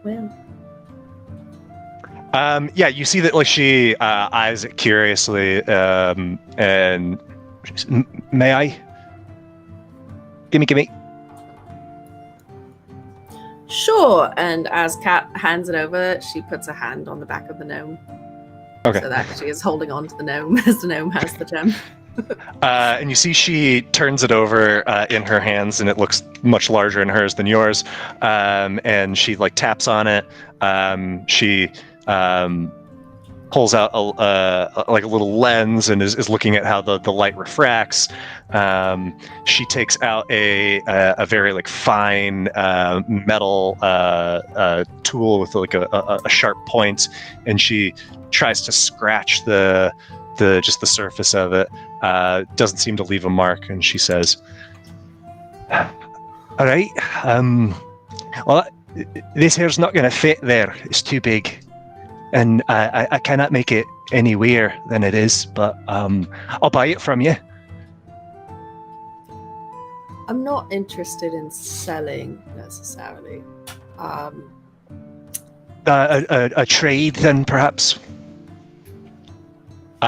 G: well.
B: Yeah, you see that like she eyes it curiously, and may I? Gimme.
G: Sure. And as Kat hands it over, she puts a hand on the back of the gnome.
B: Okay.
G: So that she is holding on to the gnome as the gnome has the gem.
B: And you see she turns it over in her hands, and it looks much larger in hers than yours. And she like taps on it. She pulls out a little lens and is looking at how the light refracts. She takes out a very like fine metal tool with like a sharp point, and she tries to scratch the surface of it. Doesn't seem to leave a mark, and she says, "All right, well, this hair's not going to fit there. It's too big, and I cannot make it any weirder than it is. But I'll buy it from you."
G: I'm not interested in selling necessarily.
B: A trade, then perhaps.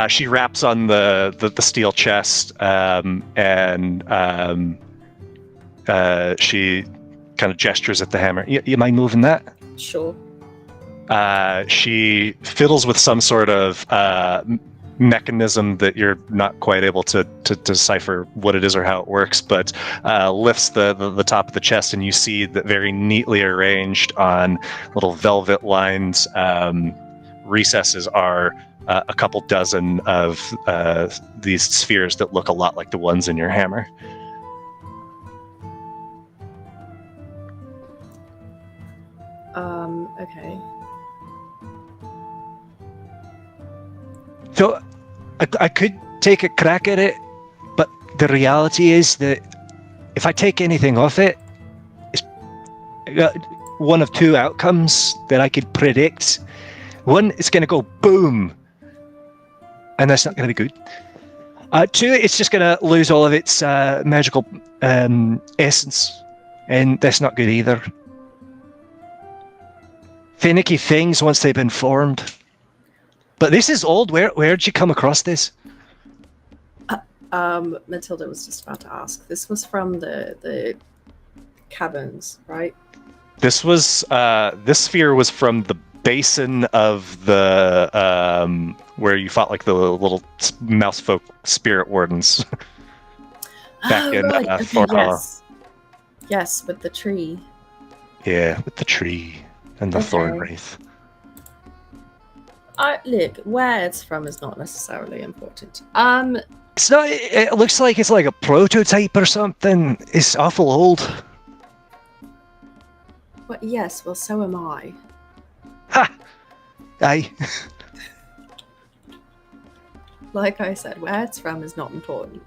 B: She raps on the steel chest, and she kind of gestures at the hammer. You mind moving that?
G: Sure.
B: She fiddles with some sort of mechanism that you're not quite able to decipher what it is or how it works, but lifts the top of the chest, and you see that very neatly arranged on little velvet lined recesses are a couple dozen of these spheres that look a lot like the ones in your hammer.
G: Okay.
B: So I could take a crack at it, but the reality is that if I take anything off it, it's one of two outcomes that I could predict. One, it's going to go boom, and that's not going to be good. Two, it's just going to lose all of its magical essence, and that's not good either. Finicky things once they've been formed. But this is old. Where'd you come across this?
G: Matilda was just about to ask. This was from the caverns, right?
B: This was this sphere was from the basin of the where you fought like the little mouse folk spirit wardens back in
G: right. Okay,
B: Forhala.
G: Yes, with the tree.
B: Yeah, with the tree and the thorn wraith.
G: Look, where it's from is not necessarily important.
B: It's not. It looks like it's like a prototype or something. It's awful old.
G: Well, yes. Well, so am I.
B: Ha! Aye.
G: Like I said, where it's from is not important.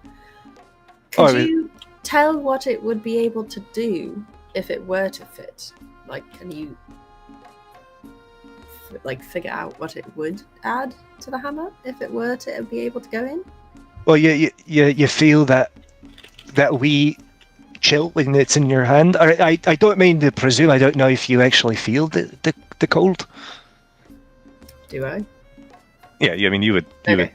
G: Could you tell what it would be able to do if it were to fit? Like, can you figure out what it would add to the hammer if it were to be able to go in?
B: Well, you feel that we chill when it's in your hand. I don't mean to presume. I don't know if you actually feel the cold.
G: Do I?
B: Yeah, I mean, you would
G: Okay.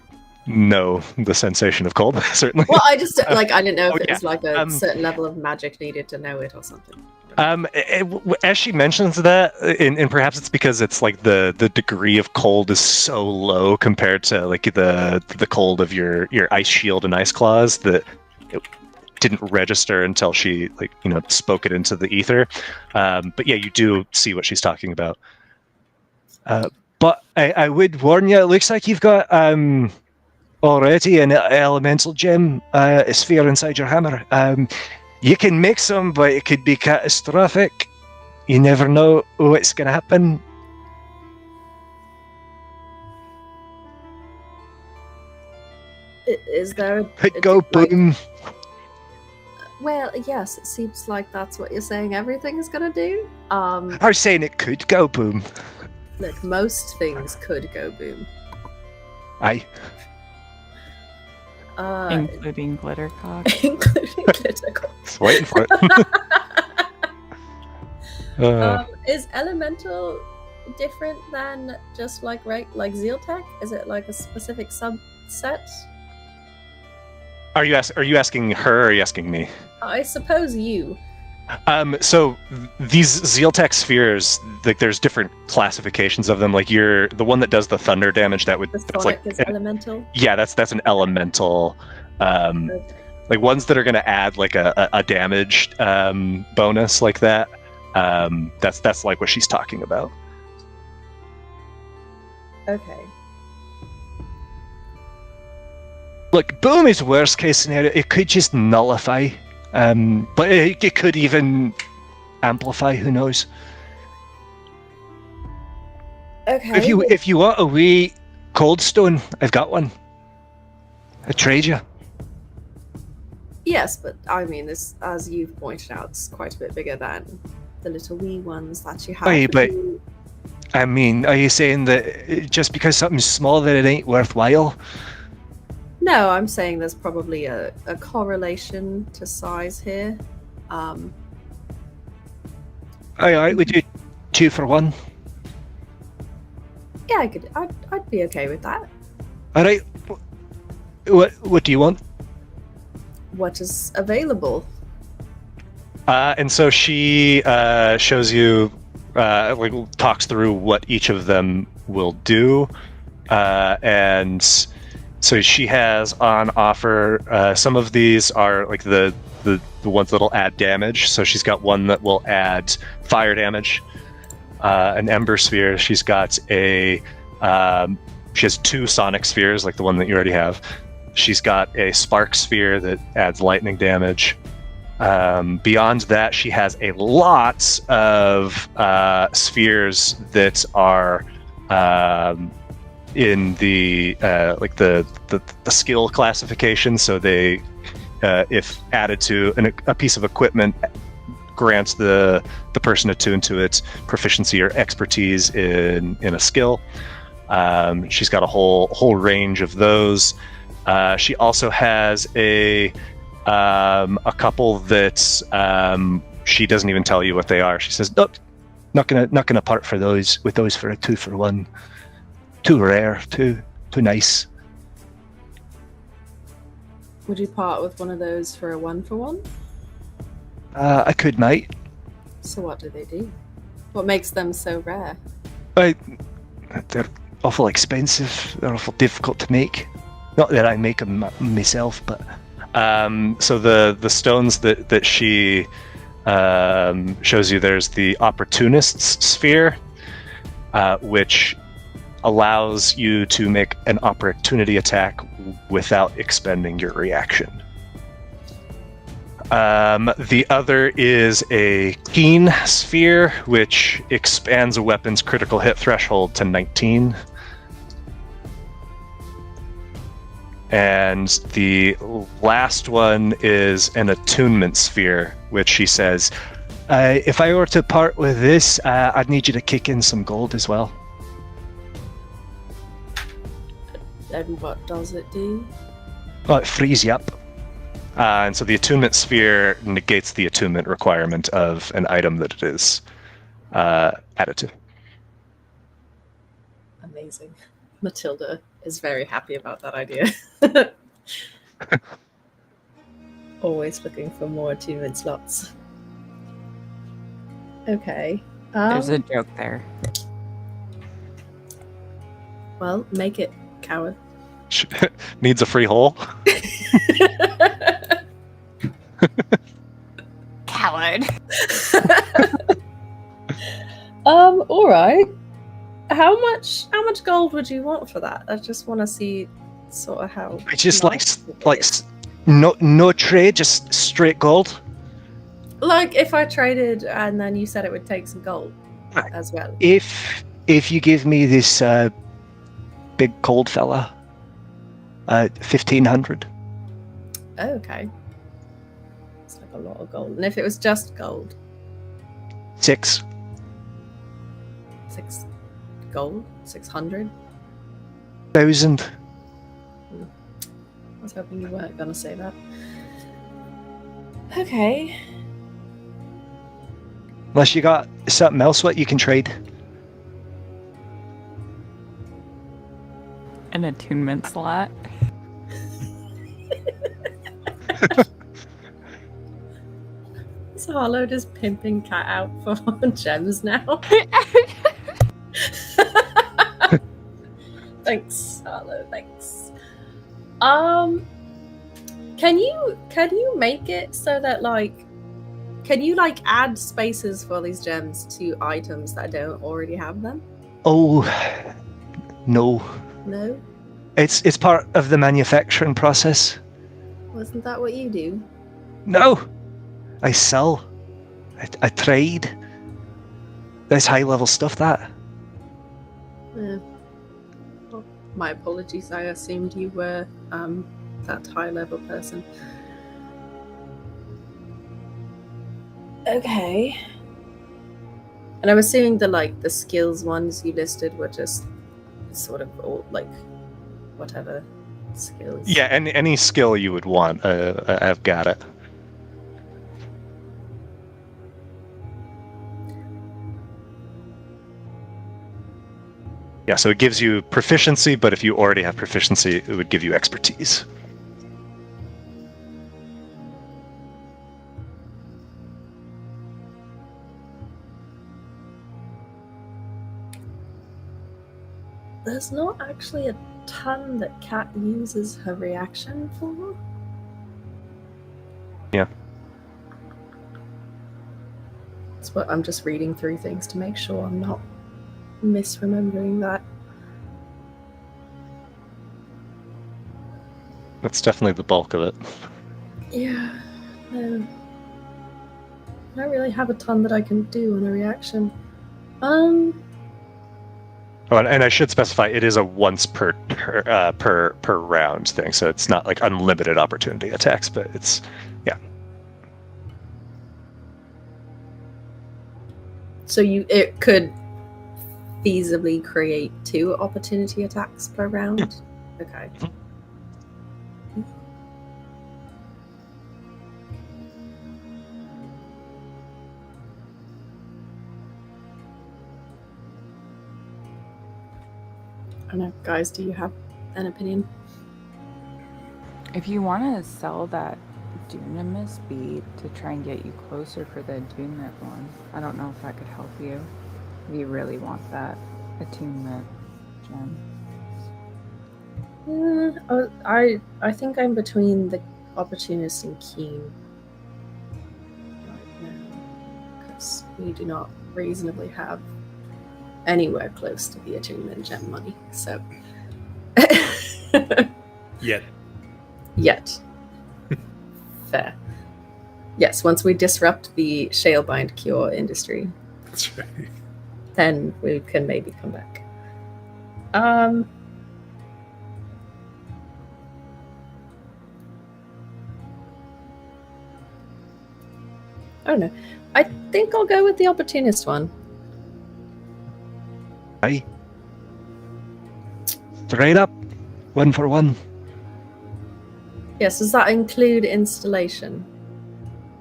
B: know the sensation of cold, certainly.
G: Well, I just like I didn't know if
B: Oh,
G: it was
B: yeah.
G: like a certain level of magic needed to know it or something.
B: As she mentions that, and perhaps it's because it's like the degree of cold is so low compared to like the cold of your ice shield and ice claws that it didn't register until she spoke it into the ether. But yeah, you do see what she's talking about. But I would warn you, it looks like you've got already an elemental gem sphere inside your hammer. You can make some, but it could be catastrophic. You never know what's going to happen.
G: Is there
B: Could go boom.
G: Well, yes, it seems like that's what you're saying everything is gonna do.
B: I was saying it could go boom.
G: Look, most things could go boom.
B: Aye.
D: Including glittercock.
G: Including critical.
B: Just waiting for it.
G: Is elemental different than just like Zealtech? Is it like a specific subset?
B: Are you asking her or are you asking me?
G: I suppose you.
B: So these Zealtech spheres, like there's different classifications of them. Like the one that does the thunder damage,
G: The
B: that's
G: Sonic
B: like
G: is elemental.
B: yeah, that's an elemental.
G: Okay.
B: Like ones that are going to add like a damage bonus like that. That's like what she's talking about.
G: Okay.
B: Look, boom is worst case scenario. It could just nullify, but it could even amplify. Who knows?
G: Okay.
B: If you want a wee cold stone, I've got one. I trade you.
G: Yes, but I mean, this, as you've pointed out, it's quite a bit bigger than the little wee ones that you have.
B: Aye, but I mean, are you saying that just because something's small that it ain't worthwhile?
G: No, I'm saying there's probably a correlation to size here.
B: Aye, we do 2 for 1.
G: Yeah, I'd be okay with that.
B: All right. What do you want?
G: What is available?
B: And so she shows you, talks through what each of them will do, and so she has on offer. Some of these are like the ones that'll add damage. So she's got one that will add fire damage, an ember sphere. She's got she has 2 sonic spheres, like the one that you already have. She's got a spark sphere that adds lightning damage. Beyond that, she has a lot of spheres that are in the skill classification. So they, if added to a piece of equipment, grants the person attuned to it proficiency or expertise in a skill. She's got a whole range of those. She also has a couple that she doesn't even tell you what they are. She says, "Nope, not gonna part for those for a 2 for 1. Too rare, too nice."
G: Would you part with one of those for a 1 for 1?
B: I could, mate.
G: So what do they do? What makes them so rare?
B: They're awful expensive. They're awful difficult to make. Not that I make them myself, but so the stones that she shows you, there's the Opportunist's Sphere, which allows you to make an opportunity attack without expending your reaction. The other is a Keen Sphere, which expands a weapon's critical hit threshold to 19. And the last one is an Attunement Sphere, which she says, if I were to part with this, I'd need you to kick in some gold as well.
G: And what does it do?
B: Well, it frees you up. And so the attunement sphere negates the attunement requirement of an item that it is added to.
G: Amazing. Matilda is very happy about that idea. Always looking for more attunement slots. Okay.
D: There's a joke there.
G: Well, make it, coward.
B: Needs a free hole.
D: Coward.
G: All right. How much gold would you want for that? I just want to see sort of how.
B: It's just
G: nice it
B: like
G: is.
B: no trade, just straight gold.
G: Like if I traded and then you said it would take some gold
B: Right.
G: as well.
B: If you give me this big cold fella, 1,500.
G: Oh, okay. It's like a lot of gold. And if it was just gold,
B: 6.
G: 6 gold, 600.
B: 1,000.
G: I was hoping you weren't gonna say that. Okay.
B: Unless you got something else what you can trade.
D: An attunement slot.
G: Is Harlow just pimping Cat out for gems now? Thanks, Harlow. Thanks. Can you make it so that can you add spaces for these gems to items that don't already have them?
B: Oh, no.
G: No,
B: It's part of the manufacturing process.
G: wasn't that what you do?
B: No. I sell. I trade. That's high level stuff, that.
G: Yeah. Well, my apologies. I assumed you were that high level person. Okay. And I'm assuming the skills ones you listed were just sort of all whatever skills.
B: Yeah, any skill you would want, I've got it. Yeah, so it gives you proficiency, but if you already have proficiency, it would give you expertise.
G: There's not actually a ton that Cat uses her reaction for.
B: Yeah.
G: That's what I'm just reading through things to make sure I'm not misremembering that.
B: That's definitely the bulk of it.
G: Yeah. No. I don't really have a ton that I can do on a reaction.
B: Oh, and I should specify, it is a once per round thing, so it's not like unlimited opportunity attacks, but it's, yeah.
G: So it could feasibly create 2 opportunity attacks per round? Okay. I don't know, guys, do you have an opinion?
D: If you want to sell that dunamis bead to try and get you closer for the attunement one, I don't know if that could help you. If you really want that attunement gem.
G: I think I'm between the opportunist and keen right now, because we do not reasonably have anywhere close to the attunement gem money. So
C: Yet.
G: Fair. Yes, once we disrupt the shalebind cure industry,
C: That's right.
G: then we can maybe come back. I don't know. I think I'll go with the opportunist one.
B: Aye. Straight up. 1 for 1.
G: Yes, does that include installation?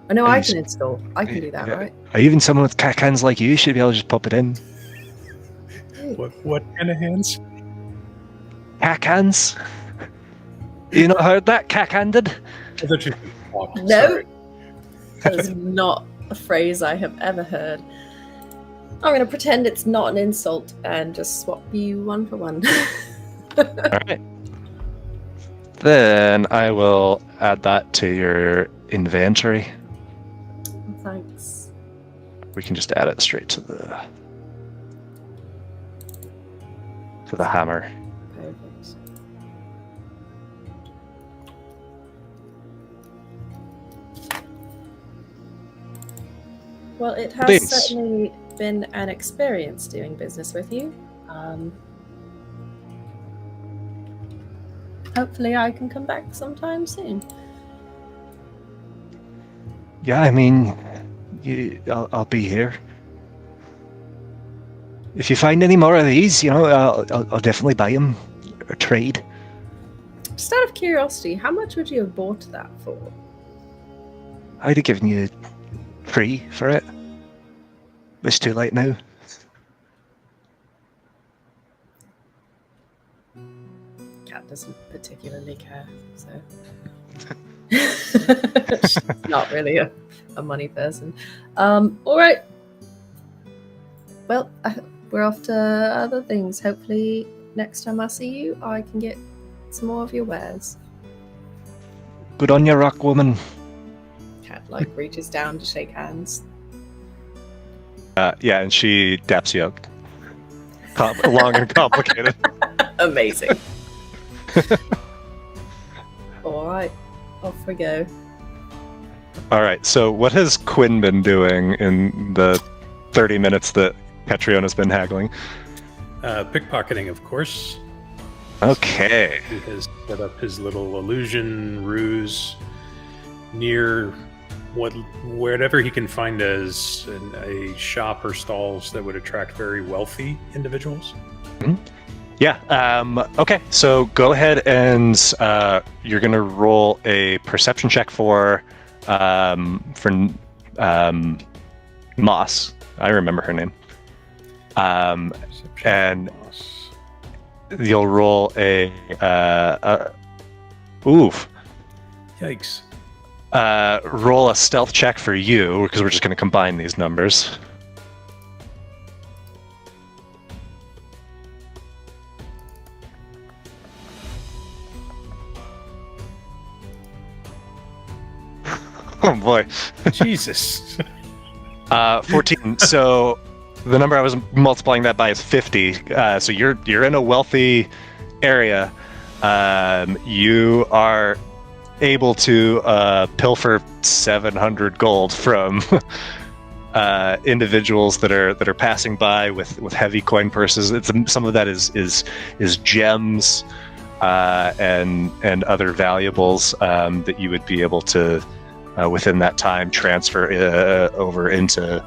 G: I know I
B: Yes.
G: can install. I can do that,
B: Yeah.
G: right?
B: Even someone with cack hands like you should be able to just pop it in.
C: What kind of hands?
B: Cack hands? You not heard that? Cack-handed?
C: I thought you said walk.
G: No.
C: Sorry.
G: That is not a phrase I have ever heard. I'm going to pretend it's not an insult and just swap you one for one.
B: Alright. Then I will add that to your inventory.
G: Thanks.
B: We can just add it straight to the hammer.
G: Perfect. Well, it has
B: Thanks.
G: certainly been an experience doing business with you. Hopefully I can come back sometime soon.
B: Yeah, I mean, I'll be here. If you find any more of these, I'll definitely buy them or trade.
G: Just out of curiosity, how much would you have bought that for?
B: I'd have given you free for it. It's too late now.
G: Cat doesn't particularly care, so she's not really a money person. All right. Well, we're off to other things. Hopefully, next time I see you, I can get some more of your wares.
B: Good on you, rock woman.
G: Cat reaches down to shake hands.
B: Yeah, and she daps you up. Long and complicated.
G: Amazing. All right, off we go.
B: All right, so what has Quinn been doing in the 30 minutes that Catriona's been haggling?
C: Pickpocketing, of course.
B: Okay.
C: He has set up his little illusion ruse near wherever he can find as a shop or stalls that would attract very wealthy individuals.
B: Yeah. Okay. So go ahead and you're gonna roll a perception check for Moss. I remember her name. And you'll roll a oof.
C: Yikes.
B: Roll a stealth check for you because we're just gonna combine these numbers. Oh boy.
C: Jesus.
B: 14. So the number I was multiplying that by is 50. So you're in a wealthy area. You are able to pilfer 700 gold from individuals that are passing by with heavy coin purses. Some of that is gems and other valuables that you would be able to within that time transfer over into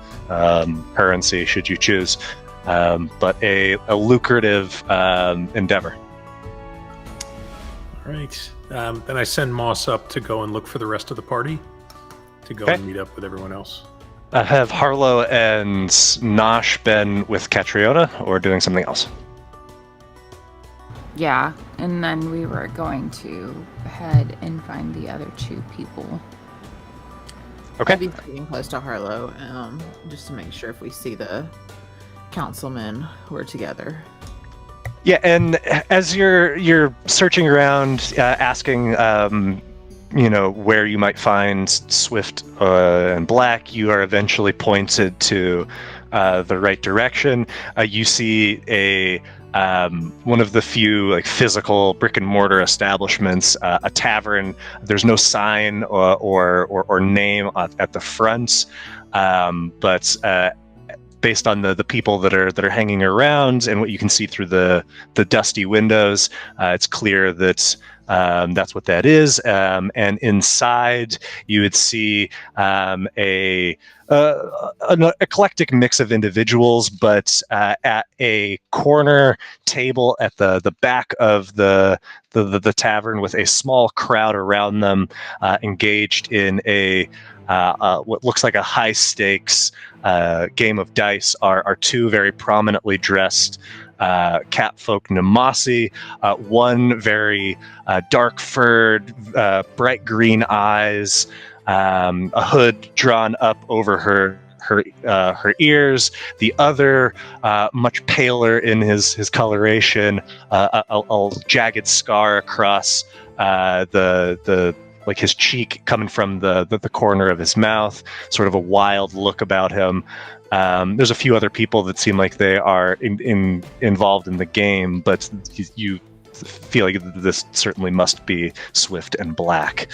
B: currency should you choose. But a lucrative endeavor.
C: All right. Then I send Moss up to go and look for the rest of the party to go
B: Okay.
C: and meet up with everyone else.
B: Have Harlow and Nosh been with Catriona or doing something else?
F: Yeah, and then we were going to head and find the other two people.
B: Okay.
E: I'd be getting close to Harlow, just to make sure if we see the councilmen, we're together.
B: Yeah, and as you're searching around, asking, where you might find Swift and Black, you are eventually pointed to the right direction. You see a one of the few physical brick and mortar establishments, a tavern. There's no sign or name at the front, but based on the people that are hanging around and what you can see through the dusty windows, it's clear that That's what that is. And inside, you would see an eclectic mix of individuals, but at a corner table at the back of the tavern, with a small crowd around them, engaged in what looks like a high stakes game of dice, are two very prominently dressed catfolk Nemasi, one very dark furred, bright green eyes, a hood drawn up over her ears. The other, much paler in his coloration, a jagged scar across the like his cheek coming from the corner of his mouth, sort of a wild look about him. There's a few other people that seem like they are involved in the game, but you feel like this certainly must be Swift and Black.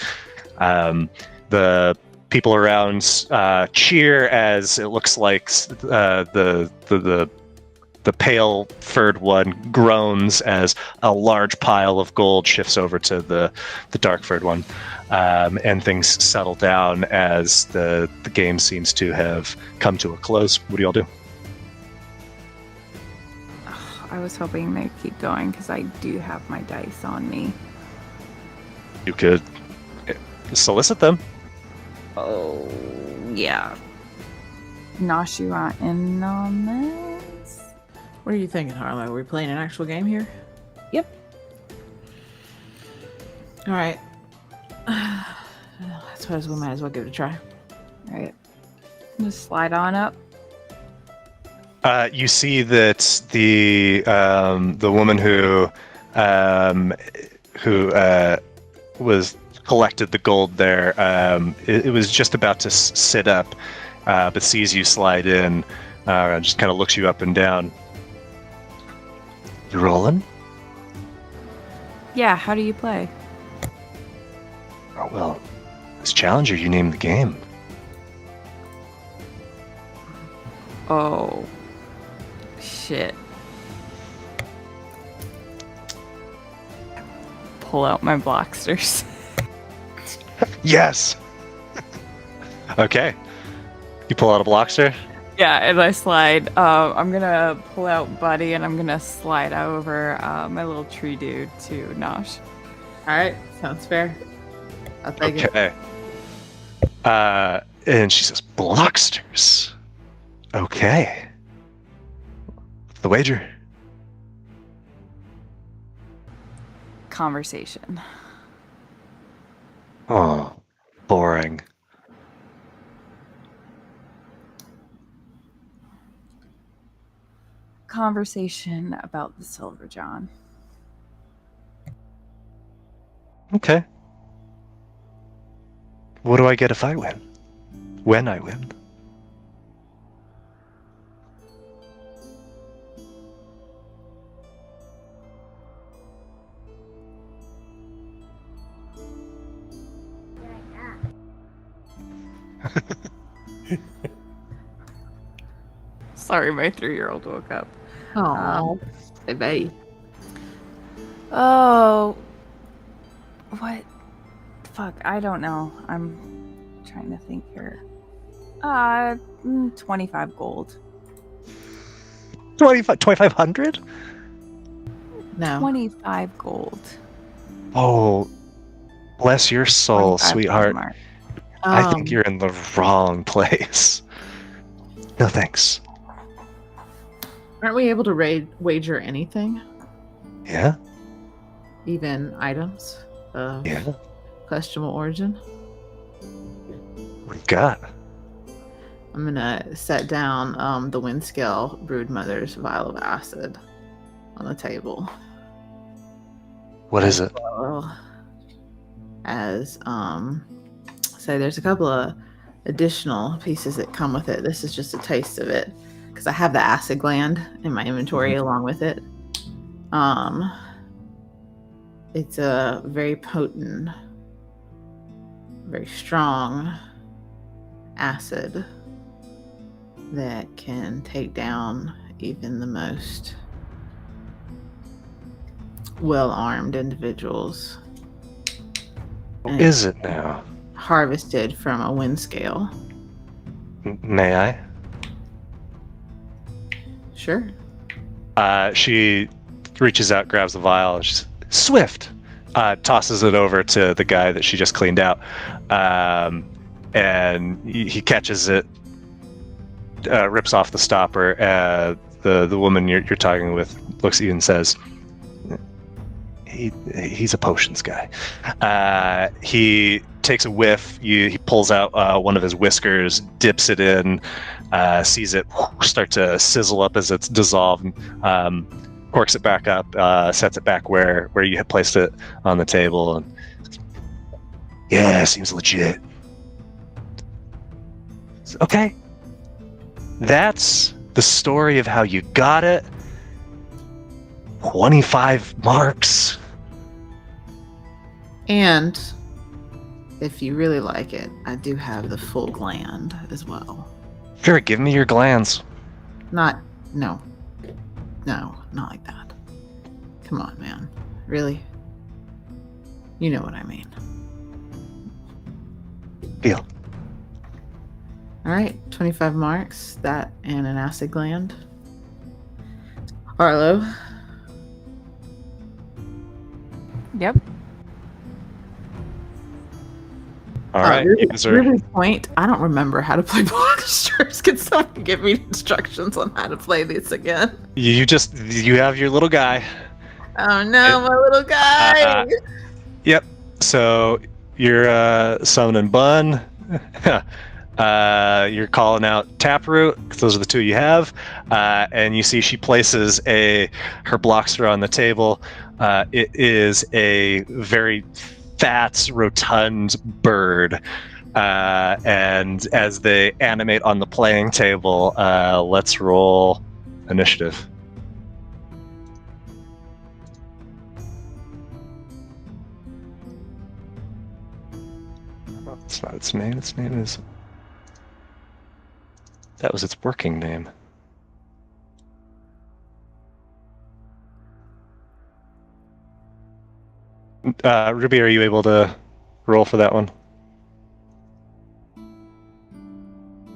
B: The people around cheer as it looks like the pale furred one groans as a large pile of gold shifts over to the dark furred one, and things settle down as the game seems to have come to a close. What do y'all do?
D: I was hoping they'd keep going because I do have my dice on me.
B: You could solicit them.
D: Oh, yeah. Nosh, you want in on this?
E: What are you thinking, Harlow? Are we playing an actual game here?
D: Yep.
E: All right. I suppose we might as well give it a try.
D: All right. Just slide on up.
B: You see that the woman who was collected the gold there, it was just about to sit up, but sees you slide in, just kind of looks you up and down. You rolling?
D: Yeah, how do you play?
B: Oh, well, as challenger, you named the game.
D: Oh. Shit. Pull out my Blocksters.
B: Yes! Okay. You pull out a Blockster?
D: Yeah, and I slide. I'm gonna pull out Buddy and I'm gonna slide over my little tree dude to Nosh.
E: All right, sounds fair. I'll take it.
B: Okay. And she says, Blocksters. Okay. What's the wager?
D: Conversation.
B: Oh, boring.
D: Conversation about the Silver John.
B: Okay. What do I get if I win? When I win?
D: Sorry, my 3-year-old woke up.
E: Oh, baby.
D: Oh. What? Fuck, I don't know. I'm trying to think here. 25 gold.
B: 2,500?
E: No.
D: 25 gold.
B: Oh, bless your soul,
D: 25
B: sweetheart.
D: mark.
B: I think you're in the wrong place. No thanks.
E: Aren't we able to wager anything?
B: Yeah?
E: Even items of
B: Yeah?
E: questionable origin?
B: What do you got?
E: I'm gonna set down the Windscale Broodmother's vial of acid on the table.
B: What is it?
E: Well, as so there's a couple of additional pieces that come with it. This is just a taste of it because I have the acid gland in my inventory along with it. It's a very potent, very strong acid that can take down even the most well-armed individuals
B: What is it now?
E: Harvested from a wind scale.
B: May I?
E: Sure.
B: She reaches out, grabs the vial, and she's swift. Tosses it over to the guy that she just cleaned out, and he catches it, rips off the stopper. The woman you're talking with looks at you and says, "He's a potions guy." He takes a whiff. He pulls out one of his whiskers, dips it in, sees it start to sizzle up as it's dissolved. Corks it back up, sets it back where you had placed it on the table, and yeah, seems legit. Okay, that's the story of how you got it. 25 marks.
E: And if you really like it, I do have the full gland as well.
B: Sure, give me your glands.
E: No, not like that. Come on, man. Really? You know what I mean.
B: Deal.
E: All right, 25 marks, that and an acid gland. Arlo.
D: Yep.
B: All right, you guys are.
E: Ruby's point. I don't remember how to play monsters. Can someone give me instructions on how to play this again?
B: You have your little guy.
E: Oh no, my little guy.
B: Yep. So you're summoning Bun. You're calling out Taproot, because those are the two you have. And you see she places her blockster on the table. It is a very fat, rotund bird. And as they animate on the playing table, let's roll initiative. That's not its name. Its name is... That was its working name. Ruby, are you able to roll for that one?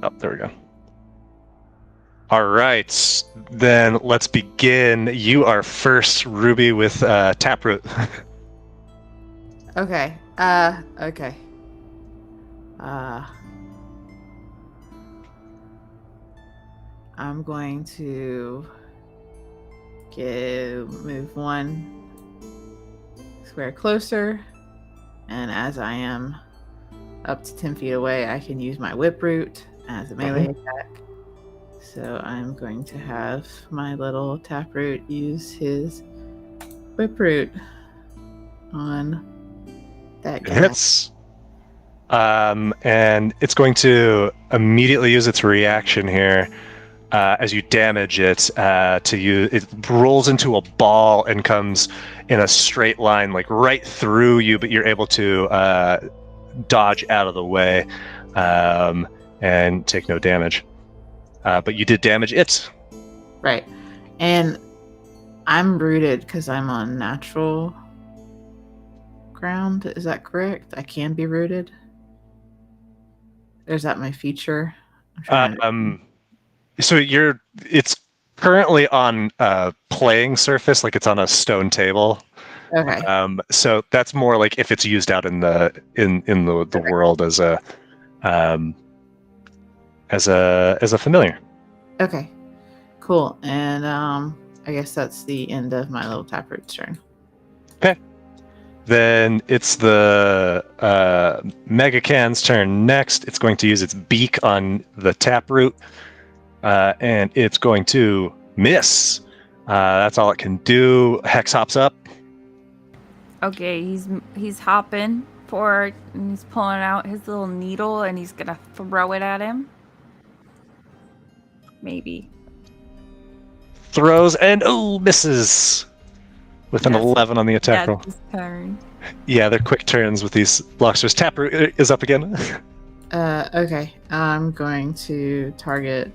B: Oh, there we go. All right, then let's begin. You are first, Ruby, with Taproot.
E: Okay. Okay. I'm going to move one square closer, and as I am up to 10 feet away, I can use my whip root as a melee attack. So I'm going to have my little Taproot use his whip root on that guy.
B: Hits. And it's going to immediately use its reaction here. As you damage it, it rolls into a ball and comes in a straight line, like right through you, but you're able to dodge out of the way and take no damage. But you did damage it.
E: Right. And I'm rooted because I'm on natural ground. Is that correct? I can be rooted? Or is that my feature?
B: So it's currently on a playing surface, like it's on a stone table.
E: Okay.
B: So that's more like if it's used out in the world as a familiar.
E: Okay. Cool. And I guess that's the end of my little Taproot's turn.
B: Okay. Then it's the Megacan's turn next. It's going to use its beak on the Taproot. And it's going to miss. That's all it can do. Hex hops up.
F: Okay, he's hopping forward and he's pulling out his little needle and he's gonna throw it at him. Maybe.
B: Throws and misses. With an 11 on the attack roll.
F: That's his turn.
B: Yeah, they're quick turns with these blocksters. Taproot is up again.
E: Okay. I'm going to target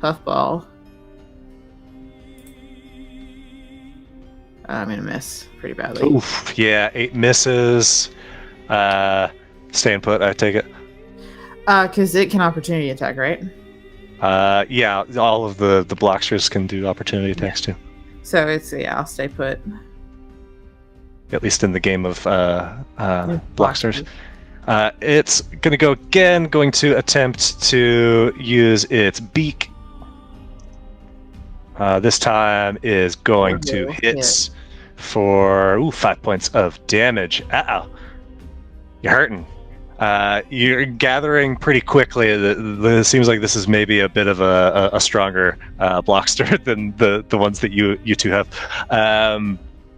E: Puffball. I'm gonna miss pretty badly.
B: Oof, yeah, 8 misses. Staying put, I take it.
E: Because it can opportunity attack, right?
B: Yeah, all of the blocksters can do opportunity attacks too.
E: So I'll stay put.
B: At least in the game of blocksters. It's going to go again, going to attempt to use its beak. This time is going to hit for 5 points of damage. Uh-oh. You're hurting. You're gathering pretty quickly. It seems like this is maybe a bit of a stronger blockster than the ones that you two have.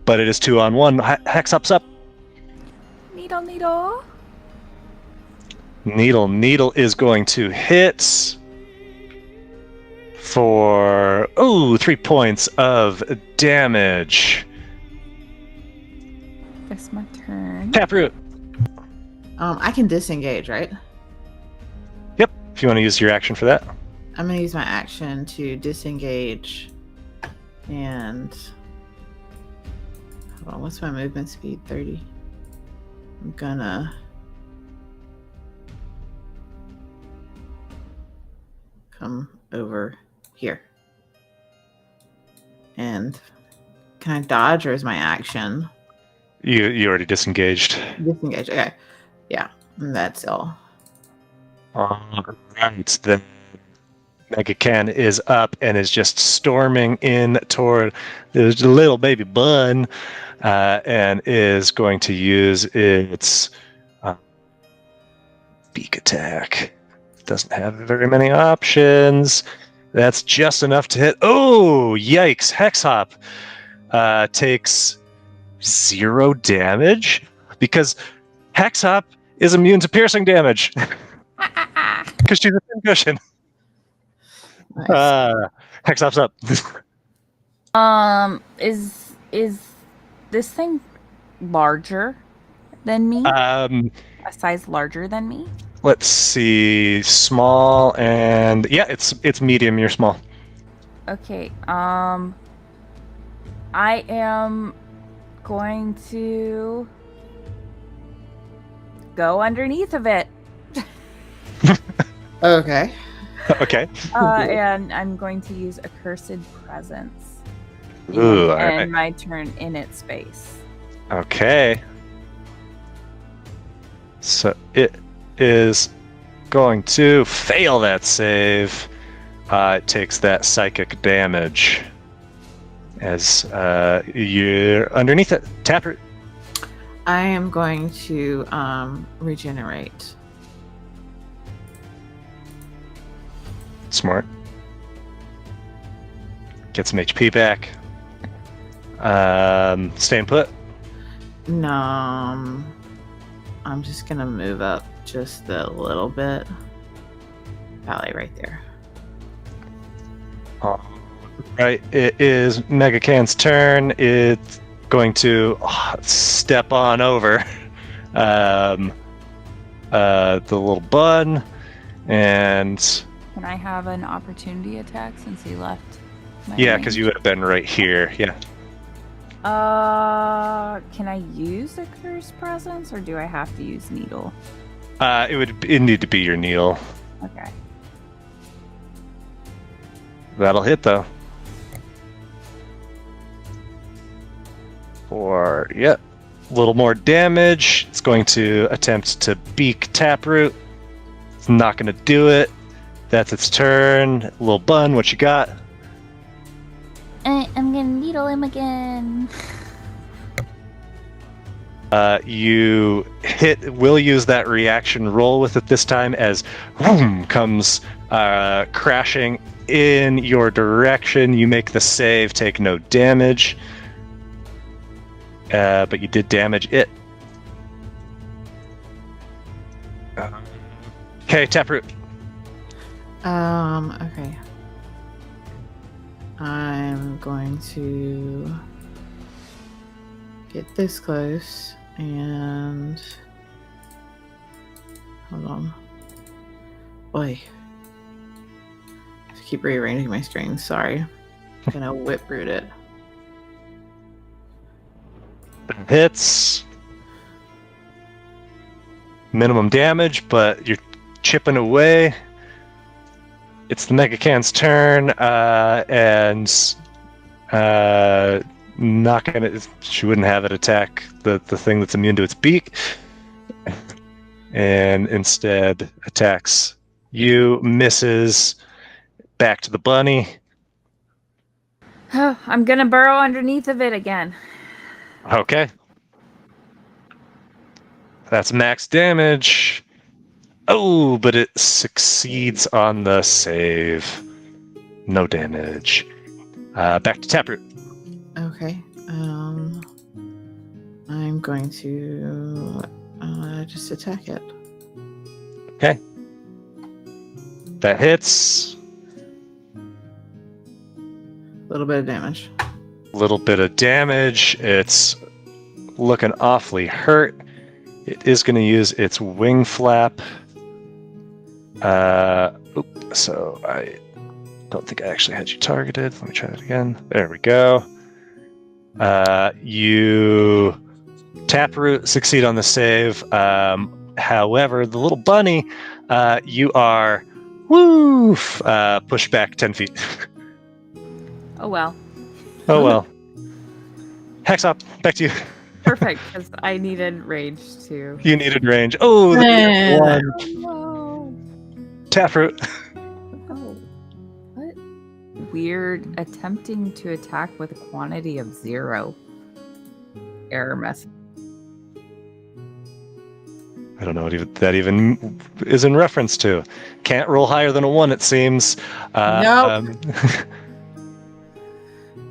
B: But it is 2-on-1. Hex up's up.
F: Needle.
B: Needle is going to hit for 3 points of damage.
F: It's my turn.
B: Taproot.
E: I can disengage, right?
B: Yep. If you want to use your action for that.
E: I'm gonna use my action to disengage. And hold on, what's my movement speed? 30. I'm gonna come over here. And can I dodge, or is my action?
B: You already disengaged.
E: Disengage. Okay. Yeah, that's all.
B: Alright, then Megacan is up and is just storming in toward the little baby bun, and is going to use its beak attack. Doesn't have very many options. That's just enough to hit. Oh, yikes! Hex Hop takes 0 damage because Hex Hop is immune to piercing damage because she's a pincushion.
E: Nice.
B: Hex Hop's up.
F: Is this thing larger than me? A size larger than me?
B: Let's see. Small and yeah, it's medium. You're small.
F: Okay. I am going to go underneath of it.
E: Okay.
B: Okay.
F: And I'm going to use Accursed Presence.
B: Ooh,
F: and
B: alright.
F: my turn in its space.
B: Okay. So it is going to fail that save. It takes that psychic damage as you're underneath it. Taproot.
E: I am going to regenerate.
B: Smart. Get some HP back. Staying put.
E: No, I'm just gonna move up just a little bit. Probably right there.
B: Right, it is Megacan's turn. It's going to step on over the little bun, and
F: Can I have an opportunity attack since he left?
B: yeah, because you would have been right here. Yeah.
F: Can I use a Curse Presence, or do I have to use Needle?
B: It need to be your Needle.
F: Okay.
B: That'll hit though. For a little more damage. It's going to attempt to beak Taproot. It's not going to do it. That's its turn. Little bun, what you got?
F: I'm gonna needle him again.
B: You will use that reaction roll with it this time as boom comes crashing in your direction. You make the save, take no damage. But you did damage it. Okay, Taproot.
E: Okay. I'm going to get this close and hold on. Boy. I have to keep rearranging my strings, sorry. I'm gonna whip root it.
B: Hits. minimum damage, but you're chipping away. It's the Megacan's turn, and not gonna. She wouldn't have it attack the thing that's immune to its beak, and instead attacks you. Misses. Back to the bunny.
F: Oh, I'm gonna burrow underneath of it again.
B: Okay. That's max damage. Oh, but it succeeds on the save. No damage. Back to Taproot.
E: Okay. I'm going to just attack it.
B: Okay. That hits.
E: A little bit of damage.
B: Little bit of damage. It's looking awfully hurt. It is going to use its wing flap. So I don't think I actually had you targeted. Let me try that again. There we go. You Taproot succeed on the save. However, the little bunny, you are pushed back 10 feet.
F: Oh well.
B: Oh well. Hexop, back to you.
F: Perfect, because I needed rage too.
B: You needed range. Oh, the
E: Man.
B: one.
F: No.
B: Taproot.
F: Oh. What? Weird. Attempting to attack with a quantity of 0. Error message.
B: I don't know what that even is in reference to. Can't roll higher than a 1, it seems.
E: Nope.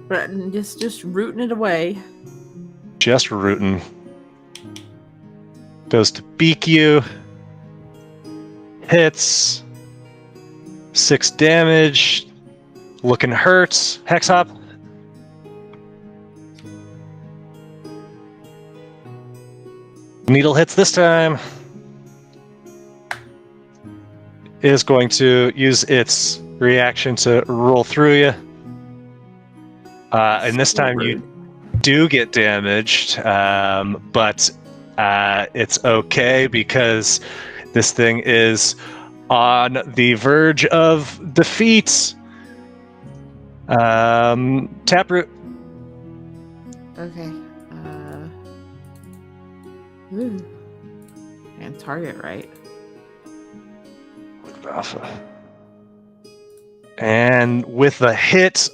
E: But just rooting it away.
B: Just rooting. Goes to beak you. Hits. 6 damage. Looking hurts. Hexhop. Needle hits this time. Is going to use its reaction to roll through you. And this time you do get damaged, but it's okay because this thing is on the verge of defeat. Taproot.
E: Okay. Ooh. And target, right?
B: And with the hit,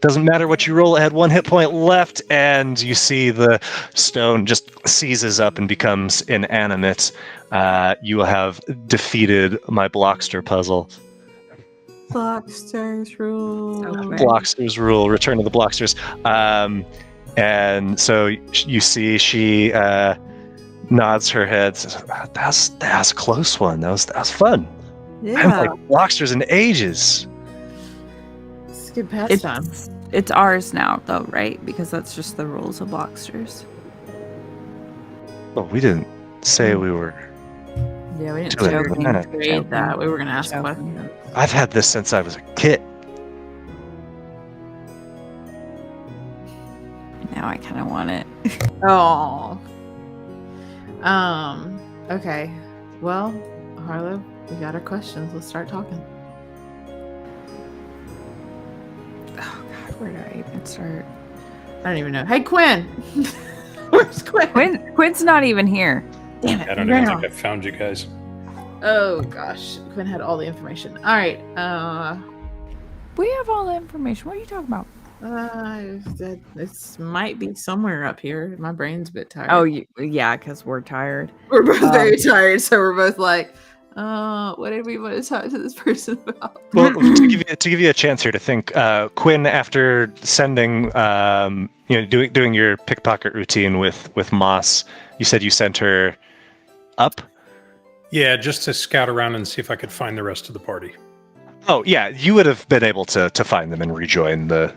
B: doesn't matter what you roll, it had 1 hit point left, and you see the stone just seizes up and becomes inanimate. You have defeated my Blockster puzzle.
E: Blocksters rule.
F: Okay.
B: Blocksters rule, return to the Blocksters. And so you see she nods her head, says, that's a close one. That was fun. I haven't played Blocksters in ages.
E: It's good pastime.
F: It's ours now, though, right? Because that's just the rules of Blocksters.
B: Well, we didn't say we were.
E: Yeah, we didn't
B: Joking.
E: create that. We were going to ask questions.
B: I've had this since I was a kid.
F: Now I kind of want it.
E: Oh. Okay. Well, Harlow, we got our questions. Let's start talking.
F: Oh God, where do I even start?
E: I don't even know. Hey, Quinn. Where's Quinn?
F: Quinn's not even here.
E: Damn it.
C: I don't
E: Ran
C: even
E: off.
C: think I found you guys.
E: Oh gosh, Quinn had all the information. All right.
F: We have all the information. What are you talking about?
E: This might be somewhere up here. My brain's a bit tired.
F: Oh, yeah, because we're tired.
E: We're both very tired, so we're both like, what did we want to talk to this person about?
B: Well, to give you a chance here to think, Quinn, after sending, doing your pickpocket routine with Moss, you said you sent her up.
C: Yeah, just to scout around and see if I could find the rest of the party.
B: Oh yeah, you would have been able to find them and rejoin the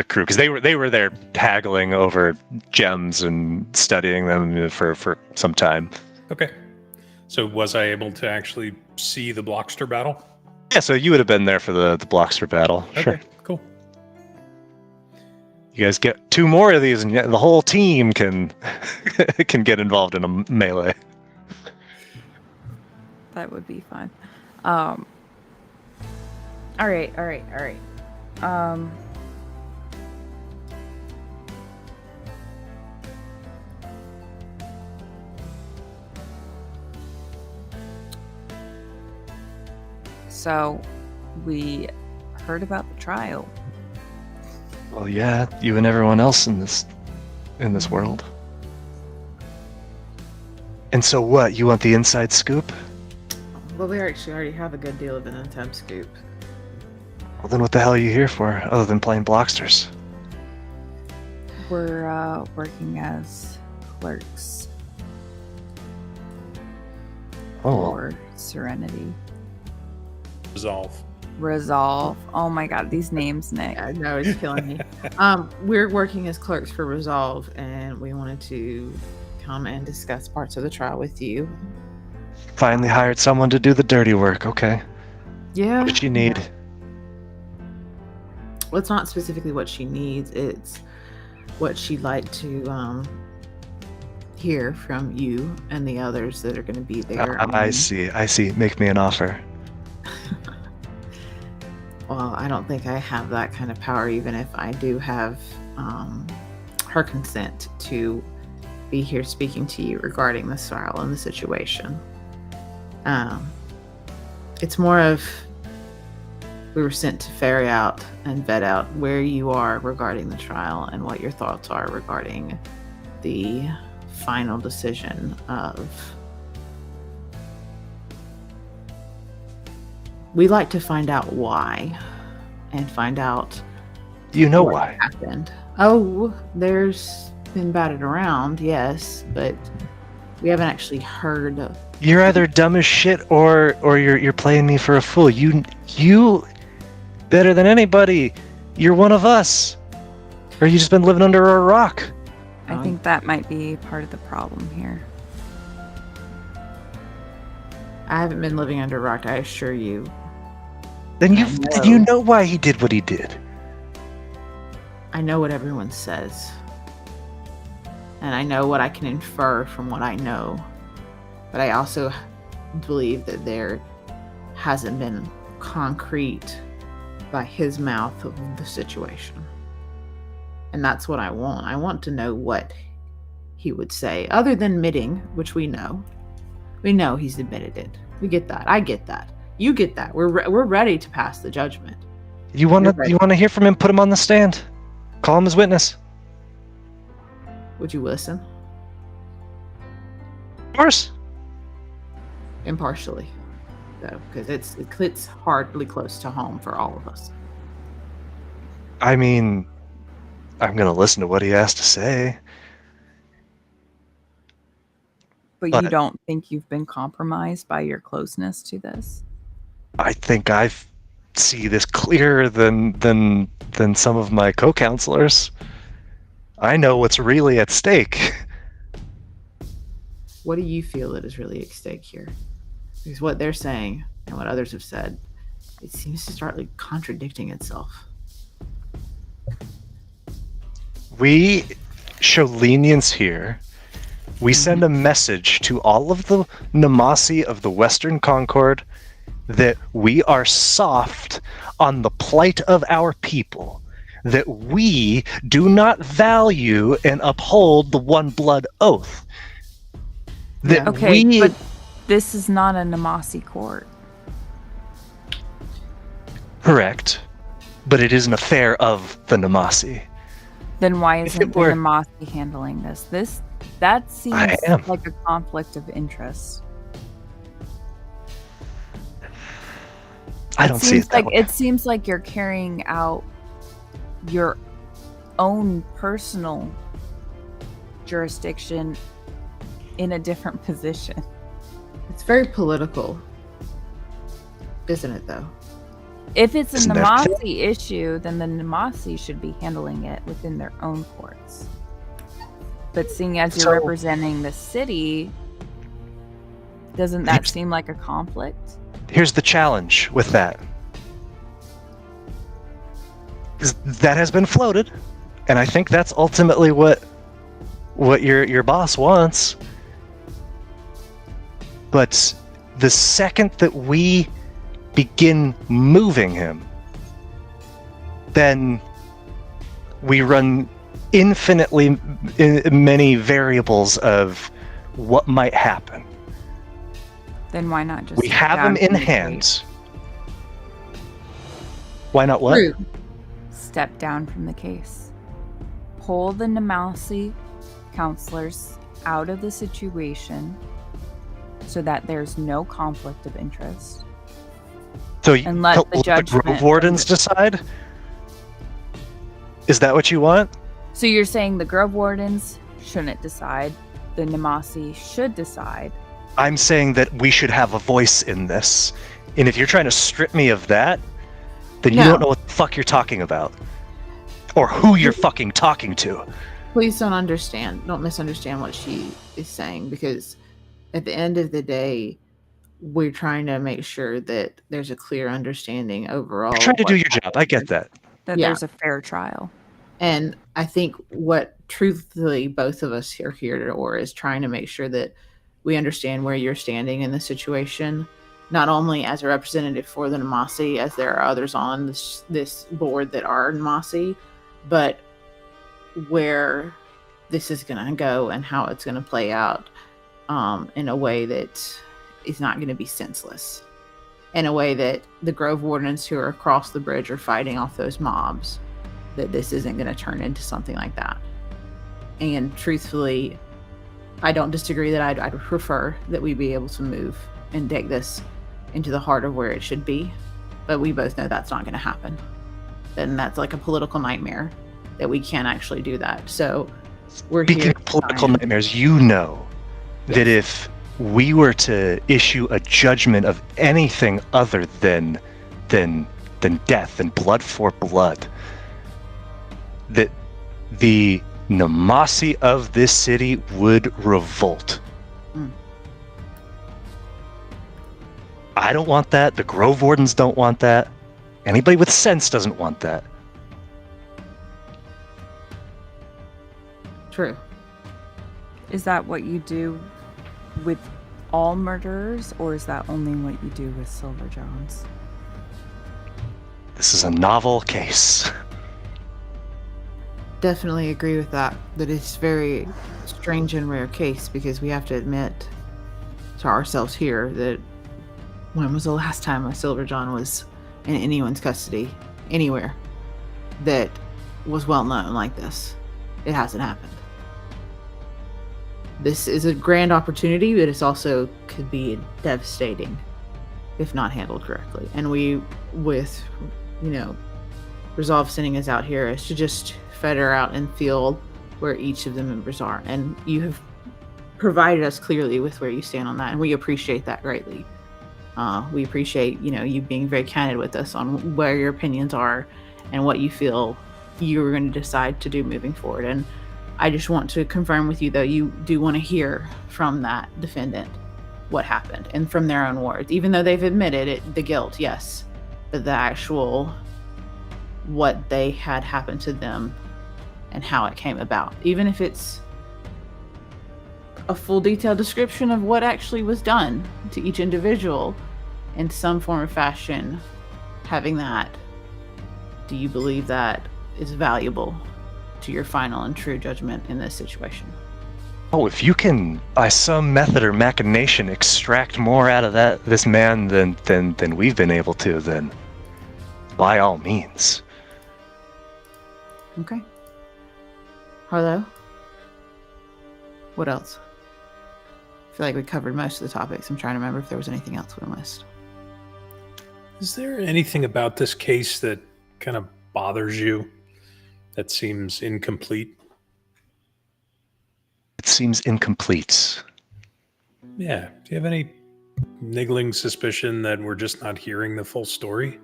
B: crew because they were there haggling over gems and studying them for some time.
C: Okay. So was I able to actually see the Blockster battle?
B: Yeah, so you would have been there for the Blockster battle.
C: Okay,
B: Sure.
C: cool.
B: You guys get 2 more of these, and the whole team can get involved in a melee.
D: That would be fun. All right. So, we heard about the trial.
B: Well, yeah, you and everyone else in this world. And so what? You want the inside scoop?
E: Well, we actually already have a good deal of an inside scoop.
B: Well, then what the hell are you here for, other than playing Blocksters?
D: We're working as clerks
B: Oh,
D: for Serenity.
C: Resolve.
D: Oh my god, these names, Nick.
E: I know, it's killing me. We're working as clerks for Resolve, and we wanted to come and discuss parts of the trial with you.
B: finally hired someone to do the dirty work. Okay.
E: Yeah.
B: What did you need?
E: Well, it's not specifically what she needs. It's what she'd like to hear from you and the others that are going to be there.
B: I see. Make me an offer.
E: Well, I don't think I have that kind of power, even if I do have her consent to be here speaking to you regarding this trial and the situation. It's more of we were sent to ferry out and vet out where you are regarding the trial and what your thoughts are regarding the final decision of... We like to find out why and find out
B: You know
E: what
B: why.
E: happened. Oh, there's been batted around, yes, but we haven't actually heard of...
B: You're either dumb as shit or you're playing me for a fool. You better than anybody. You're one of us. Or you just been living under a rock.
D: I think that might be part of the problem here.
E: I haven't been living under a rock, I assure you.
B: Then
E: I
B: you
E: know.
B: know why he did what he did.
E: I know what everyone says. And I know what I can infer from what I know. But I also believe that there hasn't been concrete by his mouth of the situation. And that's what I want. I want to know what he would say, other than admitting, which we know. We know he's admitted it. We get that. I get that. You get that. We're ready to pass the judgment.
B: You want
E: You're right.
B: to hear from him? Put him on the stand. Call him as witness.
E: Would you listen?
B: Of course.
E: Impartially, though, because it's hardly close to home for all of us.
B: I mean, I'm gonna listen to what he has to say.
D: But you
B: But-
D: don't think you've been compromised by your closeness to this?
B: I think I see this clearer than some of my co-counselors. I know what's really at stake.
E: What do you feel that is really at stake here? Because what they're saying and what others have said, it seems to start like contradicting itself.
B: We show lenience here. We send a message to all of the Nemasi of the Western Concord that we are soft on the plight of our people, that we do not value and uphold the one blood oath. That
E: Yeah.
D: Okay,
B: we
D: but this is not a Nemasi court.
B: correct, but it is an affair of the Nemasi.
D: Then why
B: If
D: isn't
B: it
D: the
B: were-
D: Nemasi handling this? That seems
B: am.
D: like a conflict of interest.
B: I don't see it that way.
D: It seems like you're carrying out your own personal jurisdiction in a different position.
E: It's very political, isn't it, though?
D: If it's a
B: Isn't that-
D: Nemasi issue, then the Nemasi should be handling it within their own courts. But seeing as you're
B: So-
D: representing the city, doesn't that seem like a conflict?
B: Here's the challenge with that. That has been floated, and I think that's ultimately what your boss wants. But the second that we begin moving him, then we run infinitely many variables of what might happen.
D: Then why not just
B: We
D: step
B: have
D: down
B: him in
D: from the
B: hands. Why not what?
E: True.
D: case? Step down from the case. Pull the Nemasi counselors out of the situation so that there's no conflict of interest.
B: So
D: And let the judgment
B: Grove Wardens decide? Is that what you want?
D: So you're saying the Grove Wardens shouldn't decide, the Nemasi should decide.
B: I'm saying that we should have a voice in this. And if you're trying to strip me of that, then you
E: No.
B: don't know what the fuck you're talking about. Or who you're fucking talking to.
E: Please don't misunderstand what she is saying, because at the end of the day, we're trying to make sure that there's a clear understanding overall.
B: You're trying to
E: of
B: do
E: what's
B: your job. I get that.
D: That
E: Yeah.
D: there's a fair trial.
E: And I think what truthfully both of us are here to, or is trying to make sure that we understand where you're standing in the situation, not only as a representative for the Nemasi, as there are others on this board that are Nemasi, but where this is going to go and how it's going to play out in a way that is not going to be senseless. In a way that the Grove Wardens who are across the bridge are fighting off those mobs, that this isn't going to turn into something like that. And truthfully, I don't disagree that I'd prefer that we be able to move and take this into the heart of where it should be. But we both know that's not going to happen. Then that's like a political nightmare that we can't actually do that. So we're
B: Speaking
E: here.
B: of political nightmares, you know that if we were to issue a judgment of anything other than death and blood for blood, that the Nemasi of this city would revolt.
E: Mm.
B: I don't want that. The Grove Wardens don't want that. Anybody with sense doesn't want that.
E: True.
D: Is that what you do with all murderers, or is that only what you do with Silver Jones?
B: This is a novel case.
E: Definitely agree with that. That it's very strange and rare case, because we have to admit to ourselves here that when was the last time a Silver John was in anyone's custody anywhere that was well known like this? It hasn't happened. This is a grand opportunity, but it's also could be devastating if not handled correctly. And we, with, Resolve sending us out here, is to just feather out and feel where each of the members are. And you have provided us clearly with where you stand on that, and we appreciate that greatly. We appreciate, you being very candid with us on where your opinions are and what you feel you're going to decide to do moving forward. And I just want to confirm with you, though, you do want to hear from that defendant what happened, and from their own words, even though they've admitted it, the guilt, yes, but the actual what they had happened to them and how it came about, even if it's a full detailed description of what actually was done to each individual in some form or fashion. Having that, do you believe that is valuable to your final and true judgment in this situation?
B: Oh, if you can, by some method or machination, extract more out of this man than we've been able to, then by all means.
E: Okay. Harlow? What else? I feel like we covered most of the topics. I'm trying to remember if there was anything else we missed.
C: Is there anything about this case that kind of bothers you, that seems incomplete?
B: It seems incomplete.
C: Yeah. Do you have any niggling suspicion that we're just not hearing the full story?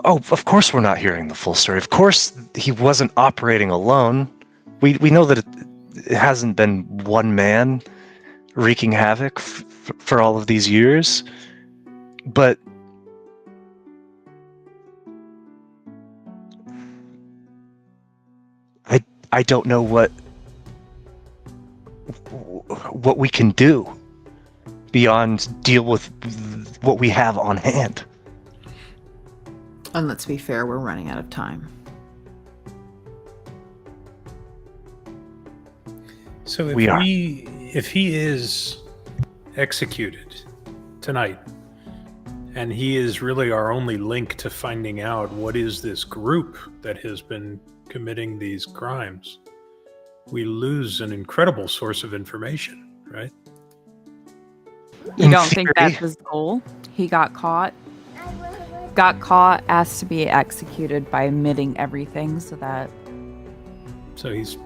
B: Oh, of course we're not hearing the full story. Of course he wasn't operating alone. We know that it hasn't been one man wreaking havoc for all of these years. But I don't know what we can do. beyond deal with what we have on hand.
E: And let's be fair, we're running out of time.
C: So
B: We are.
C: if he is executed tonight, and he is really our only link to finding out what is this group that has been committing these crimes, we lose an incredible source of information, right?
D: You
B: In
D: don't think
B: theory.
D: that's his goal? He got caught, asked to be executed by admitting everything so that
C: So he's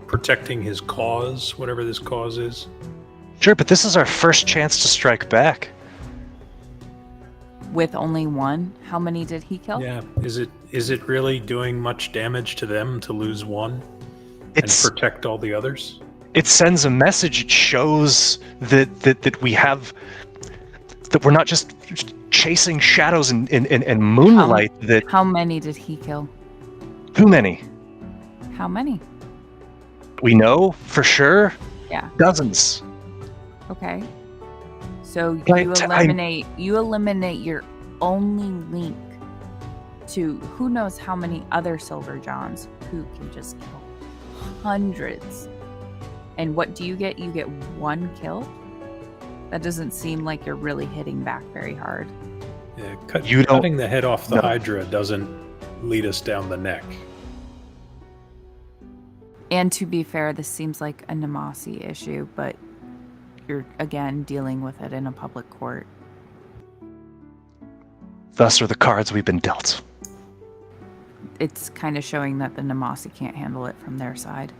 C: protecting his cause, whatever this cause is.
B: Sure, but this is our first chance to strike back.
D: with only one, how many did he kill?
C: Yeah. Is it really doing much damage to them to lose one
B: It's
C: and protect all the others?
B: it sends a message. It shows that we have, that we're not just chasing shadows and moonlight. That
D: How many did he kill?
B: too many.
D: How many?
B: We know for sure.
D: Yeah.
B: Dozens.
D: Okay. So
B: Right,
D: you eliminate your only link to who knows how many other Silver Johns who can just kill hundreds. And what do you get? You get one kill? That doesn't seem like you're really hitting back very hard.
C: Yeah,
B: You don't-
C: cutting the head off the
B: No.
C: Hydra doesn't lead us down the neck.
D: And to be fair, this seems like a Nemasi issue, but you're again dealing with it in a public court.
B: Thus are the cards we've been dealt.
D: It's kind of showing that the Nemasi can't handle it from their side.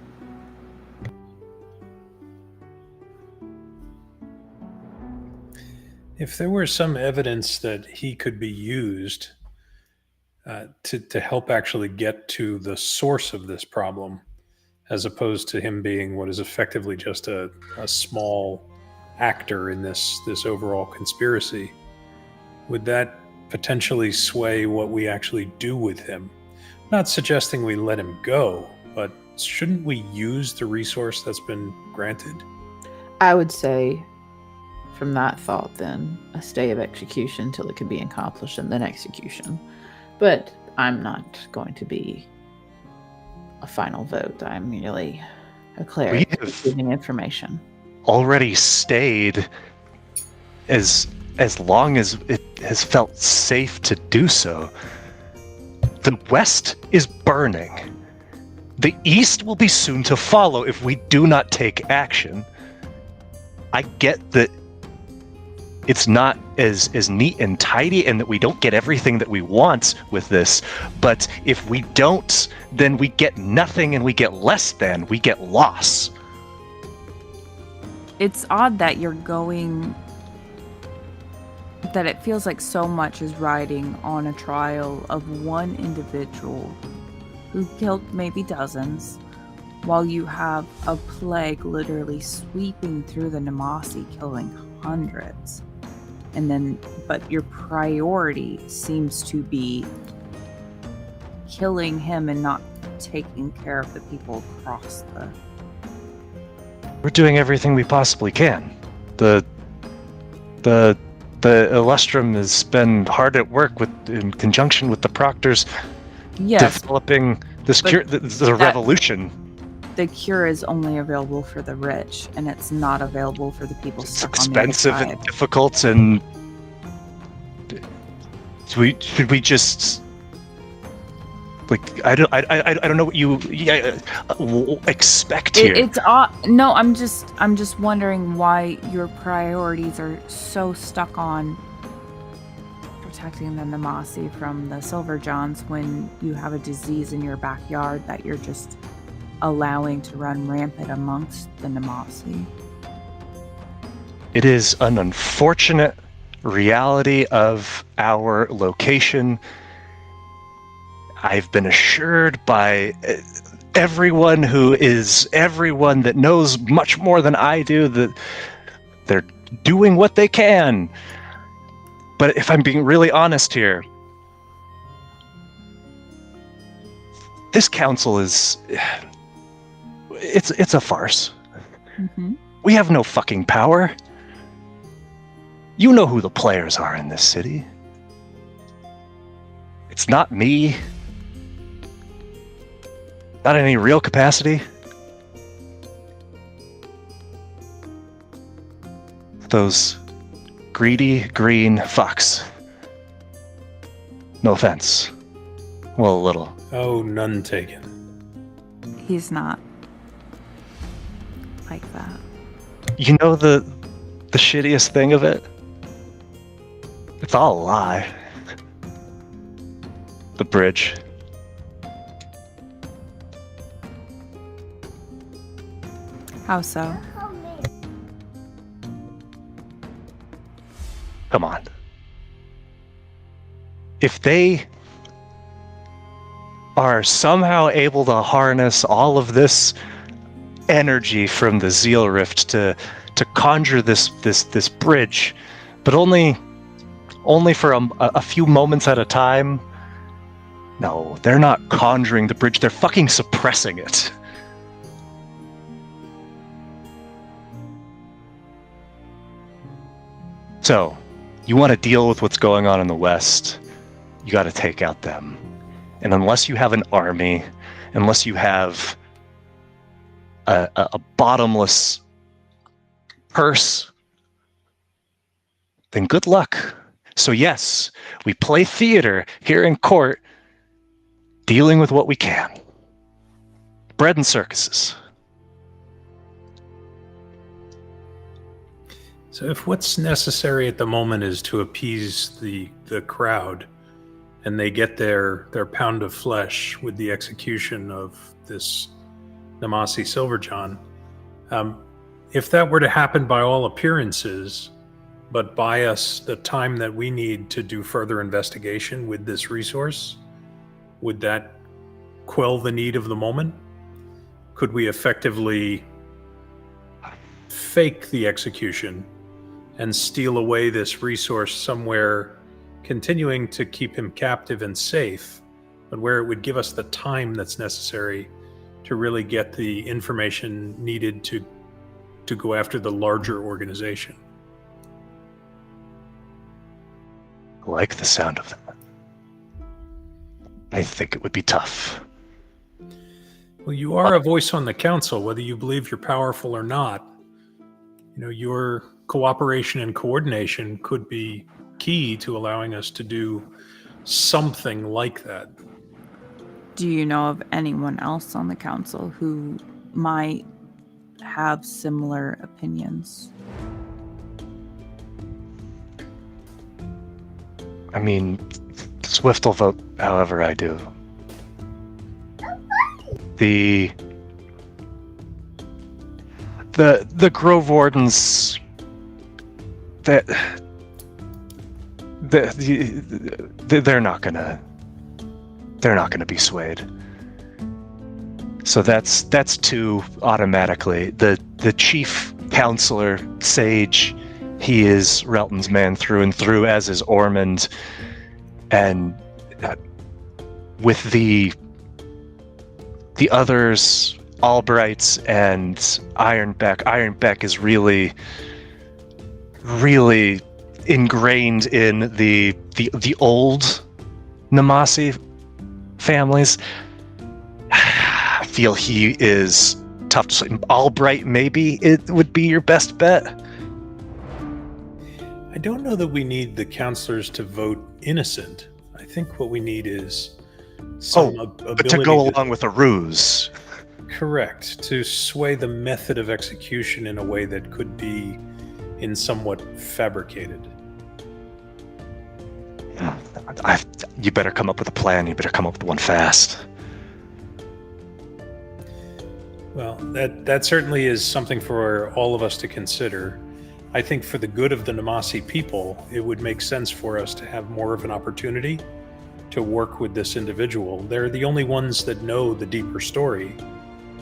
C: If there were some evidence that he could be used to help actually get to the source of this problem, as opposed to him being what is effectively just a small actor in this overall conspiracy, would that potentially sway what we actually do with him? Not suggesting we let him go, but shouldn't we use the resource that's been granted?
E: I would say, from that thought, then a stay of execution till it can be accomplished and then execution. But I'm not going to be a final vote. I'm merely a cleric
B: We have-
E: giving information.
B: Already stayed as long as it has felt safe to do so. The West is burning. The East will be soon to follow if we do not take action. I get that it's not as neat and tidy and that we don't get everything that we want with this, but if we don't, then we get nothing and we get less than, we get loss.
D: It's odd that you're going, that it feels like so much is riding on a trial of one individual who killed maybe dozens, while you have a plague literally sweeping through the Nemasi, killing hundreds. And then, but your priority seems to be killing him and not taking care of the people across the...
B: We're doing everything we possibly can. The Illustrum has been hard at work in conjunction with the Proctors,
D: Yes,
B: developing this
D: but
B: cure, the revolution.
D: the cure is only available for the rich, and it's not available for the people
B: It's
D: stuck on the other
B: expensive
D: side.
B: and difficult, and should we just I don't know what you expect here.
D: It's no. I'm just wondering why your priorities are so stuck on protecting the Nemasi from the Silver Johns when you have a disease in your backyard that you're just allowing to run rampant amongst the Nemasi.
B: It is an unfortunate reality of our location. I've been assured by everyone that knows much more than I do that they're doing what they can. But if I'm being really honest here, this council it's a farce.
D: Mm-hmm.
B: We have no fucking power. You know who the players are in this city. It's not me. Not in any real capacity. Those greedy green fucks. No offense. Well, a little.
C: Oh, none taken.
D: He's not like that.
B: You know the shittiest thing of it? It's all a lie. The bridge.
D: How so?
B: Come on. If they are somehow able to harness all of this energy from the Zeal Rift to conjure this bridge, but only for a few moments at a time. No, they're not conjuring the bridge, they're fucking suppressing it. So, you want to deal with what's going on in the West, you got to take out them. And unless you have an army, unless you have a bottomless purse, then good luck. So yes, we play theater here in court, dealing with what we can. Bread and circuses.
C: So if what's necessary at the moment is to appease the crowd, and they get their pound of flesh with the execution of this Nemasi Silverjohn, if that were to happen by all appearances, but buy us the time that we need to do further investigation with this resource, would that quell the need of the moment? Could we effectively fake the execution and steal away this resource somewhere, continuing to keep him captive and safe, but where it would give us the time that's necessary to really get the information needed to go after the larger organization?
B: I like the sound of that. I think it would be tough.
C: Well, you are a voice on the council, whether you believe you're powerful or not. You know, your cooperation and coordination could be key to allowing us to do something like that.
D: Do you know of anyone else on the council who might have similar opinions?
B: I mean, Swift will vote however I do. The Grove Wardens, they're not gonna be swayed. So that's two automatically. The chief counselor, Sage, he is Relton's man through and through, as is Ormond, and with the others, Albrights and Ironbeck. Ironbeck is really ingrained in the old Nemasi families. I feel he is tough to sway. Albright, maybe it would be your best bet.
C: I don't know that we need the counselors to vote innocent. I think what we need is some ability
B: to go along with a ruse.
C: Correct. To sway the method of execution in a way that could be in somewhat fabricated.
B: You better come up with a plan. You better come up with one fast.
C: Well, that certainly is something for all of us to consider. I think for the good of the Nemasi people, it would make sense for us to have more of an opportunity to work with this individual. They're the only ones that know the deeper story.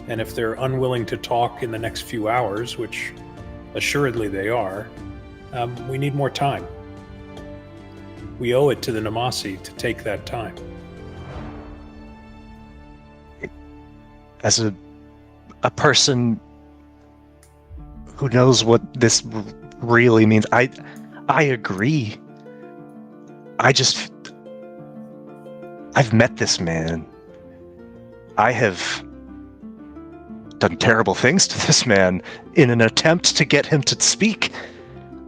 C: And if they're unwilling to talk in the next few hours, which assuredly they are, we need more time. We owe it to the Nemasi to take that time.
B: As a person who knows what this really means, I agree. I've met this man. I have done terrible things to this man in an attempt to get him to speak.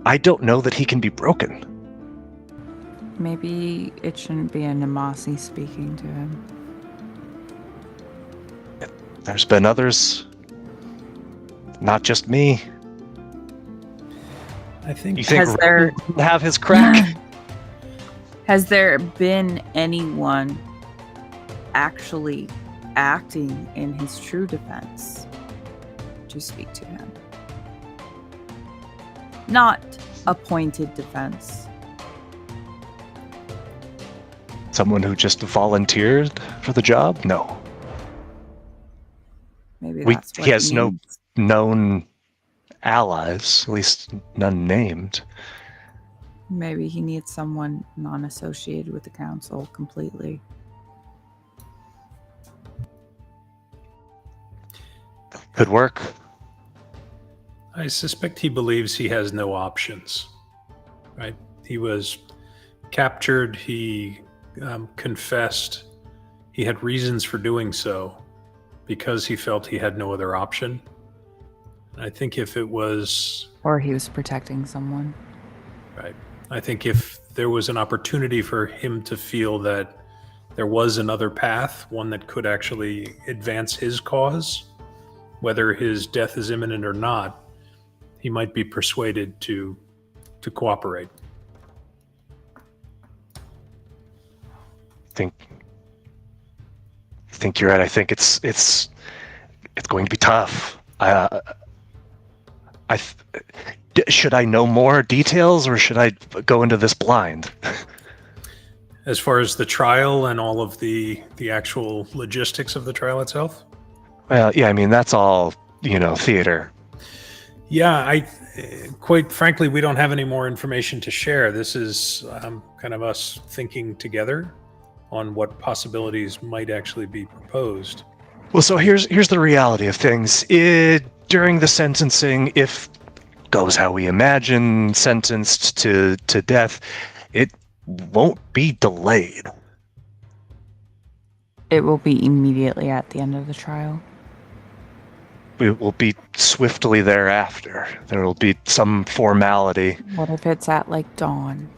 B: I don't know that he can be broken.
D: Maybe it shouldn't be a Nemasi speaking to him.
B: There's been others. Not just me.
C: I think
B: You think
D: Has there-
B: Rowan didn't have his crack?
D: Has there been anyone actually acting in his true defense to speak to him? Not appointed defense.
B: Someone who just volunteered for the job? No.
D: Maybe
B: We-
D: that's what
B: he has no-
D: means.
B: Known allies, at least none named.
D: Maybe he needs someone non-associated with the council completely.
B: Could work.
C: I suspect he believes he has no options. Right? He was captured. He confessed. He had reasons for doing so because he felt he had no other option. I think if it was
D: Or he was protecting someone.
C: right, I think if there was an opportunity for him to feel that there was another path, one that could actually advance his cause, whether his death is imminent or not, he might be persuaded to cooperate.
B: I think you're right. I think it's going to be tough. Should I know more details, or should I go into this blind?
C: As far as the trial and all of the actual logistics of the trial itself?
B: Well, yeah. I mean, that's all theater.
C: Yeah, quite frankly, we don't have any more information to share. This is kind of us thinking together on what possibilities might actually be proposed.
B: Well, so here's the reality of things. During the sentencing, if goes how we imagine, sentenced to death, it won't be delayed.
D: It will be immediately at the end of the trial.
B: It will be swiftly thereafter. There will be some formality.
D: What if it's at like dawn?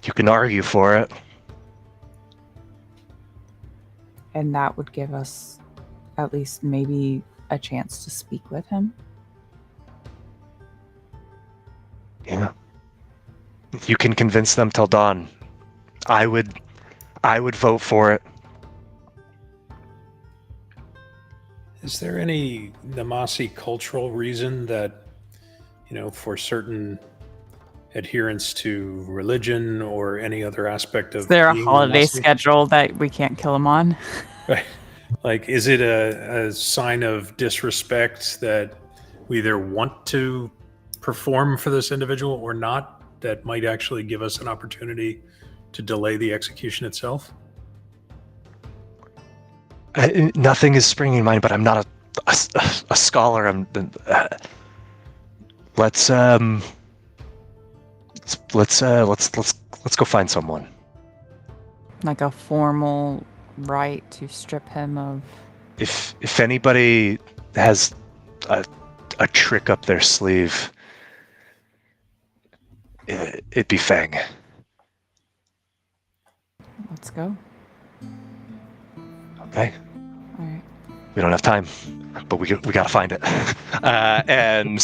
B: You can argue for it.
D: And that would give us at least maybe a chance to speak with him.
B: Yeah. You can convince them till dawn. I would vote for it.
C: Is there any Nemasi cultural reason that, for certain adherence to religion or any other aspect of
D: Is there a
C: being
D: holiday
C: Nemasi?
D: schedule that we can't kill him on?
C: Right. Like, is it a sign of disrespect that we either want to perform for this individual or not, that might actually give us an opportunity to delay the execution itself?
B: Nothing is springing in mind, but I'm not a scholar. Let's go find someone.
D: Like a formal right to strip him of...
B: If anybody has a trick up their sleeve, it'd be Fang.
D: Let's go.
B: Okay.
D: All right.
B: We don't have time, but we gotta find it. And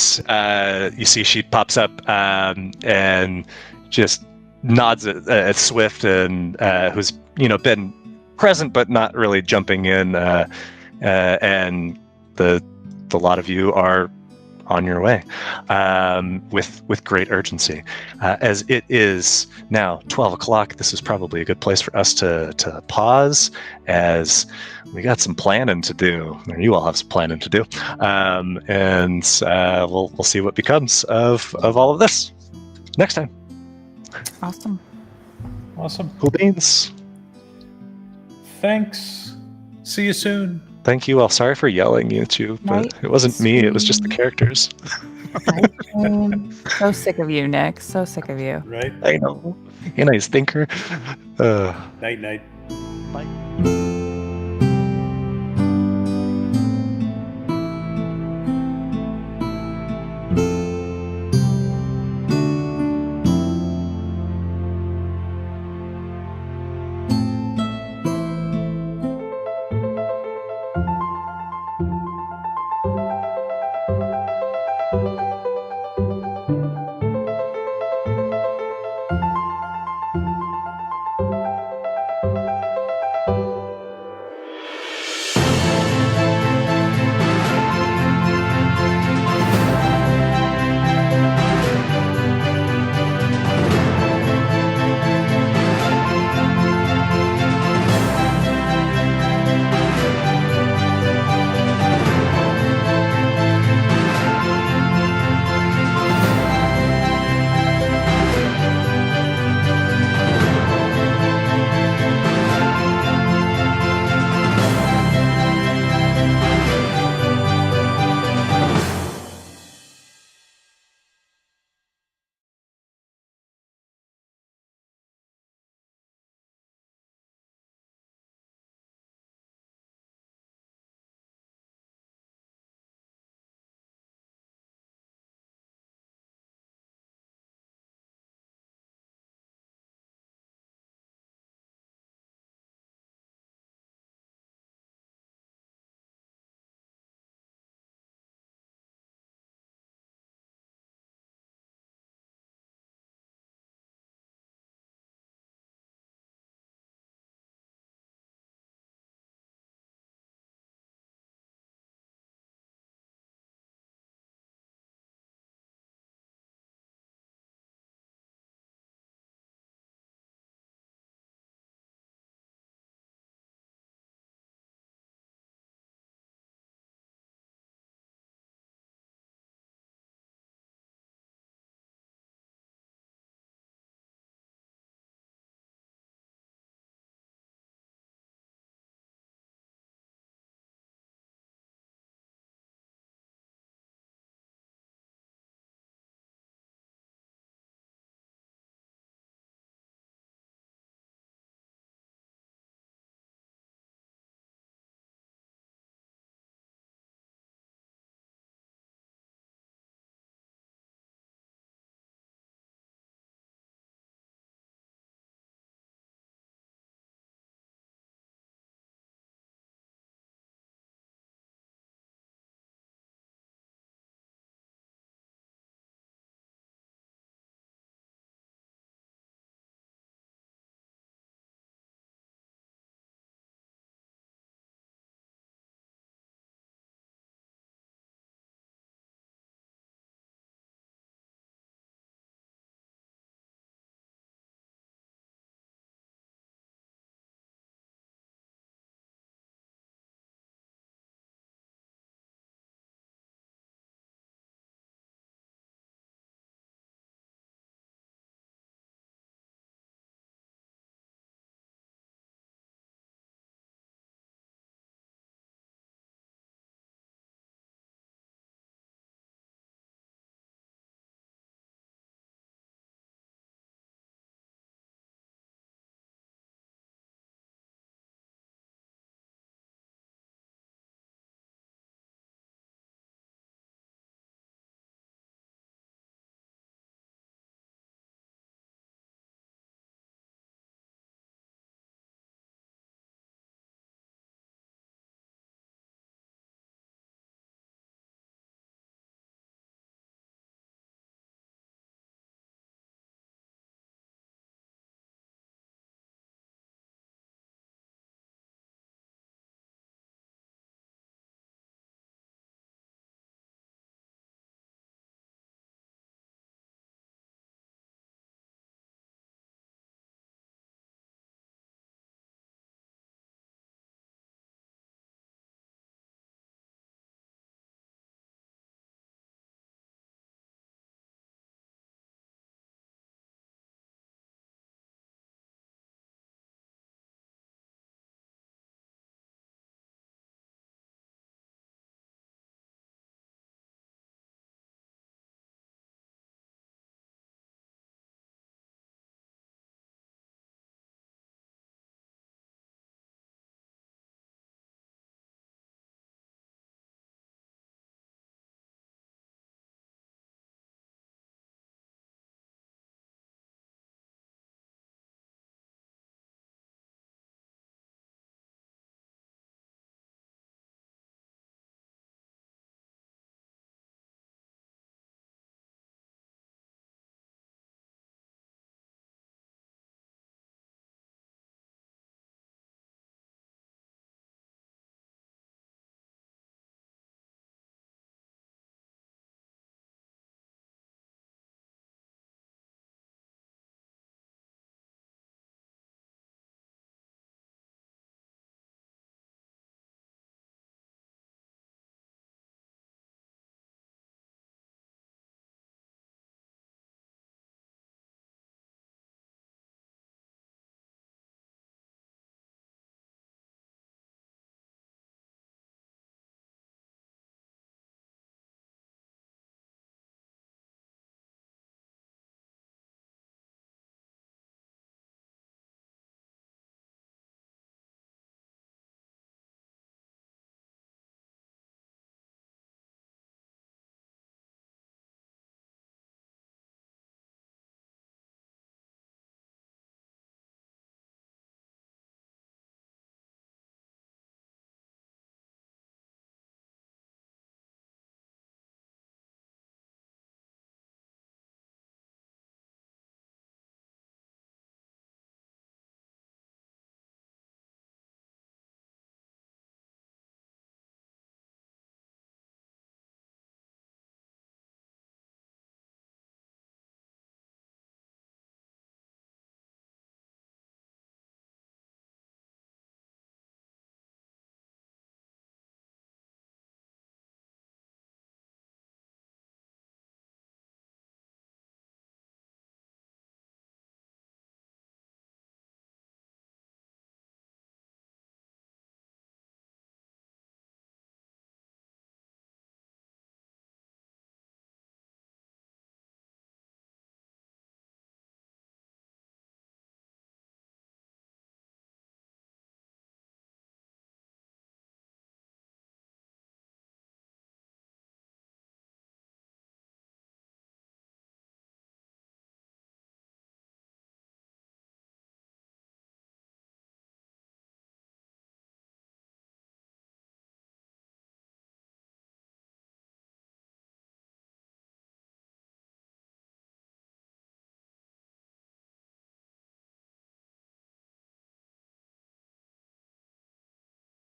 B: you see she pops up and just nods at Swift, and who's been present but not really jumping in. And the lot of you are on your way with great urgency. As it is now 12 o'clock, this is probably a good place for us to pause, as we got some planning to do, or you all have some planning to do, and we'll see what becomes of all of this next time.
D: Awesome.
C: Awesome.
B: Cool beans.
C: Thanks. See you soon.
B: Thank you all. Sorry for yelling at you, but
D: Night,
B: it wasn't me. It was just the
D: sweetie.
B: characters.
D: Ice cream. So sick of you, Nick. So sick of you.
C: Right?
B: I know. You nice thinker.
C: Night, night.
B: Bye.